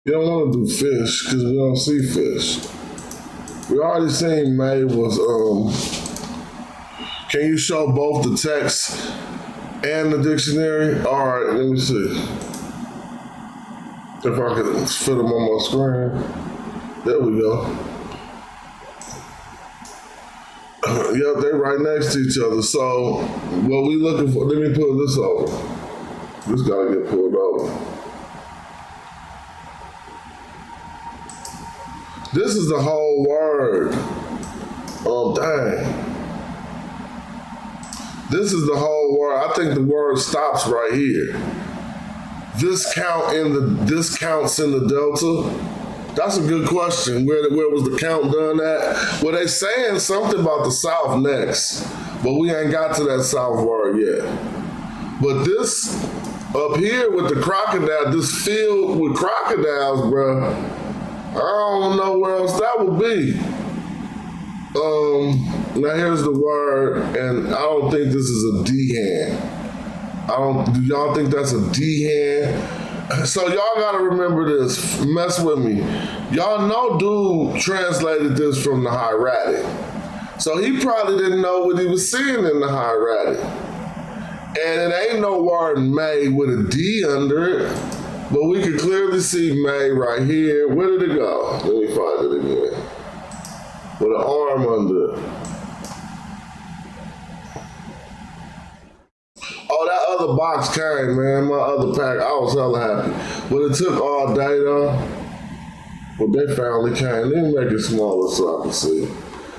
You don't want to do fish because we don't see fish. We already seen May was, can you show both the text and the dictionary? All right, let me see. If I could fit them on my screen. There we go. Yep, they're right next to each other. So what we looking for, let me pull this over. This gotta get pulled over. This is the whole word. Oh, dang. This is the whole word. I think the word stops right here. This counts in the delta. That's a good question. Where was the count done at? Well, they saying something about the South next, but we ain't got to that South word yet. But this up here with the crocodile, this field with crocodiles, bruh, I don't know where else that would be. Now here's the word, and I don't think this is a D hand. Do y'all think that's a D hand? So y'all gotta remember this, mess with me. Y'all know dude translated this from the hieratic. So he probably didn't know what he was seeing in the hieratic. And it ain't no word may with a D under it, but we can clearly see may right here. Where did it go? Let me find it again. With an arm under it. Oh, that other box came, man. My other pack, I was hella happy. But it took all day though. But they finally came. Let me make it smaller so I can see.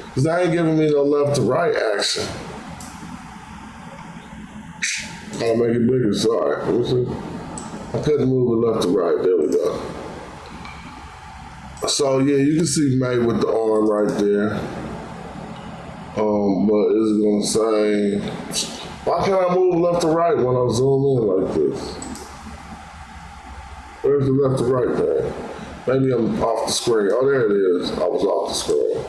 Because they ain't giving me no left to right action. I'll make it bigger, sorry. Let me see. I couldn't move it left to right. There we go. So yeah, you can see May with the arm right there. But it's gonna say, why can't I move left to right when I zoom in like this? Where's the left to right thing? Maybe I'm off the screen. Oh, there it is. I was off the screen.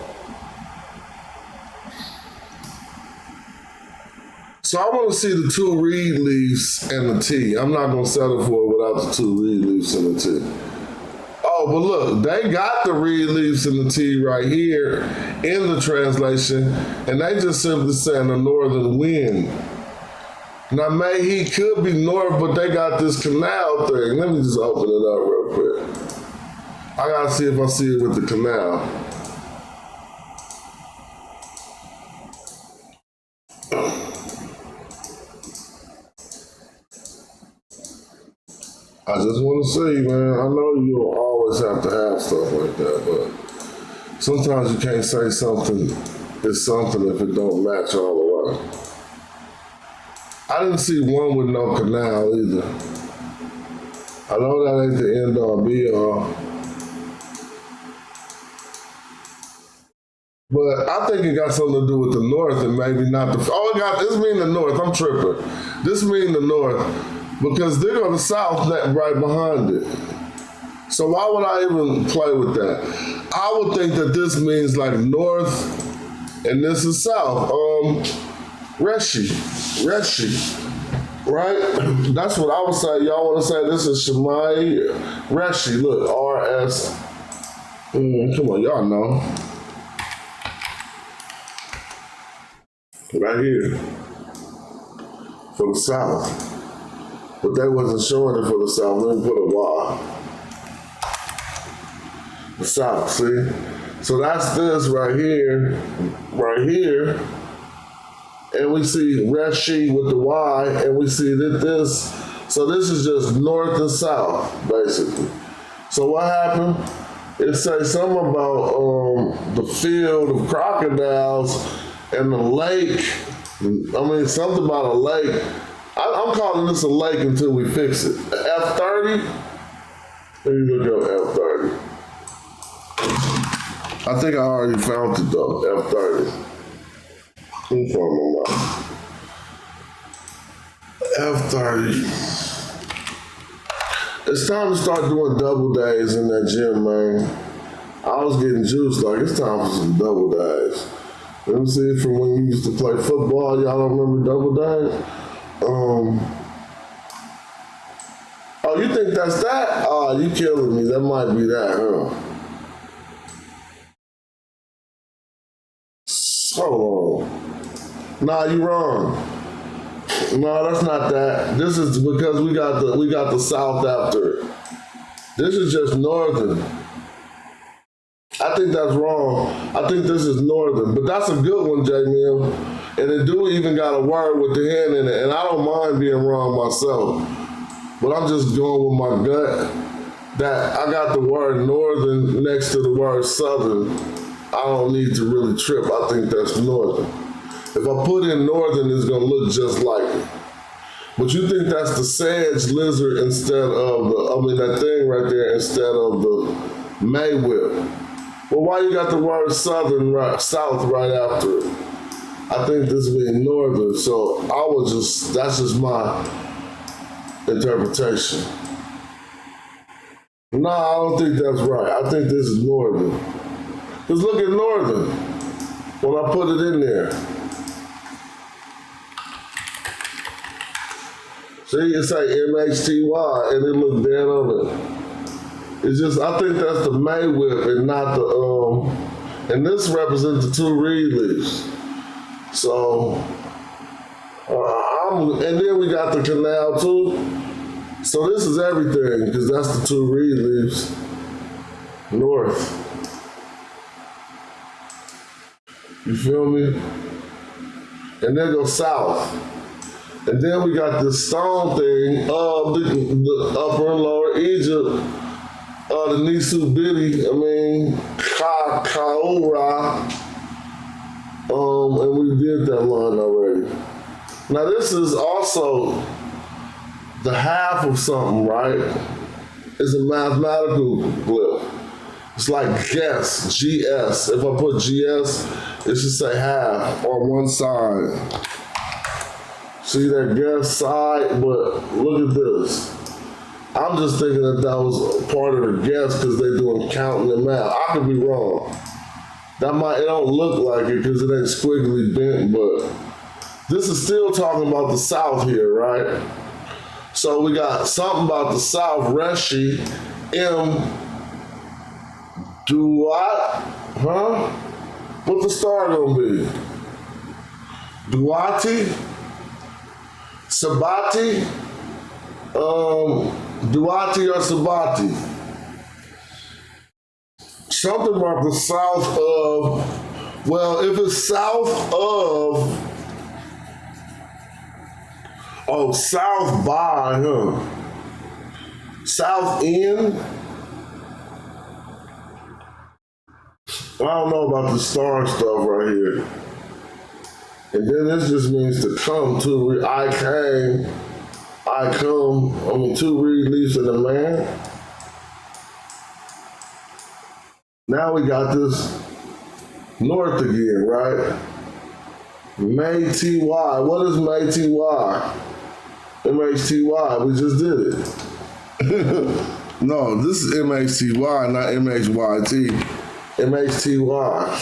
So I want to see the two reed leaves and the T. I'm not going to settle for it without the two reed leaves and the T. Oh, but look, they got the reed leaves and the T right here in the translation, and they just simply saying the northern wind. Now, he could be north, but they got this canal thing. Let me just open it up real quick. I gotta see if I see it with the canal. I just want to say, man, I know you'll always have to have stuff like that, but sometimes you can't say something is something if it don't match all the way. I didn't see one with no canal either. I know that ain't the end all be all. But I think it got something to do with the north and maybe not the, this mean the north, I'm tripping. This mean the north because they're on the south right behind it. So why would I even play with that? I would think that this means like north and this is south. Reshi, right? That's what I would say. Y'all want to say this is Shemai Reshi. Look, R-S. Come on, y'all know. Right here. For the south. But they wasn't showing it for the south. Let me put a Y. The south, see? So that's this right here. And we see Reshi with the Y, and we see that this, so this is just north and south, basically. So what happened? It says something about the field of crocodiles and the lake. I mean, something about a lake. I'm calling this a lake until we fix it. F30? Let me look up F30. I think I already found it though, F30. F30. It's time to start doing double days in that gym, man. I was getting juiced, like it's time for some double days. Let me see from when you used to play football, y'all don't remember double days? Oh, you think that's that? Oh, you killing me. That might be that, huh? Hold on. Nah, you wrong. No, that's not that. This is because we got the south after it. This is just northern. I think that's wrong. I think this is northern, but that's a good one, J-Mill. And it do even got a word with the N in it, and I don't mind being wrong myself. But I'm just going with my gut that I got the word northern next to the word southern. I don't need to really trip. I think that's northern. If I put in northern, it's gonna look just like it. But you think that's the sage lizard instead of that thing right there instead of the May whip. Well, why you got the word southern south right after it? I think this means northern, so that's just my interpretation. No, I don't think that's right. I think this is northern. Just look at northern when I put it in there. See, it say MHTY and it look dead on it. It's just, I think that's the May whip and not the, and this represents the two reed leaves. So, and then we got the canal too. So this is everything, because that's the two reed leaves. North. You feel me? And then go south. And then we got this stone thing of the upper and lower Egypt. The Nisu Bidi, Kaura. And we did that line already. Now this is also the half of something, right? It's a mathematical glyph. It's like GS, GS. If I put GS, it should say half on one side. See that guess side, but look at this. I'm just thinking that was part of the guess because they're doing counting them out. I could be wrong. It don't look like it because it ain't squiggly bent, but this is still talking about the South here, right? So we got something about the South, Reshi, M, What the star gonna be? Duarte? Sabati? Duarte or Sabati? Something about the south of, well, if it's south of, south by, South end? I don't know about the star stuff right here. And then this just means to come to, I came, I come, two reed leaves in a man. Now we got this north again, right? May-T-Y. What is May-T-Y? M-H-T-Y. We just did it. No, this is M-H-T-Y, not M-H-Y-T. M-H-T-Y.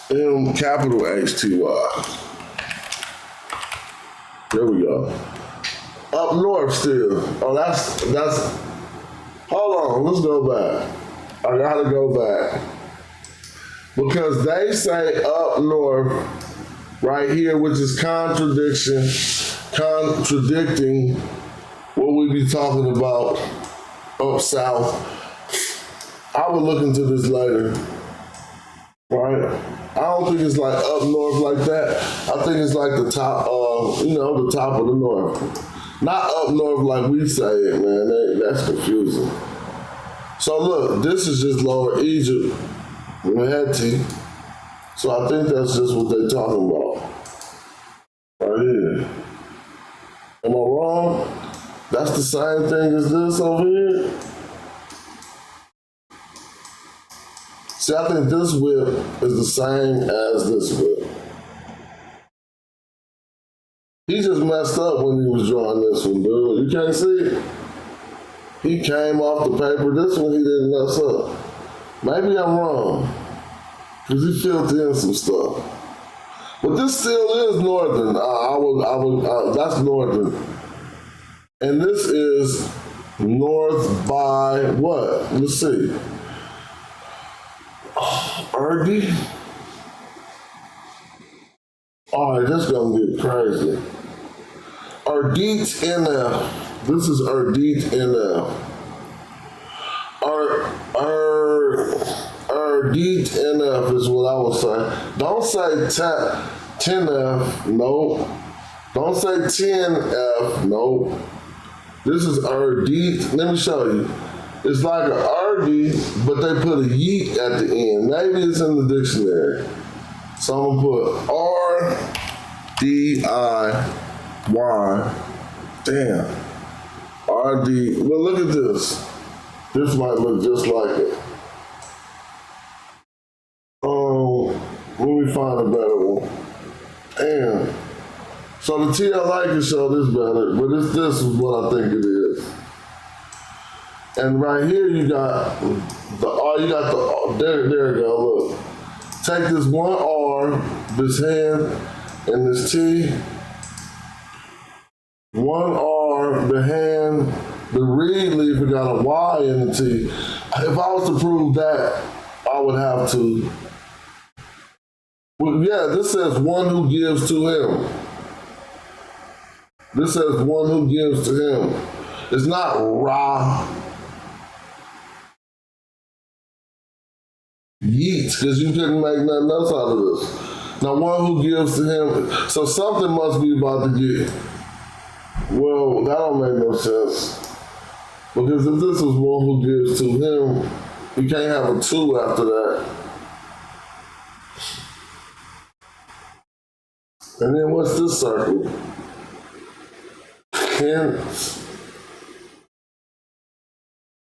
M capital H-T-Y. There we go. Up north still. Oh, that's, hold on, let's go back. I gotta go back. Because they say up north right here, which is contradicting what we be talking about up south. I will look into this later, right? I don't think it's like up north like that. I think it's like the top, the top of the north. Not up north like we say it, man. That's confusing. So look, this is just Lower Egypt, Meheti. So I think that's just what they're talking about. Right here. Am I wrong? That's the same thing as this over here? See, I think this whip is the same as this whip. He just messed up when he was drawing this one, dude. You can't see it? He came off the paper. This one he didn't mess up. Maybe I'm wrong, because he filled in some stuff. But this still is northern. That's northern. And this is north by what? Let's see. Erdi? All right, this gonna get crazy. Erdit NF. This is Erdit NF. Erdit NF is what I would say. Don't say 10F, no. Don't say 10F, no. This is Erdit. Let me show you. It's like an Erdi, but they put a yeet at the end. Maybe it's in the dictionary. So I'm gonna put R-D-I-Y. Damn. R-D. Well, look at this. This might look just like it. Let me find a better one. Damn. So the TLA can show this better, but this is what I think it is. And right here you got there you go, look. Take this one R, this hand, and this T. One R, the hand, the reed leaf, it got a Y in the T. If I was to prove that, I would have to. Well, yeah, this says one who gives to him. This says one who gives to him. It's not Ra. Yeet, because you couldn't make nothing else out of this. Now, one who gives to him, so something must be about to get. Well, that don't make no sense. Because if this is one who gives to him, you can't have a two after that. And then what's this circle? Hence.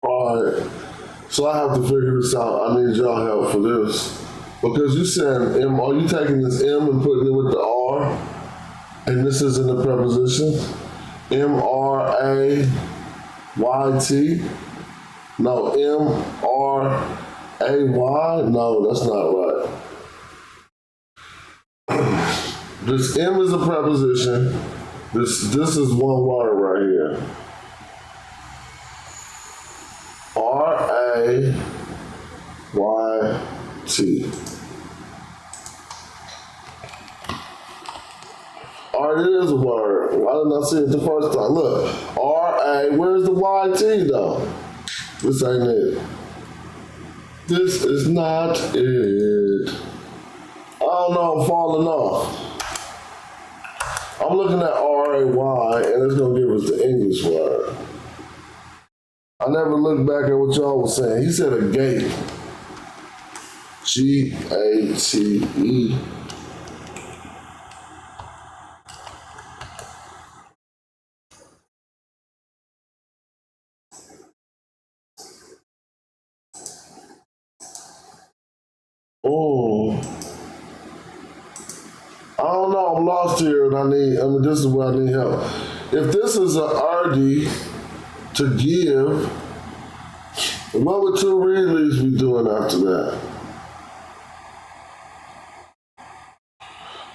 All right. So I have to figure this out. I need y'all help for this. Because you said M, are you taking this M and putting it with the R? And this is in the preposition? M-R-A-Y-T? No, M-R-A-Y? No, that's not right. This M is a preposition. This is one word right here. R R-A-Y-T. All right, it is a word. Why didn't I see it the first time? Look, R-A, where's the Y-T though? This ain't it. This is not it. I don't know, I'm falling off. I'm looking at R-A-Y, and it's gonna give us the English word. I never looked back at what y'all was saying. He said a gate. G-A-T-E. Oh, I don't know. I'm lost here, and this is where I need help. If this is a RD to give, what would two read leaves be doing after that?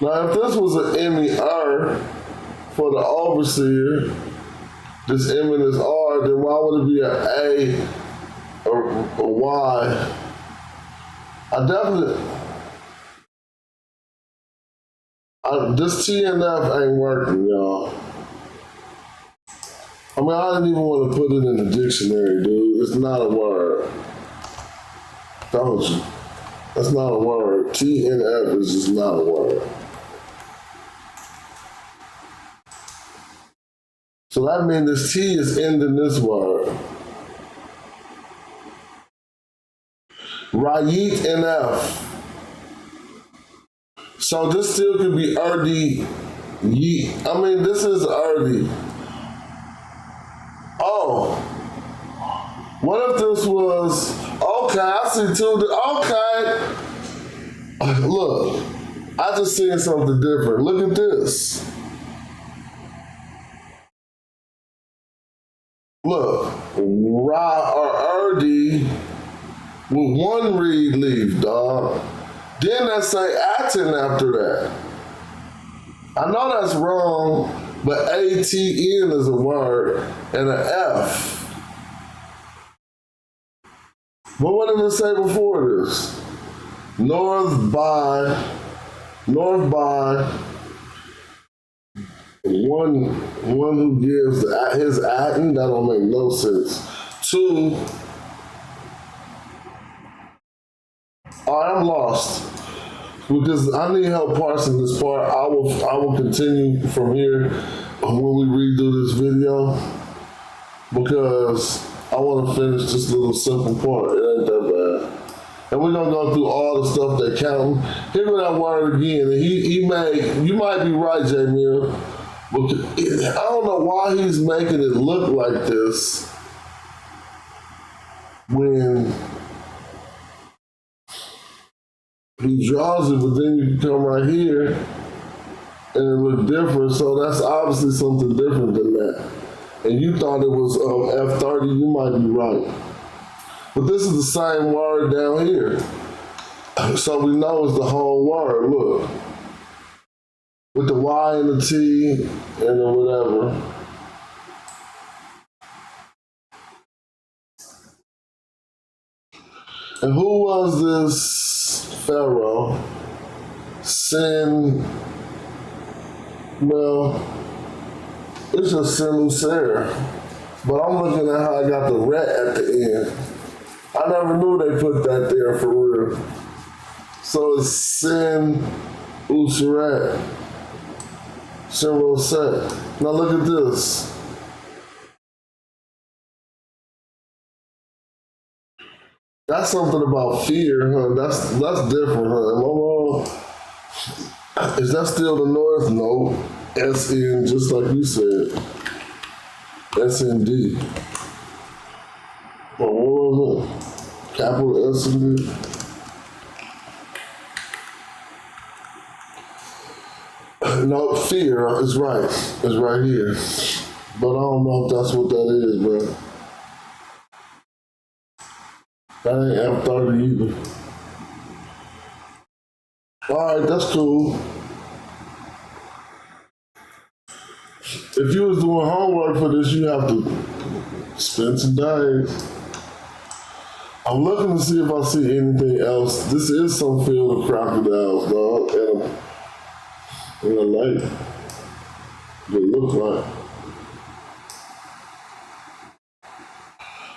Now, if this was an M-E-R for the overseer, this M and this R, then why would it be an A or a Y? This T and F ain't working, y'all. I mean, I didn't even want to put it in the dictionary, dude. It's not a word. Told you. That's not a word. T and F is just not a word. So that means this T is ending this word. Rayit and F. So this still could be Erdi Yeet. I mean, this is Erdi. Oh. What if this was, okay, I see two, okay. Look, I just seen something different. Look at this. Look, Ra or Erdi with one reed leaf, dog. Then they say Aten after that. I know that's wrong, but A-T-N is a word and an F. But what did it say before this? North by one who gives his Aten, that don't make no sense. Two, all right, I'm lost because I need help parsing this part. I will continue from here when we redo this video because I want to finish this little simple part. It ain't that bad. And we're gonna go through all the stuff that count. Here go that word again. And you might be right, Jamil. But I don't know why he's making it look like this when he draws it, but then you can come right here and it look different. So that's obviously something different than that. And you thought it was F30, you might be right. But this is the same word down here. So we know it's the whole word, look. With the Y and the T and the whatever. And who was this Pharaoh? It's just Senusser. But I'm looking at how I got the ret at the end. I never knew they put that there for real. So it's Sen-Useret. Sen-Roset. Now look at this. That's something about fear, huh? That's different, huh? Is that still the North? No. S-N, just like you said. S-N-D. Well, what was it? Capital S-N-D? No, fear is right. It's right here. But I don't know if that's what that is, bro. That ain't F30 either. All right, that's cool. If you was doing homework for this, you have to spend some days. I'm looking to see if I see anything else. This is some field of crocodiles, dog, in a lake. It looks like.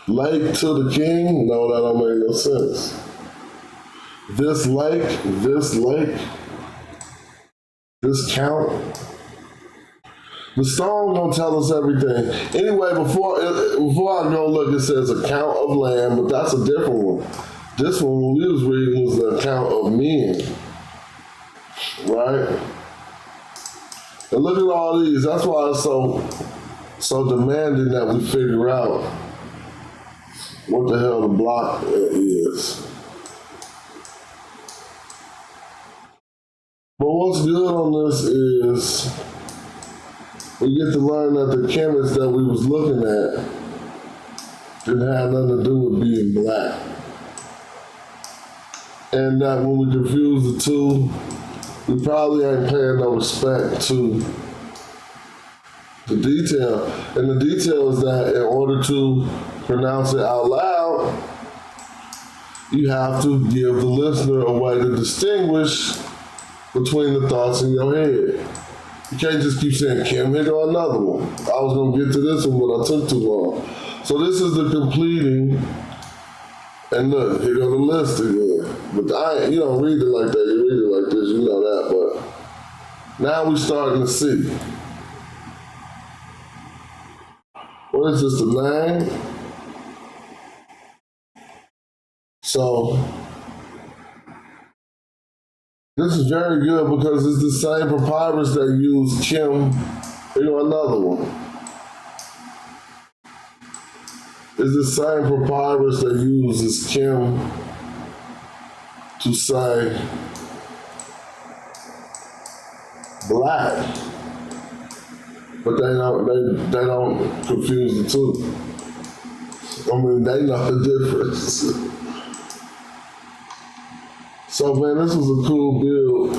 Lake to the king? No, that don't make no sense. This lake, this count. The song gonna tell us everything. Anyway, before I go look, it says account of land, but that's a different one. This one, when we was reading, was the account of men, right? And look at all these. That's why it's so demanding that we figure out what the hell the block is. But what's good on this is we get to learn that the chemists that we was looking at didn't have nothing to do with being black. And that when we confuse the two, we probably ain't paying no respect to the detail. And the detail is that in order to pronounce it out loud, you have to give the listener a way to distinguish between the thoughts in your head. You can't just keep saying, Kim, here go another one. I was gonna get to this one, but I took too long. So this is the completing, and look, here go the list again. But you don't read it like that, you read it like this, you know that, but now we starting to see. What is this, the name? So, this is very good because it's the same papyrus that used Kim. Here go another one. It's the same papyrus that uses Kim to say black, but they don't confuse the two. I mean, they know the difference. So man, this was a cool build,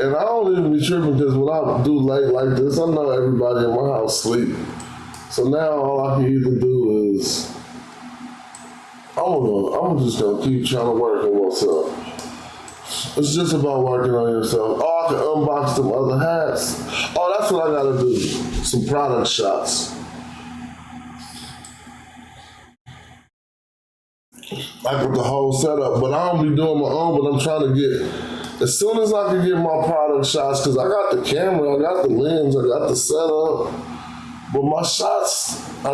and I don't even be tripping because when I do late like this, I know everybody in my house sleep. So now all I can either do is I'm just gonna keep trying to work on myself. It's just about working on yourself. Oh, I can unbox them other hats. Oh, that's what I gotta do. Some product shots. Like with the whole setup, but I don't be doing my own, but I'm trying to get, as soon as I can get my product shots, because I got the camera, I got the lens, I got the setup, but my shots, I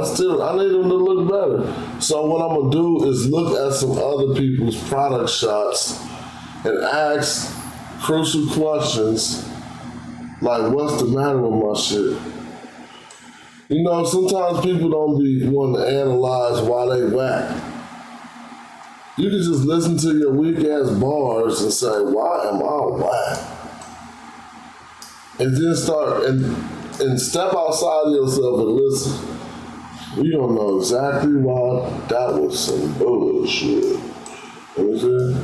need them to look better. So what I'm gonna do is look at some other people's product shots and ask crucial questions, like what's the matter with my shit? You know, sometimes people don't be wanting to analyze why they whack. You can just listen to your weak ass bars and say, why am I whack? And then start and step outside of yourself and listen. You don't know exactly why that was some bullshit. You know what I'm saying?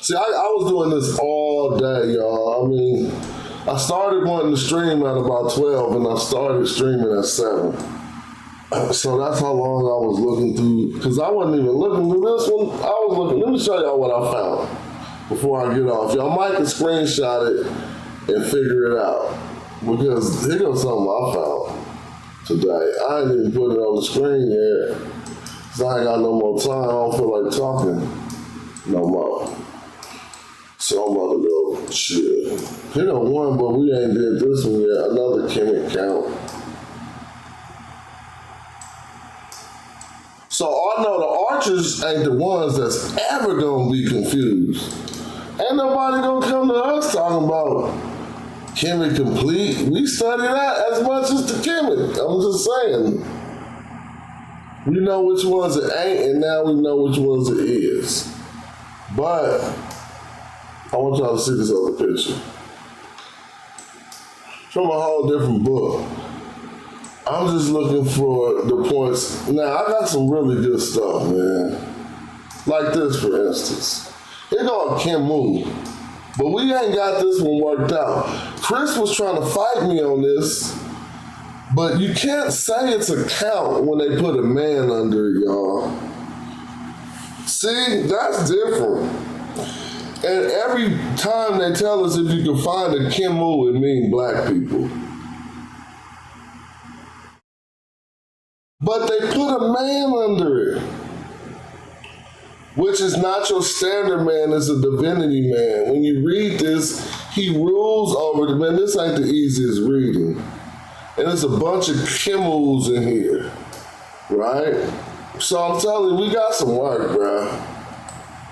See, I was doing this all day, y'all. I mean, I started wanting to stream at about 12 and I started streaming at 7. So that's how long I was looking through, because I wasn't even looking through this one. I was looking, let me show y'all what I found before I get off. Y'all might can screenshot it and figure it out, because here goes something I found today. I ain't even put it on the screen yet, because I ain't got no more time. I don't feel like talking no more. So I'm about to go chill. Here go one, but we ain't did this one yet. Another Kemet count. So I know the archers ain't the ones that's ever gonna be confused. Ain't nobody gonna come to us talking about Kemet complete. We study that as much as the Kemet. I'm just saying. We know which ones it ain't, and now we know which ones it is. But I want y'all to see this other picture. From a whole different book. I'm just looking for the points. Now, I got some really good stuff, man. Like this, for instance. Here go Khemu. But we ain't got this one worked out. Chris was trying to fight me on this, But you can't say it's a count when they put a man under it, y'all. See, that's different. And every time they tell us if you can find a Kimu, it means black people. But they put a man under it, which is not your standard man, it's a divinity man. When you read this, he rules over the man. This ain't the easiest reading. And there's a bunch of Kimus in here, right? So I'm telling you, we got some work, bro.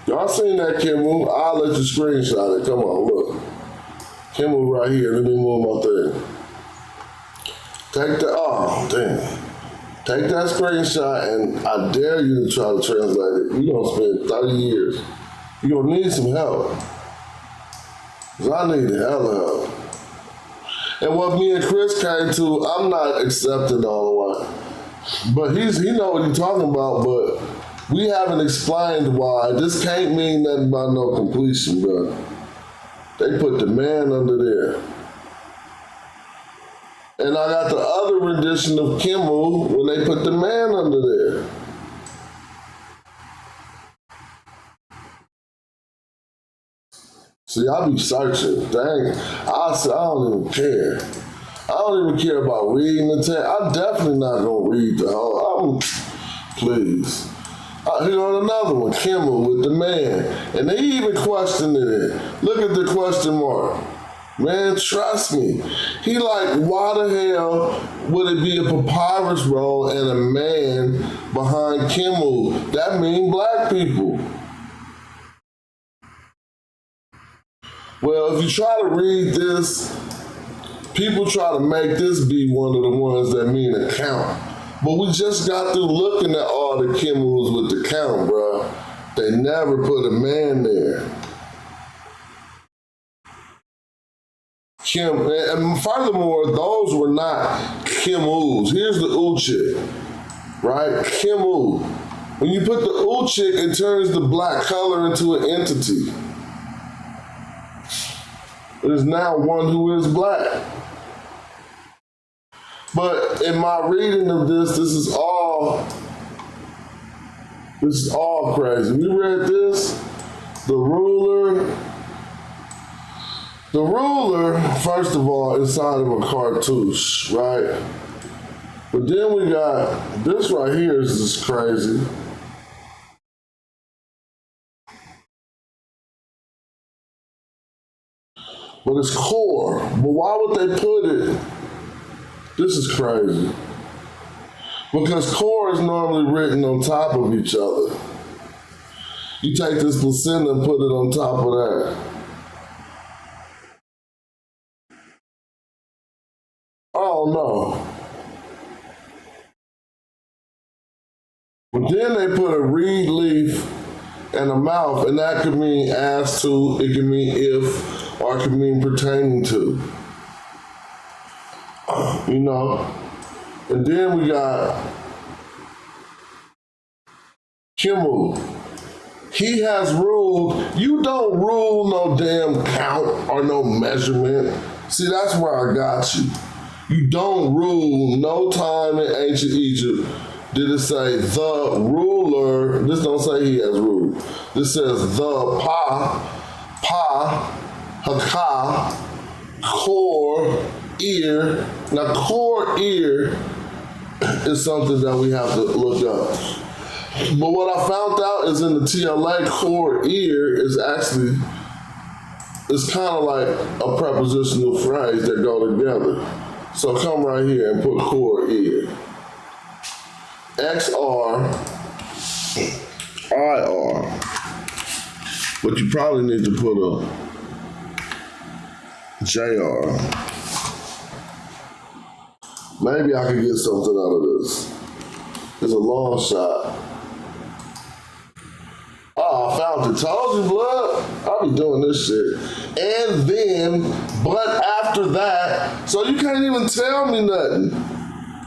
Y'all seen that Kimu? I'll let you screenshot it. Come on, look. Kimu right here. Let me move my thing. Take that. Oh, damn. Take that screenshot, and I dare you to try to translate it. You're going to spend 30 years. You're going to need some help. Because I need hella help. And what me and Chris came to, I'm not accepting all the way. But he know what he's talking about, but we haven't explained why. This can't mean nothing about no completion, bro. They put the man under there. And I got the other rendition of Kimu when they put the man under there. See, I be searching. Dang, I don't even care. I don't even care about reading the text. I'm definitely not gonna read the whole. Please. Here on another one, Kimu with the man, and they even questioned it. Look at the question mark. Man, trust me. He like, why the hell would it be a papyrus roll and a man behind Kimu? That mean black people. Well, if you try to read this, people try to make this be one of the ones that mean a count. But we just got through looking at all the Kimus with the count, bro. They never put a man there. And furthermore, those were not Kimus. Here's the Uchik, right? Kimu. When you put the Uchik, it turns the black color into an entity. There's now one who is black. But in my reading of this, this is all crazy. We read this, the ruler, first of all, inside of a cartouche, right? But then we got, this right here is just crazy. But it's core. But why would they put it? This is crazy. Because core is normally written on top of each other. You take this placenta and put it on top of that. Oh no. But then they put a reed leaf and a mouth, and that could mean as to, it can mean if, or it can mean pertaining to. You know? And then we got Kimu. He has ruled. You don't rule no damn count or no measurement. See, that's where I got you. You don't rule no time in ancient Egypt. Did it say the ruler? This don't say he has ruled. This says the Haka, core, ear. Now, core, ear is something that we have to look up. But what I found out is in the TLA, core, ear is actually, it's kind of like a prepositional phrase that go together. So come right here and put core, ear. XR, IR. But you probably need to put a JR. Maybe I could get something out of this. It's a long shot. Oh, I found it. Told you, blood. I'll be doing this shit. And then, but after that, so you can't even tell me nothing.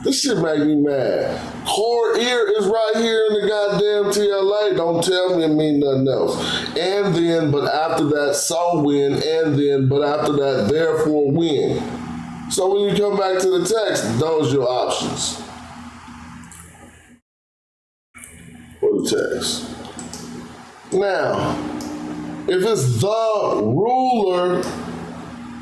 This shit make me mad. Core, ear is right here in the goddamn TLA. Don't tell me it mean nothing else. And then, but after that, so when, and then, but after that, therefore when. So when you come back to the text, those are your options for the text. Now, if it's the ruler,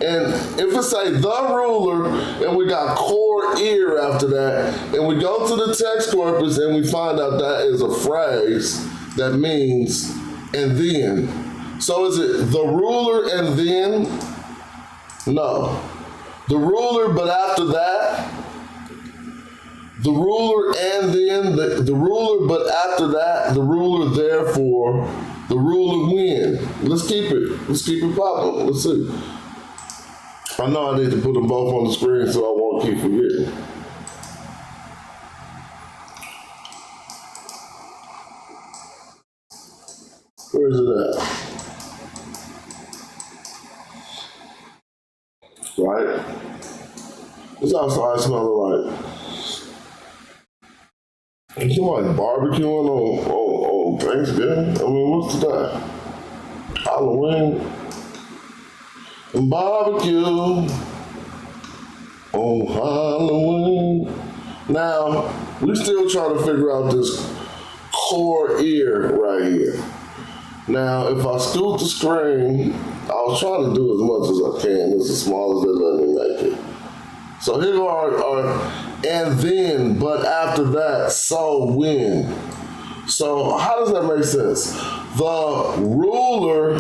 and if it's the ruler, and we got core ear after that, and we go to the text corpus and we find out that is a phrase that means and then. So is it the ruler and then? No. The ruler, but after that? The ruler and then, the ruler, but after that, the ruler, therefore, the ruler when. Let's keep it popping. Let's see. I know I need to put them both on the screen so I won't keep forgetting. Where is it at? Right? It's outside smelling like somebody barbecuing on Thanksgiving. I mean, what's that? Halloween. Barbecue on Halloween. Now, we still trying to figure out this core ear right here. Now, if I scoot the screen, I was trying to do as much as I can. It's as small as they let me make it. So here are and then, but after that, so when. So how does that make sense? The ruler,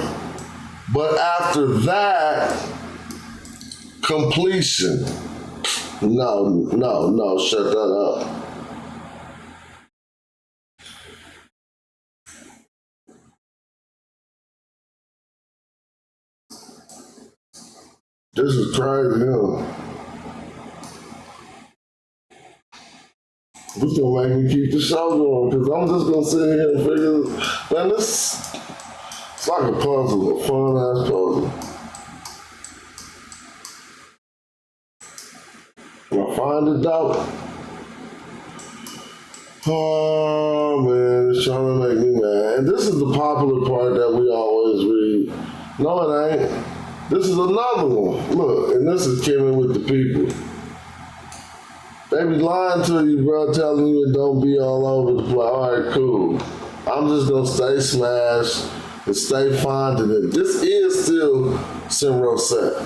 but after that, completion. No, shut that up. This is crazy, huh? This gonna make me keep the show going, because I'm just gonna sit here and figure, man, it's like a puzzle, a fun ass puzzle. When I find it out, oh man, it's trying to make me mad. And this is the popular part that we always read. No, it ain't. This is another one. Look, and this is Kimmy with the people. They be lying to you, bro, telling you it don't be all over the place. All right, cool. I'm just gonna stay smashed and stay finding it. This is still Sin Rosette.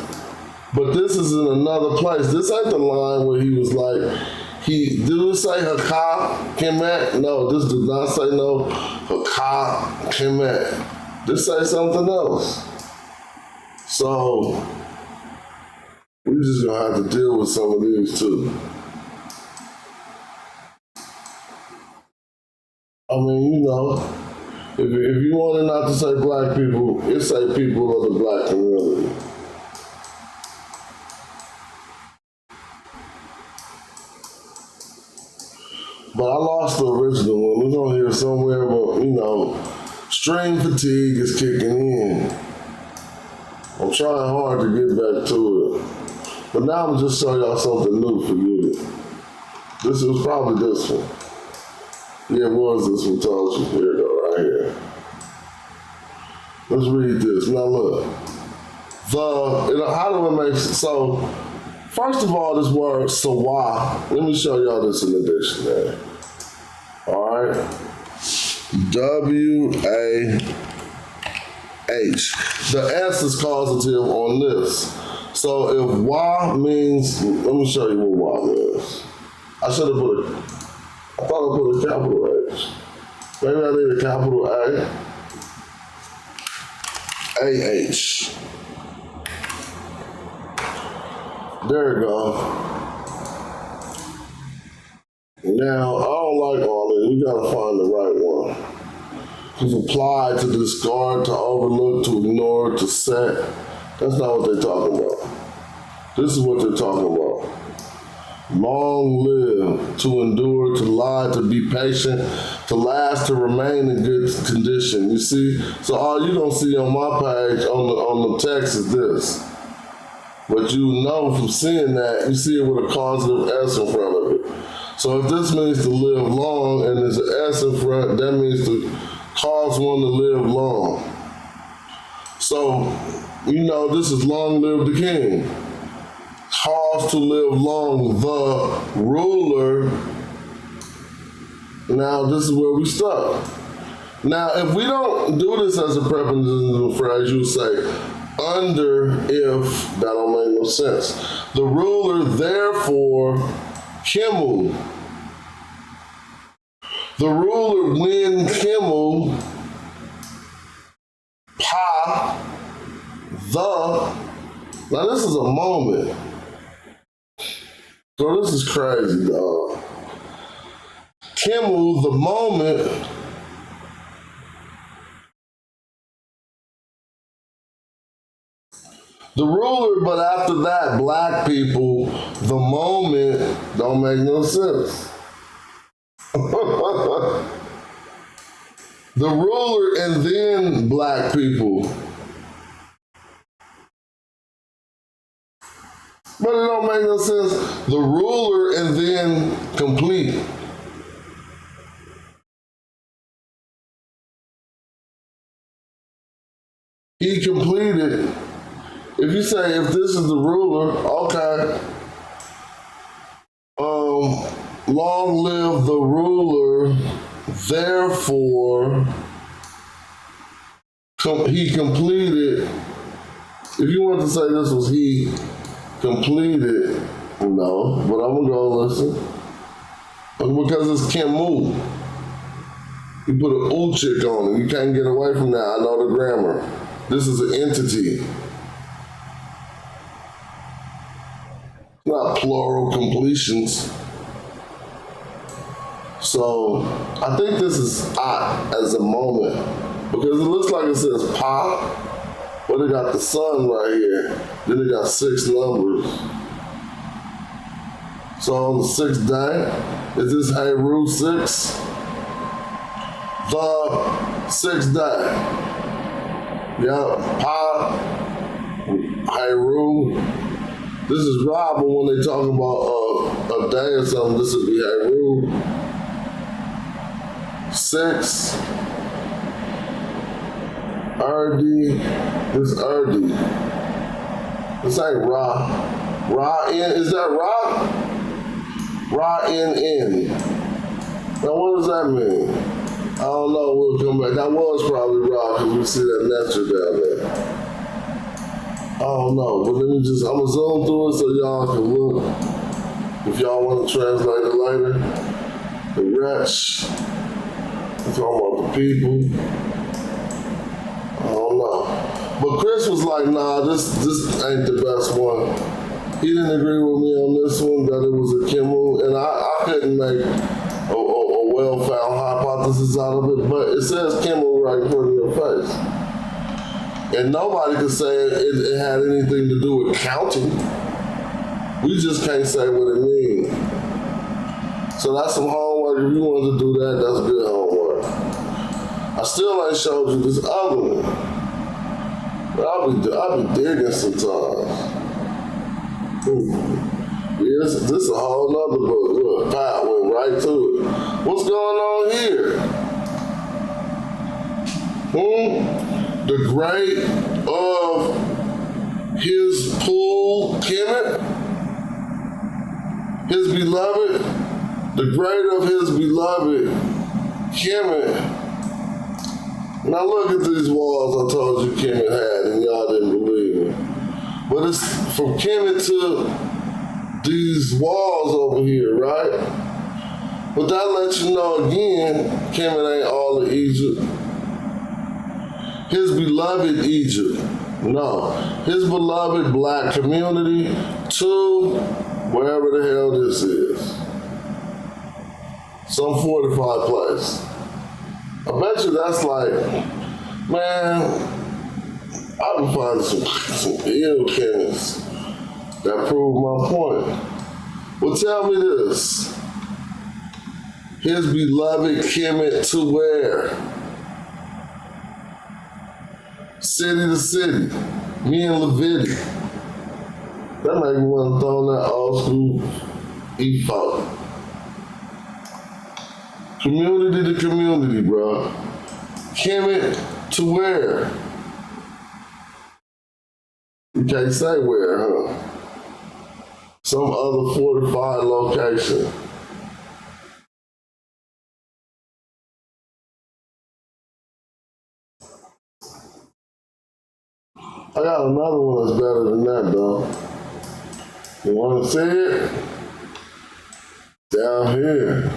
But this is in another place. This ain't the line where he was like, did it say Haka Kemet? No, this does not say no Haka Kemet. This say something else. So, we just gonna have to deal with some of these too. I mean, you know, if you wanted not to say black people, it say people of the black community. But I lost the original one. It's on here somewhere, but you know, stream fatigue is kicking in. I'm trying hard to get back to it. But now I'm just showing y'all something new. Forget it. This was probably this one. Yeah, it was this one, told you. Here we go, right here. Let's read this. Now look. How do I make, so, first of all, this word, sawa, let me show y'all this in the dictionary. All right. W-A-H. The S is causative on this. So if wa means, let me show you what wa means. I should have I thought I put a capital H. Maybe I need a capital A. A-H. There we go. Now, I don't like all this. We gotta find the right one. It's applied to discard, to overlook, to ignore, to set. That's not what they're talking about. This is what they're talking about. Long live, to endure, to lie, to be patient, to last, to remain in good condition. You see? So all you're gonna see on my page, on the text is this. But you know from seeing that, you see it with a causative S in front of it. So if this means to live long and there's an S in front, that means to cause one to live long. So, you know, this is long live the king. cause to live long, the ruler. Now this is where we stop. Now, if we don't do this as a prepositional phrase, you would say, under if, that don't make no sense. The ruler, therefore, Kimmel. The ruler, when Kimmel, Pa, the. Now, this is a moment. So, this is crazy, dog. Kimmel, the moment. The ruler, but after that, black people, the moment don't make no sense. The ruler and then black people. But it don't make no sense. The ruler and then complete. He completed. If you say, if this is the ruler, okay. Long live the ruler, therefore, he completed. If you want to say this was he completed, no, but I'm gonna go listen. Because it's Kimmel. You put an ooh chick on it. You can't get away from that. I know the grammar. This is an entity. Not plural completions. So I think this is odd as a moment because it looks like it says pa, but it got the sun right here. Then it got 6 numbers. So on the 6th day, is this Heru 6? The 6th day. Yeah, pa, Heru. This is Rob, but when they talk about a day or something, this would be Heru. 6. Erdi. This Erdi. This ain't Ra. Ra in, is that Ra? Ra in. Now what does that mean? I don't know, we'll come back. That was probably Ra, because we see that nectar down there. I don't know, but let me just, I'm gonna zoom through it so y'all can look. If y'all want to translate it later. The wretch. We're talking about the people. I don't know. But Chris was like, nah, this ain't the best one. He didn't agree with me on this one, that it was a Kimmel, and I couldn't make a well-found hypothesis out of it, but it says Kimmel right in front of your face. And nobody could say it had anything to do with counting. We just can't say what it means. So that's some homework. If you want to do that, that's good homework. I still ain't showed you this other one. But I'll be digging sometimes. Yeah, this is a whole nother book. Look, Pat went right to it. What's going on here? The great of his pool, Kemet, his beloved, the great of his beloved, Kemet. Now look at these walls I told you Kemet had, and y'all didn't believe me. But it's from Kemet to these walls over here, right? But that lets you know again, Kemet ain't all of Egypt. His beloved Egypt. No. His beloved black community to wherever the hell this is. Some fortified place. I bet you that's like, man, I've been finding some ill chemists that prove my point. Well, tell me this. His beloved Kemet to where? City to city. Me and Levitic. That make me want to throw that old school ephod. Community to community, bro. Kemet to where? You can't say where, huh? some other fortified location. I got another one that's better than that, though. You want to see it? Down here.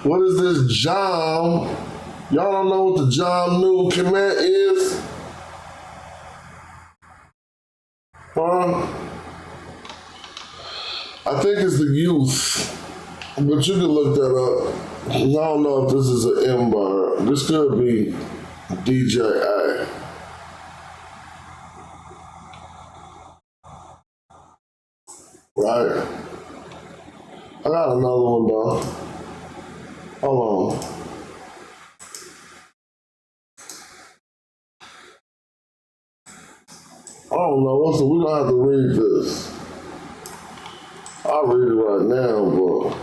What is this Jom? Y'all don't know what the Jom New Kemet is? Huh? I think it's the youth, but you can look that up. I don't know if this is an M-bar. This could be DJI. Right. I got another one though. Hold on. I don't know. We don't have to read this. I'll read it right now, but.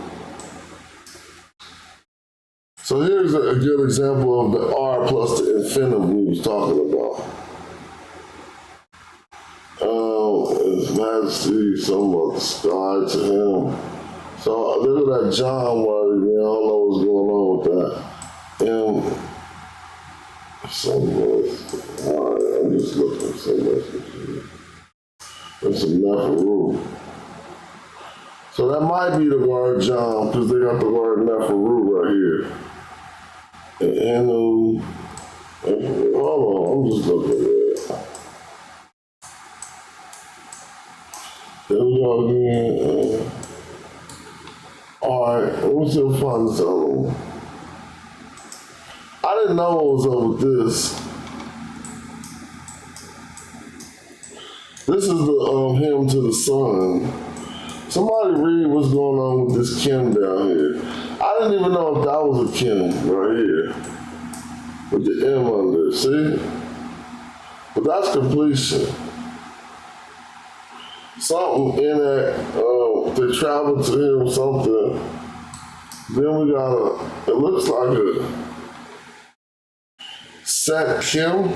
So here's a good example of the R plus the infinitive we was talking about. His Majesty, some of the sky to him. So look at that John word again. I don't know what's going on with that. Alright, I'm just looking at some messages. There's some Neferu. So that might be the word John, because they got the word Neferu right here. And hold on, I'm just looking at it. There we go again. Alright, let me see if I find this other one. I didn't know what was up with this. This is the hymn to the sun. Somebody read what's going on with this Kim down here. I didn't even know if that was a Kim right here. With the M under it, see? But that's completion. Something in that, they traveled to him, something. Then we got it looks like a Sat Kim,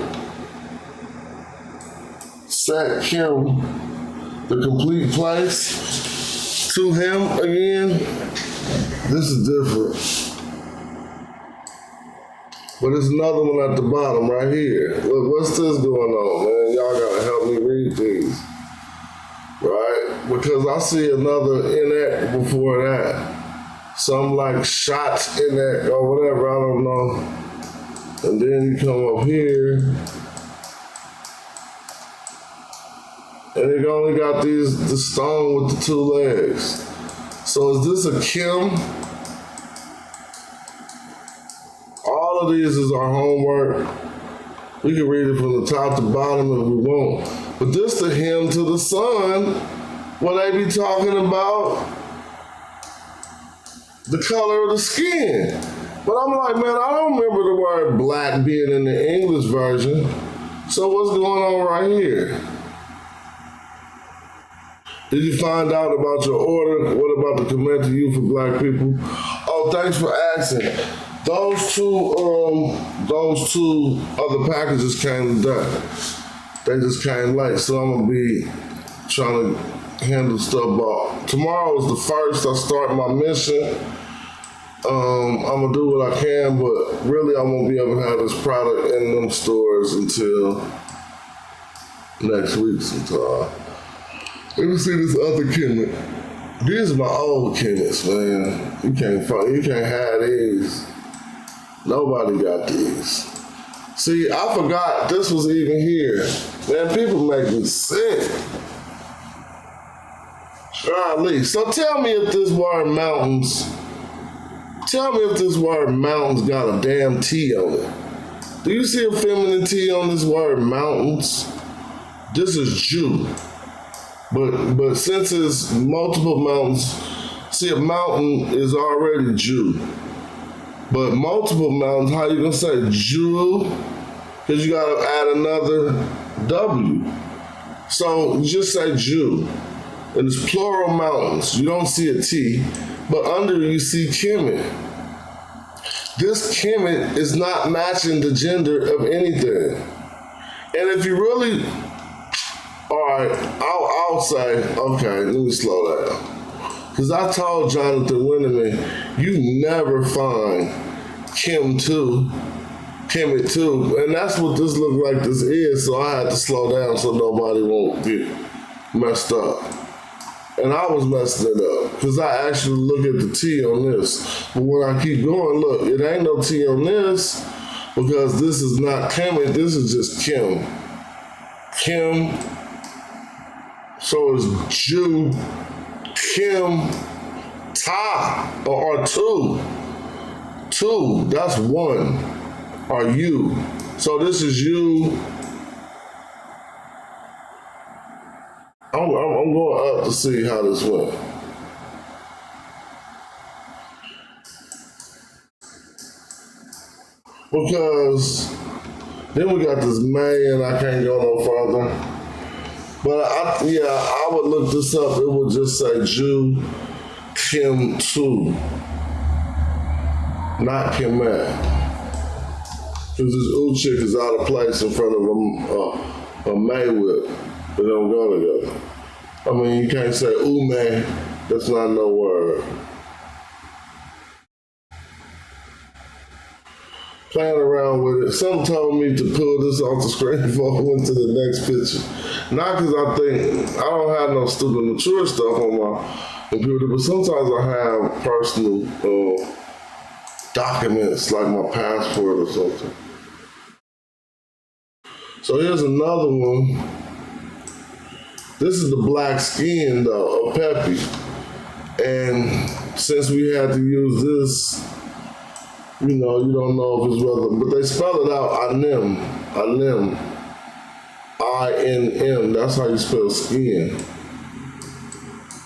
the complete place, to him again. This is different. But there's another one at the bottom right here. Look, what's this going on, man? Y'all gotta help me read these. Right? Because I see another in that before that. Some like shots in that or whatever, I don't know. And then you come up here, and it only got the stone with the two legs. So is this a Kim? All of these is our homework. We can read it from the top to bottom if we want. But this the hymn to the sun, what they be talking about, the color of the skin. But I'm like, man, I don't remember the word black being in the English version. So what's going on right here? Did you find out about your order? What about the command to you for black people? Oh, thanks for asking. Those two other packages came today. They just came late, so I'm gonna be trying to handle stuff. But tomorrow is the first. I start my mission. I'm gonna do what I can, but really I won't be able to have this product in them stores until next week sometime. Let me see this other Kemet. These are my old Kemets, man. You can't have these. Nobody got these. See, I forgot this was even here. Man, people make me sick. Golly. So tell me if this word mountains got a damn T on it. Do you see a feminine T on this word mountains? This is Jew. But since it's multiple mountains, see, a mountain is already Jew. But multiple mountains, how you gonna say Jew? Because you gotta add another W. So you just say Jew. And it's plural mountains. You don't see a T, but under you see Kemet. This Kemet is not matching the gender of anything. And if you really All right, I'll say, okay, let me slow down. Because I told Jonathan Winterman, you never find Kemet 2, and that's what this look like this is, so I had to slow down so nobody won't get messed up. And I was messing it up, because I actually look at the T on this. But when I keep going, look, it ain't no T on this, because this is not Kemet, this is just Kim. Kim, so it's Jew, Kim, Ta, or two. Two, that's one, or you. So this is you. I'm going up to see how this went. Because then we got this man, I can't go no further. But I would look this up. It would just say Jew Kim 2, not Kemet. Because this ooh chick is out of place in front of a May whip. They don't go together. I mean, you can't say ooh man. That's not no word. Playing around with it. Some told me to pull this off the screen before I went to the next picture. Not because I don't have no stupid mature stuff on my computer, but sometimes I have personal documents like my passport or something. So here's another one. This is the black skin though, of Peppy. And since we had to use this, you know, you don't know if it's whether, but they spell it out, Anim, I-N-M, that's how you spell skin.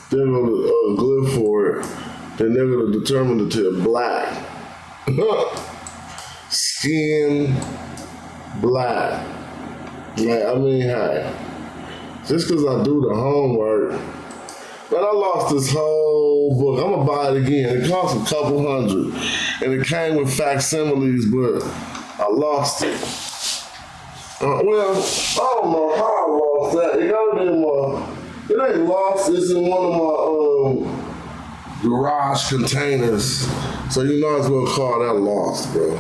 They're gonna glyph for it, then they're gonna determine it to black. Skin, black. Like, I mean, hey, just because I do the homework, man, I lost this whole book. I'm gonna buy it again. It cost a couple $100, and it came with facsimiles, but I lost it. Well, I don't know how I lost that. It gotta be in my. It ain't lost. It's in one of my garage containers. So you might as well call that lost, bro.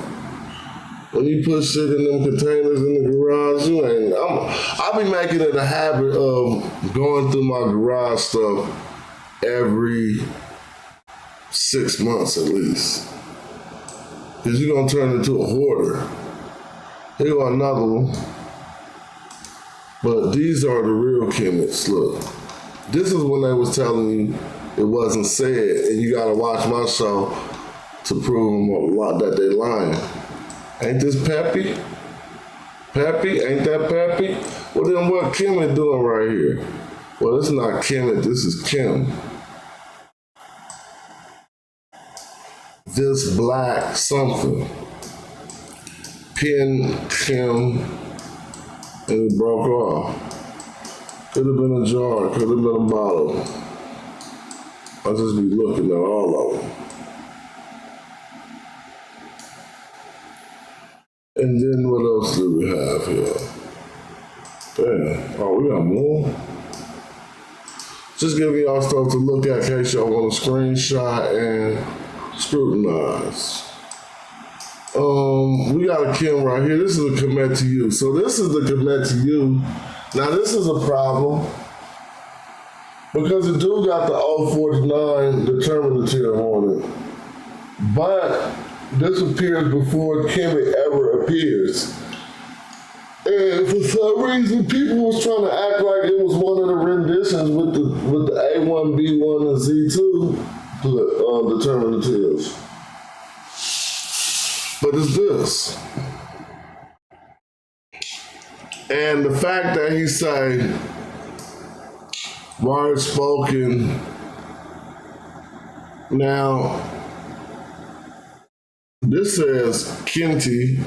When you put shit in them containers in the garage, you ain't. I be making it a habit of going through my garage stuff every 6 months at least. Because you're going to turn into a hoarder. Here go another one. But these are the real Kemets. Look, this is when they was telling you it wasn't said, and you got to watch my show to prove them that they lying. Ain't this Peppy? Peppy? Ain't that Peppy? Well, then what Kemet doing right here? Well, it's not Kemet, this is Kim. This black something. Pin Kim, and it broke off. Could have been a jar, could have been a bottle. I'll just be looking at all of them. And then what else do we have here? Damn, oh, we got more? Just giving y'all stuff to look at in case y'all want to screenshot and scrutinize. We got a Kim right here. This is a Kemet to you. So this is the Kemet to you. Now this is a problem because the dude got the 049 determinative on it. But this appears before Kemet ever appears. And for some reason, people was trying to act like it was one of the renditions with the A1, B1, and Z2 determinatives. But it's this. And the fact that he say words spoken now. This says Kinti,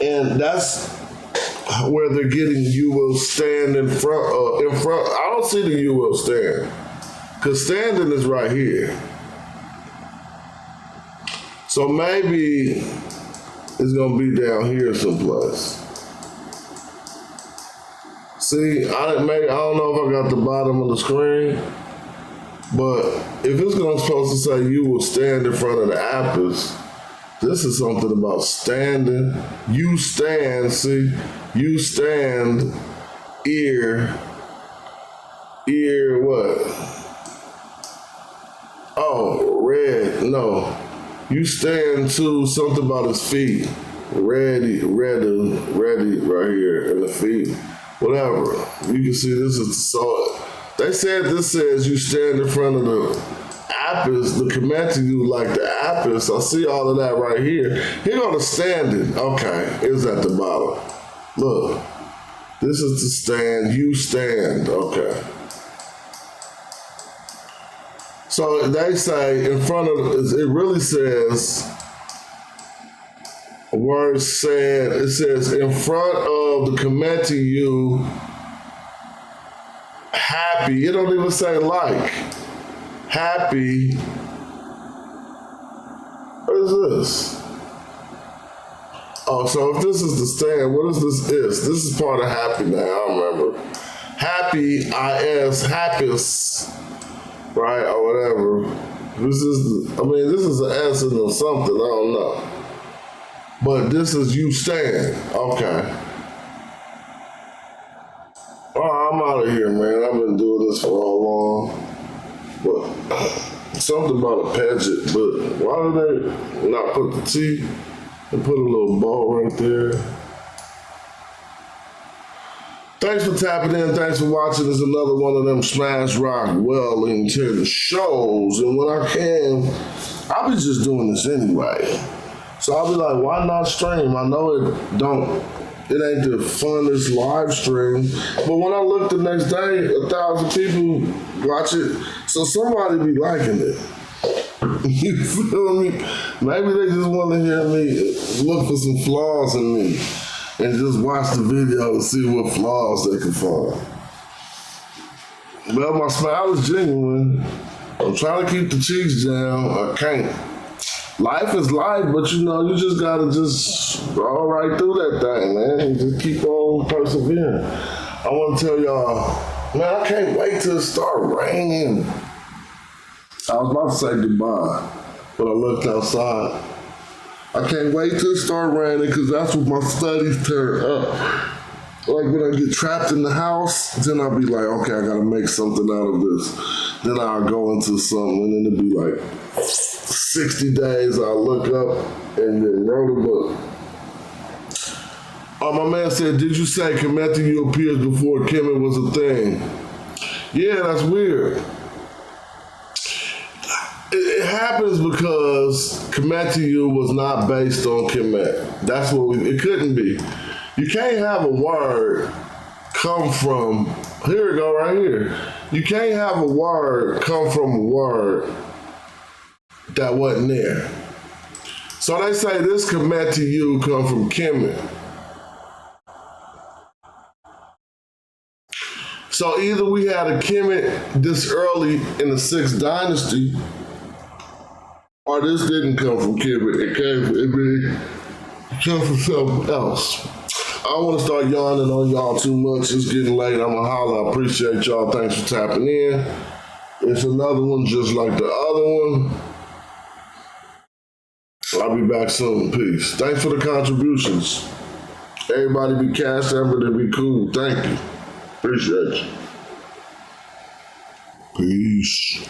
and that's where they're getting you will stand in front. I don't see the you will stand, because standing is right here. So maybe it's gonna be down here someplace. See, I don't know if I got the bottom of the screen, but if it's supposed to say you will stand in front of the Apis, this is something about standing. You stand, see, you stand, ear what? Oh, red, no. You stand to something about his feet. Ready, right here in the feet. Whatever. You can see this is the sword. They said this says you stand in front of the Apis, the Kemetu, you like the Apis. I see all of that right here. Here go the standing. Okay, it's at the bottom. Look, this is the stand. You stand. Okay. So they say in front of, it really says, a word said, it says in front of the Kemetu, you happy. It don't even say like. Happy. What is this? Oh, so if this is the stand, what is this is? This is part of happy now, I remember. Happy, I-S, happis, right, or whatever. This is an S of something, I don't know. But this is you stand, okay. Oh, I'm out of here, man. I've been doing this for all long. But something about a pageant, but why do they not put the T and put a little ball right there? Thanks for tapping in. Thanks for watching. This is another one of them Smash Rock Wellington shows. And when I can, I'll be just doing this anyway. So I'll be like, why not stream? I know it ain't the funnest live stream. But when I look the next day, 1,000 people watch it. So somebody be liking it. You feel me? Maybe they just want to hear me look for some flaws in me and just watch the video to see what flaws they can find. Well, my smile is genuine. I'm trying to keep the cheeks down. I can't. Life is life, but you just gotta just roll right through that thing, man, and just keep on persevering. I want to tell y'all, man, I can't wait till it start raining. I was about to say goodbye, but I looked outside. I can't wait till it start raining because that's when my studies turn up. Like when I get trapped in the house, then I'll be like, okay, I gotta make something out of this. Then I'll go into something, and then it'll be like 60 days, I'll look up and then wrote a book. Oh, my man said, did you say Kemetu appears before Kemet was a thing? Yeah, that's weird. It happens because Kemetu was not based on Kemet. That's what it couldn't be. You can't have a word come from, here we go right here. You can't have a word come from a word that wasn't there. So they say this Kemetu come from Kemet. So either we had a Kemet this early in the 6th dynasty, or this didn't come from Kemet. It came from something else. I don't want to start yawning on y'all too much. It's getting late. I'm gonna holler. I appreciate y'all. Thanks for tapping in. It's another one just like the other one. I'll be back soon. Peace. Thanks for the contributions. Everybody be cash out, but be cool. Thank you. Appreciate you. Peace.